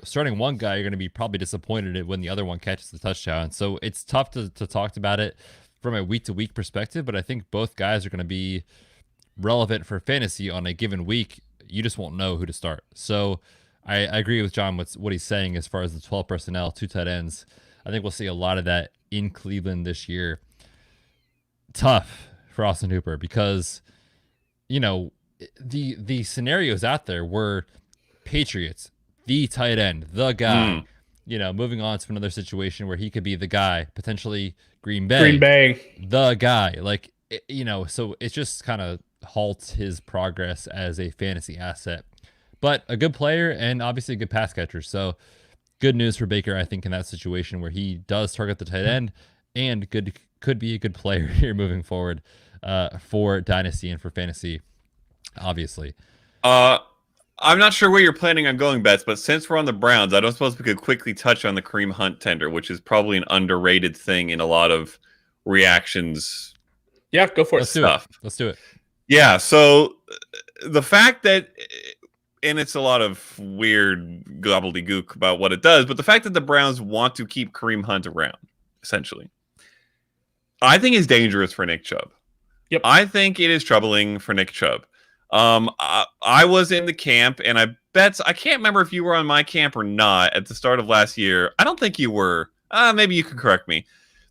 starting one guy, you're going to be probably disappointed when the other one catches the touchdown. So it's tough to talk about it from a week-to-week perspective, but I think both guys are going to be relevant for fantasy on a given week. You just won't know who to start. So I agree with John with what he's saying as far as the 12 personnel, 2 tight ends. I think we'll see a lot of that in Cleveland this year. Tough for Austin Hooper because, the scenarios out there were Patriots, the tight end, the guy, moving on to another situation where he could be the guy, potentially Green Bay, the guy. So it just kind of halts his progress as a fantasy asset. But a good player and obviously a good pass catcher. So good news for Baker, I think, in that situation where he does target the tight end and could be a good player here moving forward for Dynasty and for fantasy, obviously. I'm not sure where you're planning on going, Bets, but since we're on the Browns, I don't suppose we could quickly touch on the Kareem Hunt tender, which is probably an underrated thing in a lot of reactions. Yeah, go for it. Let's do it. Yeah, so the fact that, and it's a lot of weird gobbledygook about what it does, but the fact that the Browns want to keep Kareem Hunt around, essentially, I think is dangerous for Nick Chubb. Yep. I think it is troubling for Nick Chubb. I was in the camp, and I can't remember if you were on my camp or not at the start of last year. I don't think you were. Maybe you can correct me.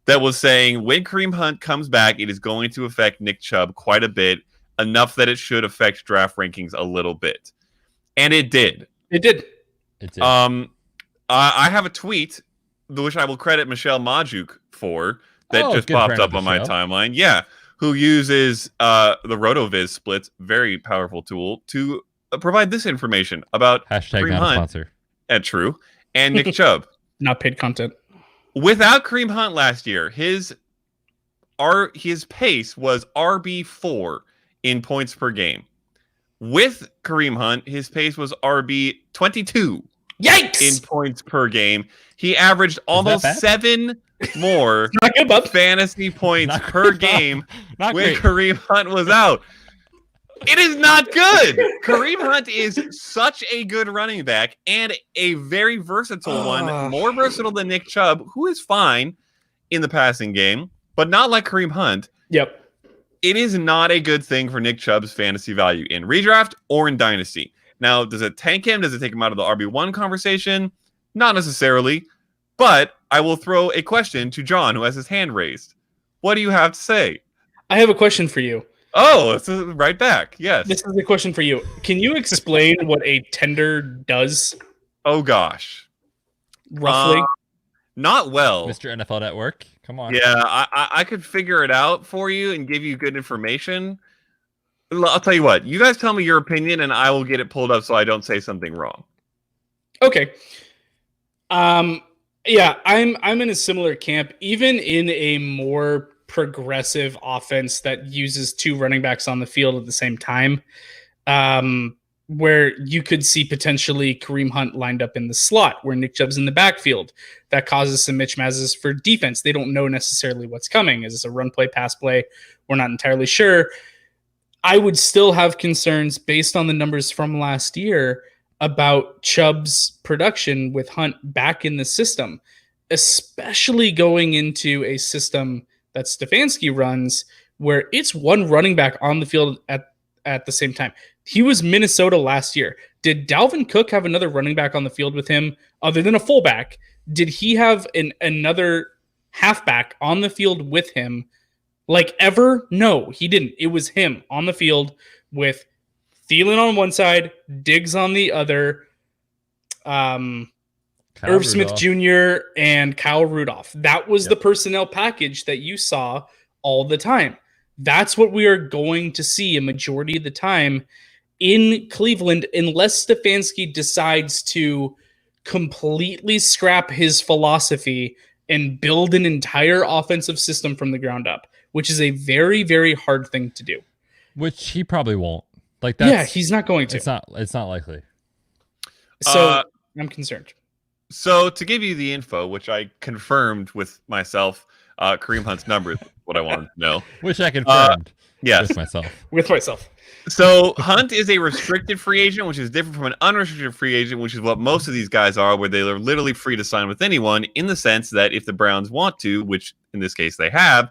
That was saying when Kareem Hunt comes back, it is going to affect Nick Chubb quite a bit, enough that it should affect draft rankings a little bit. And it did. It did. I have a tweet, which I will credit Michelle Majuk for, that just popped up on my timeline. Yeah. Who uses the RotoViz splits, very powerful tool, to provide this information about Hashtag Kareem not Hunt, a sponsor. True, and Nick Chubb. Not paid content. Without Kareem Hunt last year, his pace was RB4 in points per game. With Kareem Hunt, his pace was RB22. Yikes! In points per game. He averaged almost 7 more fantasy points per game when Kareem Hunt was out. It is not good. Kareem Hunt is such a good running back and a very versatile one, more versatile than Nick Chubb, who is fine in the passing game, but not like Kareem Hunt. Yep. It is not a good thing for Nick Chubb's fantasy value in redraft or in dynasty. Now, does it tank him? Does it take him out of the RB1 conversation? Not necessarily, but I will throw a question to John, who has his hand raised. What do you have to say? I have a question for you. Oh, it's right back. Yes. This is a question for you. Can you explain what a tender does? Oh, gosh. Roughly? Not well. Mr. NFL Network. Come on. Yeah, I could figure it out for you and give you good information. I'll tell you what. You guys tell me your opinion, and I will get it pulled up so I don't say something wrong. Okay. Yeah, I'm in a similar camp. Even in a more progressive offense that uses 2 running backs on the field at the same time, where you could see potentially Kareem Hunt lined up in the slot where Nick Chubb's in the backfield. That causes some mismatches for defense. They don't know necessarily what's coming. Is this a run play, pass play? We're not entirely sure. I would still have concerns based on the numbers from last year about Chubb's production with Hunt back in the system, especially going into a system that Stefanski runs where it's 1 running back on the field at the same time. He was Minnesota last year. Did Dalvin Cook have another running back on the field with him other than a fullback? Did he have another halfback on the field with him like ever? No, he didn't. It was him on the field with Thielen on one side, Diggs on the other, Irv Smith Jr. and Kyle Rudolph. That was the personnel package that you saw all the time. That's what we are going to see a majority of the time in Cleveland, unless Stefanski decides to completely scrap his philosophy and build an entire offensive system from the ground up, which is a very, very hard thing to do. Which he probably won't. He's not going to. It's not likely. So I'm concerned. So to give you the info, which I confirmed with myself, Kareem Hunt's number is what I wanted to know. Which I confirmed Yes. with myself. With myself. So Hunt is a restricted free agent, which is different from an unrestricted free agent, which is what most of these guys are, where they are literally free to sign with anyone, in the sense that if the Browns want to, which in this case they have,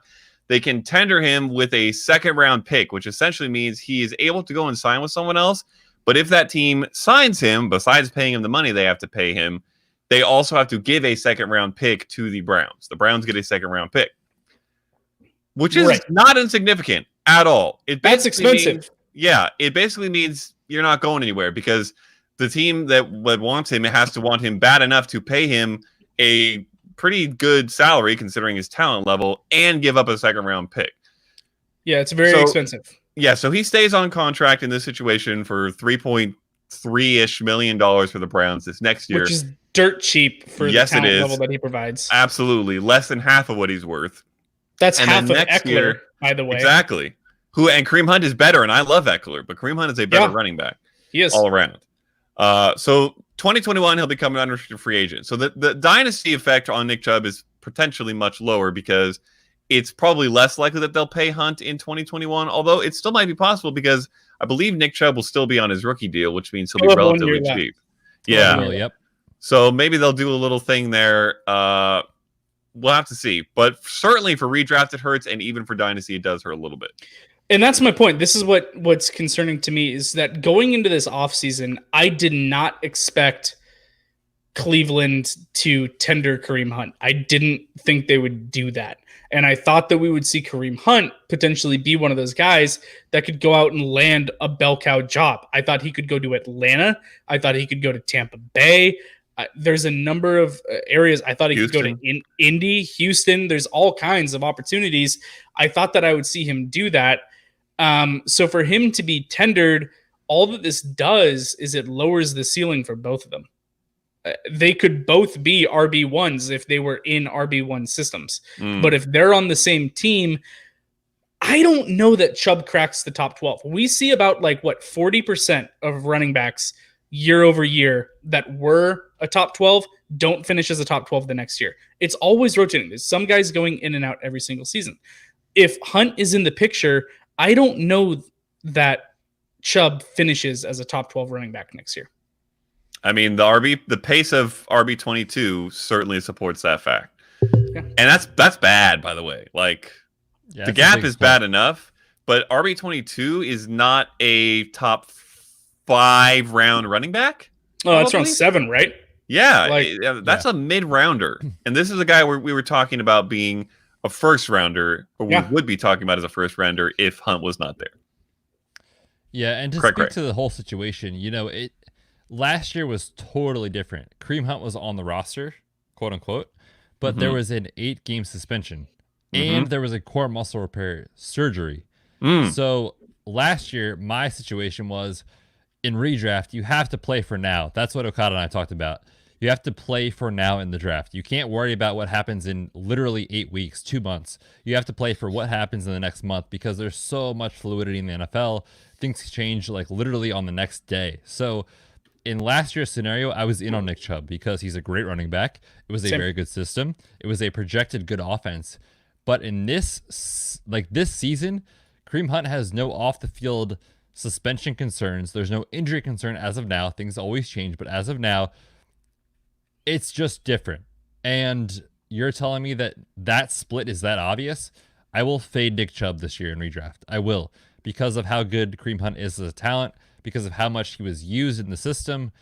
they can tender him with a second-round pick, which essentially means he is able to go and sign with someone else. But if that team signs him, besides paying him the money they have to pay him, they also have to give a second-round pick to the Browns. The Browns get a second-round pick, which is not insignificant at all. That's expensive. It basically means you're not going anywhere, because the team that wants him has to want him bad enough to pay him a pretty good salary considering his talent level and give up a second-round pick. Yeah, it's very expensive. Yeah, so he stays on contract in this situation for $3.3-ish million for the Browns this next year. Which is dirt cheap for the talent level that he provides. Absolutely. Less than half of what he's worth. That's half of Eckler, by the way. Exactly. And Kareem Hunt is better, and I love Eckler, but Kareem Hunt is a better running back. He is. All around. So 2021, he'll become an unrestricted free agent. So the dynasty effect on Nick Chubb is potentially much lower, because it's probably less likely that they'll pay Hunt in 2021, although it still might be possible, because I believe Nick Chubb will still be on his rookie deal, which means he'll be relatively cheap. Yeah. Yep. So maybe they'll do a little thing there. We'll have to see. But certainly for redrafted hurts, and even for dynasty, it does hurt a little bit. And that's my point. This is what's concerning to me, is that going into this offseason, I did not expect Cleveland to tender Kareem Hunt. I didn't think they would do that. And I thought that we would see Kareem Hunt potentially be one of those guys that could go out and land a bell cow job. I thought he could go to Atlanta. I thought he could go to Tampa Bay. There's a number of areas. I thought he could go to Indy, Houston. There's all kinds of opportunities. I thought that I would see him do that. So for him to be tendered, all that this does is it lowers the ceiling for both of them. They could both be RB1s if they were in RB1 systems. But if they're on the same team, I don't know that Chubb cracks the top 12. We see about 40% of running backs year over year that were a top 12 don't finish as a top 12 the next year. It's always rotating. There's some guys going in and out every single season. If Hunt is in the picture, I don't know that Chubb finishes as a top 12 running back next year. I mean, the pace of RB22 certainly supports that fact. Yeah. And that's bad, by the way. The gap is bad enough, but RB22 is not a top 5 round running back. Oh, that's around 7, right? Yeah, that's a mid-rounder. And this is a guy where we were talking about being a first rounder, or we would be talking about as a first rounder if Hunt was not there. Yeah, and to speak to the whole situation, last year was totally different. Kareem Hunt was on the roster, quote unquote, but there was an 8-game suspension and there was a core muscle repair surgery. So last year, my situation was in redraft, you have to play for now. That's what Okada and I talked about. You have to play for now in the draft. You can't worry about what happens in literally 8 weeks, 2 months. You have to play for what happens in the next month, because there's so much fluidity in the NFL. Things change literally on the next day. So in last year's scenario, I was in on Nick Chubb because he's a great running back. It was a very good system. It was a projected good offense. But in this season, Kareem Hunt has no off the field suspension concerns. There's no injury concern as of now. Things always change, but as of now, it's just different. And you're telling me that split is that obvious? I will fade Nick Chubb this year in redraft. I will, because of how good Kareem Hunt is as a talent, because of how much he was used in the system.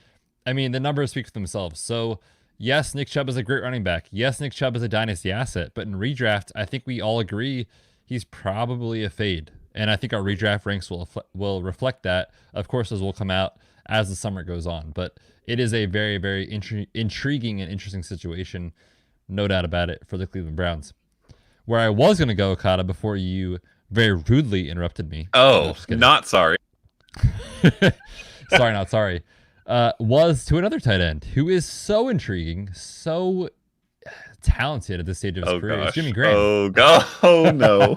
I mean, the numbers speak for themselves. So yes, Nick Chubb is a great running back. Yes, Nick Chubb is a dynasty asset. But in redraft, I think we all agree he's probably a fade. And I think our redraft ranks will reflect that. Of course, those will come out as the summer goes on. But it is a very, very intriguing and interesting situation. No doubt about it for the Cleveland Browns. Where I was going to go, Okada, before you very rudely interrupted me. Oh, not sorry. Sorry, not sorry. Was to another tight end who is so intriguing, so talented at this stage of his career. It's Jimmy Graham. Oh no.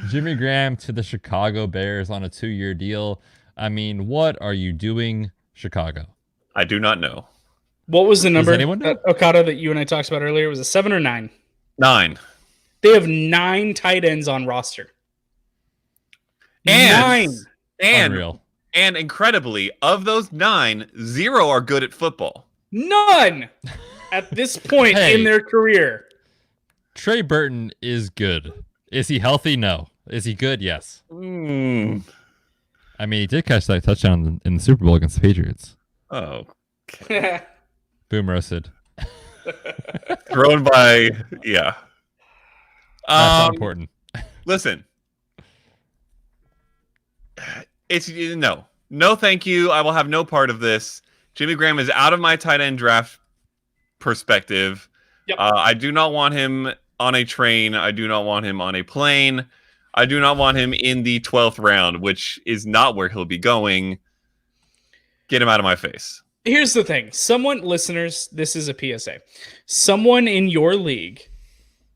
Jimmy Graham to the Chicago Bears on a 2-year deal. I mean, what are you doing, Chicago? I do not know. What was the number anyone know? that Okada that you and I talked about earlier? Was it 7 or 9? 9. They have 9 tight ends on roster. And 9. Unreal. And incredibly, of those 9, 0 are good at football. None at this point Hey. in their career. Trey Burton is good. Is he healthy? No. Is he good? Yes. Mm. I mean, he did catch that touchdown in the Super Bowl against the Patriots. Oh, Boom roasted. thrown by yeah. That's not important. Listen, it's no, thank you. I will have no part of this. Jimmy Graham is out of my tight end draft perspective. Yep. I do not want him on a train. I do not want him on a plane. I do not want him in the 12th round, which is not where he'll be going. Get him out of my face. Here's the thing. Listeners, this is a PSA. Someone in your league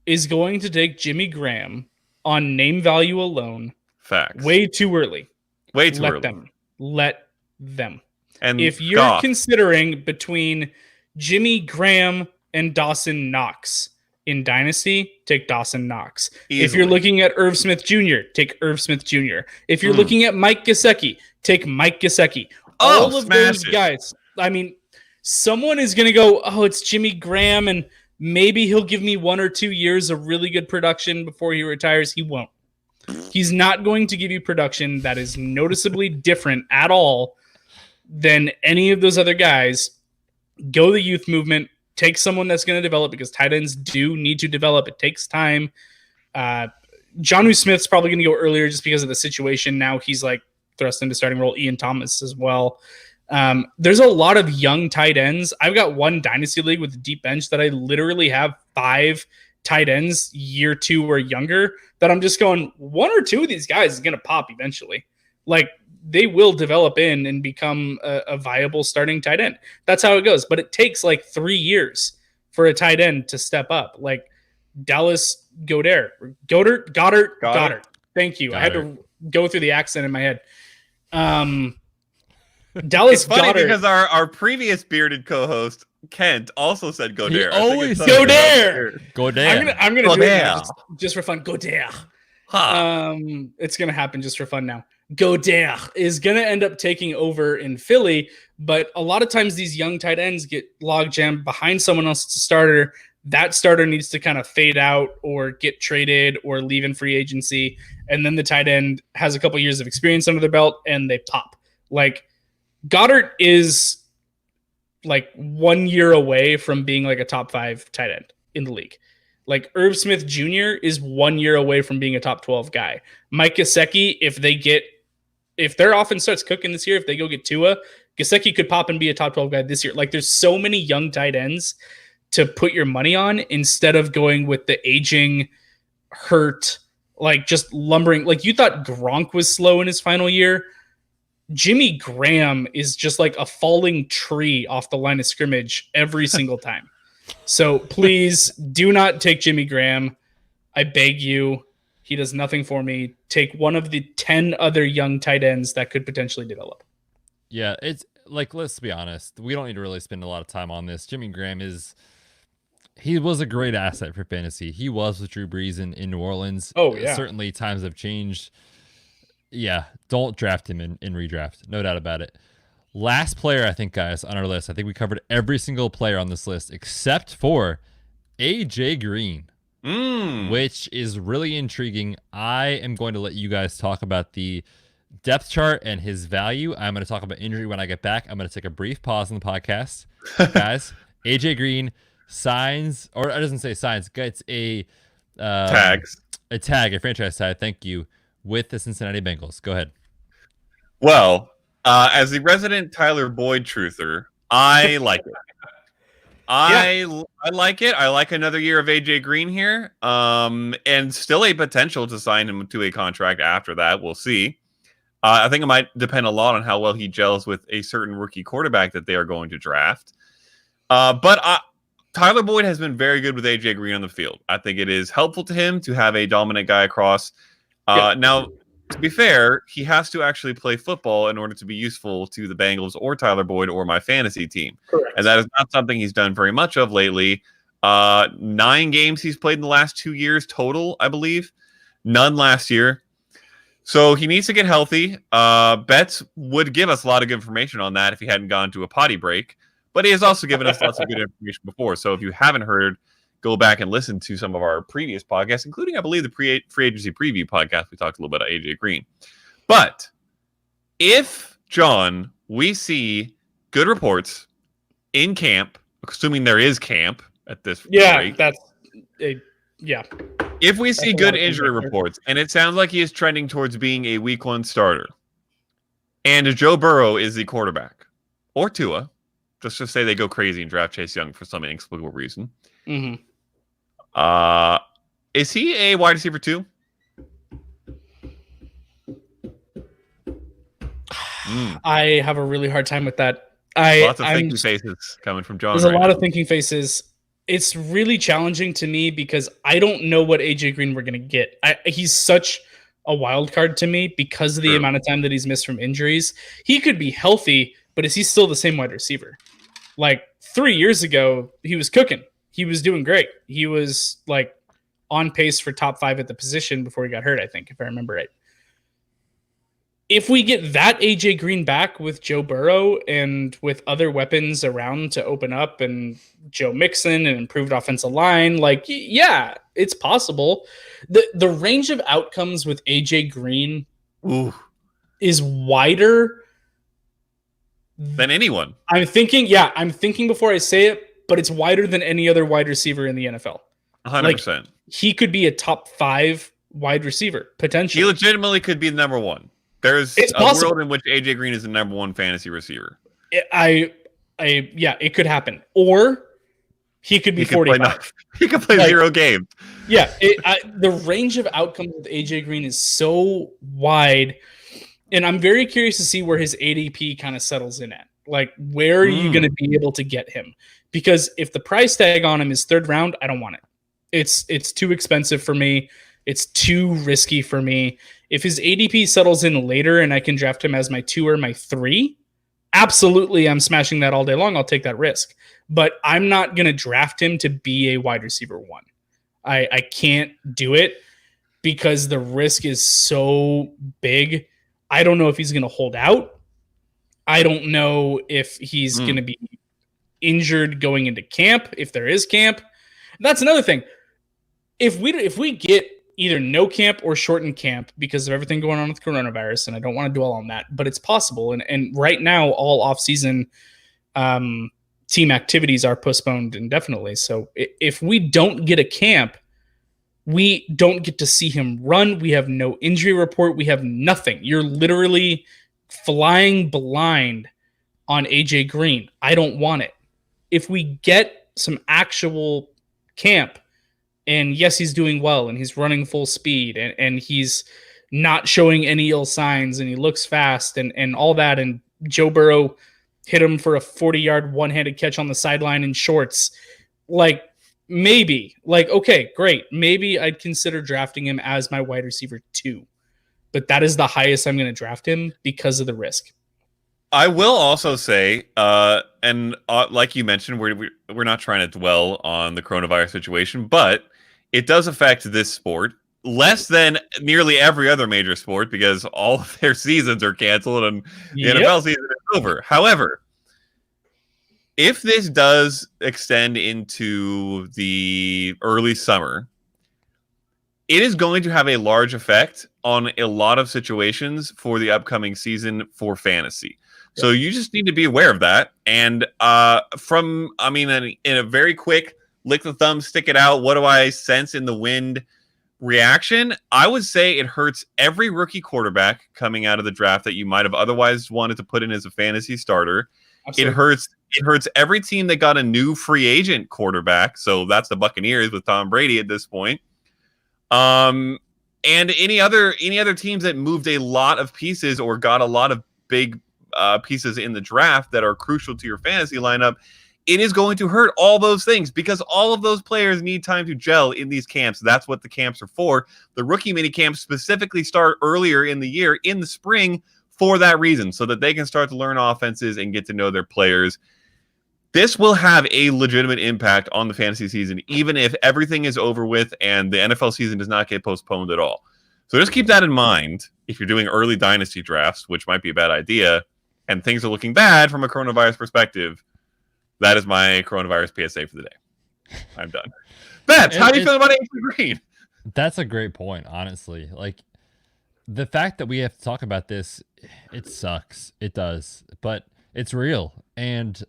is going to take Jimmy Graham on name value alone Facts. way too early. Way too Let early. them. Let them. And If you're God, considering between Jimmy Graham and Dawson Knox in Dynasty, take Dawson Knox. If you're easily. looking at Irv Smith Jr., take Irv Smith Jr. If you're looking at Mike Gesicki, take Mike Gesicki. All of those guys. I mean, someone is going to go, oh, it's Jimmy Graham, and maybe he'll give me 1 or 2 years of really good production before he retires. He won't. He's not going to give you production that is noticeably different at all than any of those other guys. Go the youth movement. Take someone that's going to develop, because tight ends do need to develop. It takes time. Jonnu Smith's probably going to go earlier just because of the situation. Now he's like thrust into starting role. Ian Thomas as well. There's a lot of young tight ends. I've got one dynasty league with a deep bench that I literally have 5 tight ends year 2 or younger that I'm just going, 1 or 2 of these guys is going to pop eventually. Like, they will develop in and become a viable starting tight end. That's how it goes. But it takes like 3 years for a tight end to step up. Like Dallas Goddard. Thank you. I had to go through the accent in my head. Dallas It's funny Goddard. because our previous bearded co-host Kent also said Goddard. He I think always it's said something Goddard. about Go down. I'm gonna do it now, Goddard. just for fun. Goddard. Huh. It's gonna happen just for fun now. Goddard is gonna end up taking over in Philly, but a lot of times these young tight ends get log jammed behind someone else's starter. That starter needs to kind of fade out or get traded or leave in free agency, and then the tight end has a couple years of experience under their belt and they pop. Like Goddard is like 1 year away from being like a top 5 tight end in the league. Like Irv Smith Jr. is 1 year away from being a top 12 guy. Mike Gesicki, if their offense starts cooking this year, if they go get Tua, Gesicki could pop and be a top 12 guy this year. Like there's so many young tight ends to put your money on instead of going with the aging, hurt, like just lumbering. Like you thought Gronk was slow in his final year. Jimmy Graham is just like a falling tree off the line of scrimmage every single time. So please do not take Jimmy Graham. I beg you. He does nothing for me. Take one of the 10 other young tight ends that could potentially develop. Yeah, it's like, let's be honest. We don't need to really spend a lot of time on this. Jimmy Graham he was a great asset for fantasy. He was with Drew Brees in New Orleans. Oh, yeah. Certainly times have changed. Yeah, don't draft him in redraft. No doubt about it. Last player, I think, guys, on our list. I think we covered every single player on this list except for AJ Green, which is really intriguing. I am going to let you guys talk about the depth chart and his value. I'm going to talk about injury when I get back. I'm going to take a brief pause in the podcast. Guys, AJ Green signs, or it doesn't say signs, gets a Tags. a franchise tag, thank you, with the Cincinnati Bengals. Go ahead. Well, as the resident Tyler Boyd truther, I like it. I like it. I like another year of AJ Green here, and still a potential to sign him to a contract after that. We'll see. I think it might depend a lot on how well he gels with a certain rookie quarterback that they are going to draft. But Tyler Boyd has been very good with AJ Green on the field. I think it is helpful to him to have a dominant guy across. Now, to be fair, he has to actually play football in order to be useful to the Bengals or Tyler Boyd or my fantasy team. Correct. And that is not something he's done very much of lately. 9 games he's played in the last 2 years total, I believe. None last year. So he needs to get healthy. Betts would give us a lot of good information on that if he hadn't gone to a potty break. But he has also given us lots of good information before. So if you haven't heard, go back and listen to some of our previous podcasts, including, I believe, the free agency preview podcast. We talked a little bit about AJ Green. But if, John, we see good reports in camp, assuming there is camp at this rate. If we see good injury reports, and it sounds like he is trending towards being a week 1 starter, and Joe Burrow is the quarterback, or Tua, just to say they go crazy and draft Chase Young for some inexplicable reason. Mm-hmm. Is he a wide receiver 2? I have a really hard time with that. Lots of thinking faces coming from John. There's a lot of thinking faces. It's really challenging to me because I don't know what AJ Green we're going to get. He's such a wild card to me because of the amount of time that he's missed from injuries. He could be healthy, but is he still the same wide receiver? Like 3 years ago, he was cooking. He was doing great. He was like on pace for top 5 at the position before he got hurt, I think, if I remember right. If we get that AJ Green back with Joe Burrow and with other weapons around to open up and Joe Mixon and improved offensive line, like, yeah, it's possible. The range of outcomes with AJ Green is wider than anyone. I'm thinking before I say it, but it's wider than any other wide receiver in the NFL. 100%. He could be a top 5 wide receiver, potentially. He legitimately could be the number 1. There's it's a possible. world in which AJ Green is the number 1 fantasy receiver. It could happen. Or he could be 45. He could play 0 games. Yeah, the range of outcomes with AJ Green is so wide, and I'm very curious to see where his ADP kind of settles in at. Like, where are you going to be able to get him? Because if the price tag on him is 3rd round, I don't want it. It's too expensive for me. It's too risky for me. If his ADP settles in later and I can draft him as my 2 or my 3, absolutely, I'm smashing that all day long. I'll take that risk. But I'm not going to draft him to be a wide receiver 1. I can't do it because the risk is so big. I don't know if he's going to hold out. I don't know if he's going to be injured going into camp, if there is camp. That's another thing. If we get either no camp or shortened camp because of everything going on with coronavirus, and I don't want to dwell on that, but it's possible. And right now, all off-season team activities are postponed indefinitely. So if we don't get a camp, we don't get to see him run. We have no injury report. We have nothing. You're literally flying blind on AJ Green. I don't want it. If we get some actual camp, and yes, he's doing well, and he's running full speed, and he's not showing any ill signs, and he looks fast, and all that, and Joe Burrow hit him for a 40-yard one-handed catch on the sideline in shorts. Like, maybe. Like, okay, great. Maybe I'd consider drafting him as my wide receiver 2. But that is the highest I'm going to draft him because of the risk. I will also say, like you mentioned, we're not trying to dwell on the coronavirus situation, but it does affect this sport less than nearly every other major sport because all of their seasons are canceled and the NFL season is over. However, if this does extend into the early summer, it is going to have a large effect on a lot of situations for the upcoming season for fantasy. So you just need to be aware of that. And in a very quick lick the thumb, stick it out, what do I sense in the wind reaction? I would say it hurts every rookie quarterback coming out of the draft that you might have otherwise wanted to put in as a fantasy starter. Absolutely. It hurts every team that got a new free agent quarterback. So that's the Buccaneers with Tom Brady at this point. And any other teams that moved a lot of pieces or got a lot of big pieces in the draft that are crucial to your fantasy lineup. it is going to hurt all those things because all of those players need time to gel in these camps. That's what the camps are for. The rookie mini camps specifically start earlier in the year, in the spring, for that reason, so that they can start to learn offenses and get to know their players. This will have a legitimate impact on the fantasy season, even if everything is over with and the NFL season does not get postponed at all. So just keep that in mind if you're doing early dynasty drafts, which might be a bad idea, and things are looking bad from a coronavirus perspective. That is my coronavirus PSA for the day. I'm done. Bets, how do you feel about AJ Green? That's a great point, honestly. Like, the fact that we have to talk about this, it sucks. It does. But it's real. And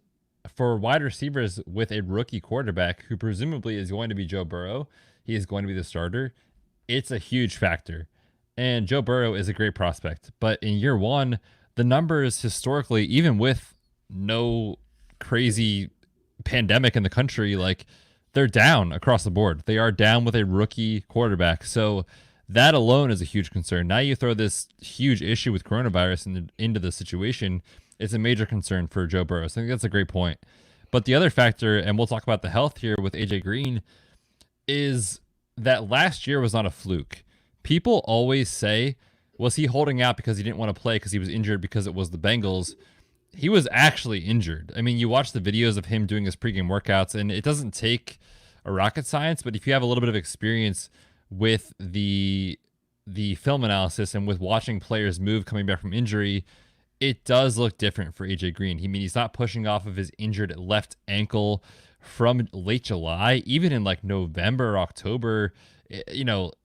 for wide receivers with a rookie quarterback who presumably is going to be Joe Burrow, he is going to be the starter, it's a huge factor. And Joe Burrow is a great prospect. But in year one, the numbers historically, even with no crazy pandemic in the country, like, they're down across the board. They are down with a rookie quarterback. So that alone is a huge concern. Now you throw this huge issue with coronavirus into the situation, it's a major concern for Joe Burrow. So I think that's a great point. But the other factor, and we'll talk about the health here with AJ Green, is that last year was not a fluke. People always say, was he holding out because he didn't want to play because he was injured because it was the Bengals? He was actually injured. I mean, you watch the videos of him doing his pregame workouts, and it doesn't take a rocket science, but if you have a little bit of experience with the film analysis and with watching players move coming back from injury, it does look different for AJ Green. He's not pushing off of his injured left ankle from late July, even in like November, October,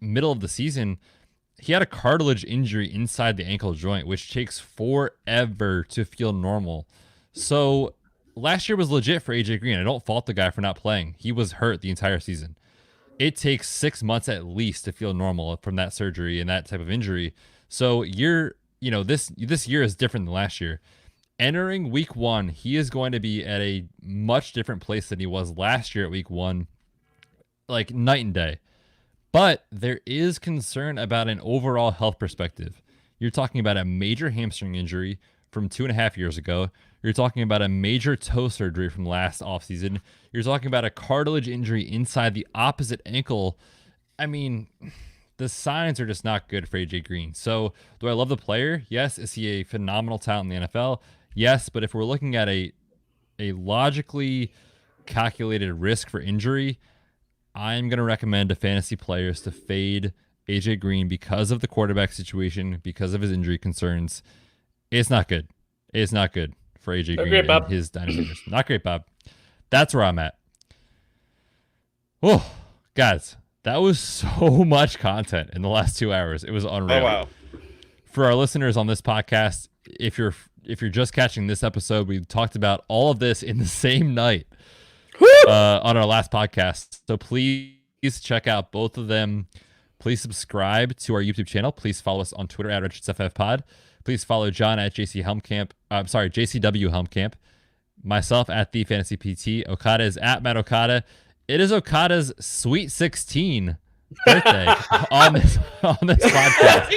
middle of the season. He had a cartilage injury inside the ankle joint, which takes forever to feel normal. So last year was legit for AJ Green. I don't fault the guy for not playing. He was hurt the entire season. It takes 6 months at least to feel normal from that surgery and that type of injury. So this year is different than last year. Entering week one, he is going to be at a much different place than he was last year at week one, like night and day. But there is concern about an overall health perspective. You're talking about a major hamstring injury from 2.5 years ago. You're talking about a major toe surgery from last offseason. You're talking about a cartilage injury inside the opposite ankle. I mean, the signs are just not good for AJ Green. So do I love the player? Yes. Is he a phenomenal talent in the NFL? Yes. But if we're looking at a logically calculated risk for injury, I'm going to recommend to fantasy players to fade AJ Green because of the quarterback situation, because of his injury concerns. It's not good. It's not good for AJ Green and his dynasty. Not great, Bob. That's where I'm at. Oh, guys, that was so much content in the last 2 hours. It was unreal. Oh, wow. For our listeners on this podcast, if you're just catching this episode, we talked about all of this in the same night. On our last podcast. So please check out both of them. Please subscribe to our YouTube channel. Please follow us on Twitter at RedshirtsFFPod. Please follow John at JCW Helmkamp. Myself at The Fantasy PT. Okada is at Matt Okada. It is Okada's Sweet 16 birthday on this podcast.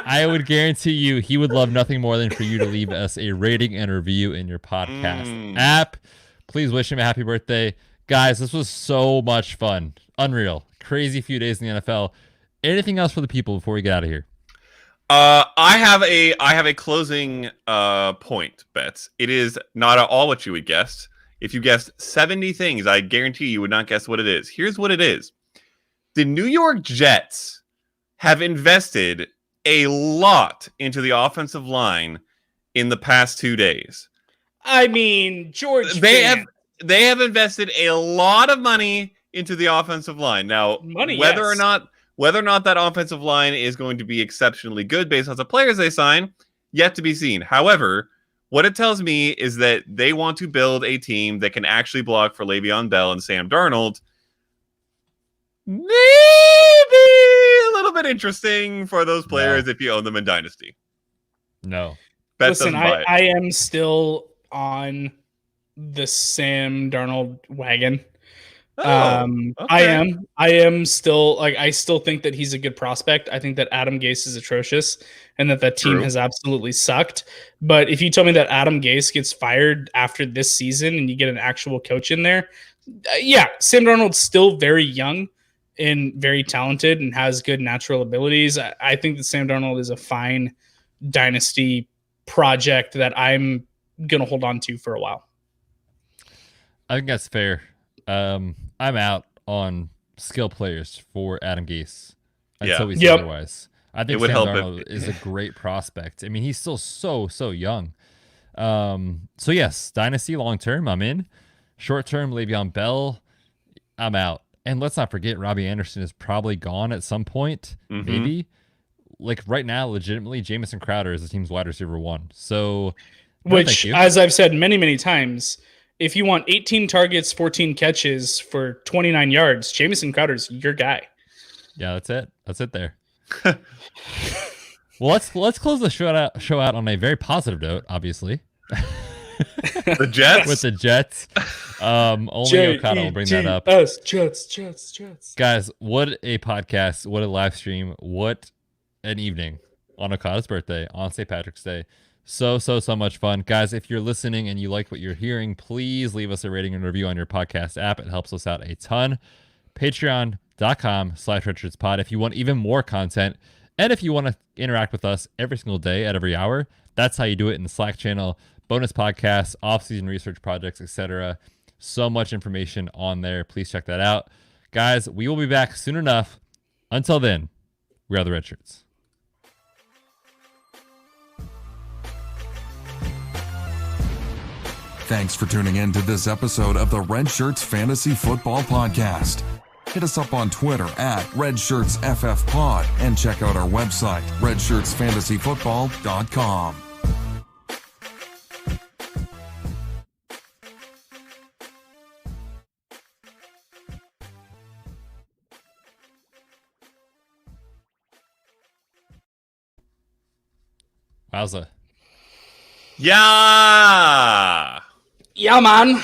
I would guarantee you he would love nothing more than for you to leave us a rating and review in your podcast app. Please wish him a happy birthday. Guys, this was so much fun. Unreal. Crazy few days in the NFL. Anything else for the people before we get out of here? I have a closing point, Bets. It is not at all what you would guess. If you guessed 70 things, I guarantee you would not guess what it is. Here's what it is. The New York Jets have invested a lot into the offensive line in the past 2 days. I mean, George, they have invested a lot of money into the offensive line. Now, whether or not that offensive line is going to be exceptionally good based on the players they sign, yet to be seen. However, what it tells me is that they want to build a team that can actually block for Le'Veon Bell and Sam Darnold. Maybe a little bit interesting for those players if you own them in Dynasty. No. Listen, I am still on the Sam Darnold wagon. Oh, I am still like, I still think that he's a good prospect. I think that Adam Gase is atrocious and that team True. has absolutely sucked. But if you tell me that Adam Gase gets fired after this season and you get an actual coach in there, yeah, Sam Darnold's still very young and very talented and has good natural abilities. I think that Sam Darnold is a fine dynasty project that I'm going to hold on to for a while. I think that's fair. I'm out on skill players for Adam Gase until we see Yep. otherwise. I think would Sam help Darnold is a great prospect. I mean, he's still so young. So yes, dynasty long term, I'm in. Short term, Le'Veon Bell, I'm out. And let's not forget, Robbie Anderson is probably gone at some point. Mhm. Maybe. Like right now, legitimately, Jamison Crowder is the team's wide receiver 1. So, no, thank Which, you. as I've said many times, if you want 18 targets, 14 catches for 29 yards, Jamison Crowder's your guy. Yeah, that's it. That's it there. Well, let's close the show out on a very positive note, obviously. The Jets? With the Jets. Only Okada will bring that up. Jets. Guys, what a podcast. What a live stream. What an evening on Okada's birthday, on St. Patrick's Day. So much fun. Guys, if you're listening and you like what you're hearing, please leave us a rating and review on your podcast app. It helps us out a ton. Patreon.com/RedShirtsPod if you want even more content. And if you want to interact with us every single day at every hour, that's how you do it in the Slack channel. Bonus podcasts, off-season research projects, etc. So much information on there. Please check that out. Guys, we will be back soon enough. Until then, we are the Red Shirts. Thanks for tuning in to this episode of the Red Shirts Fantasy Football Podcast. Hit us up on Twitter at RedShirtsFFPod and check out our website, RedShirtsFantasyFootball.com. Wowza. Yeah. Yeah, man.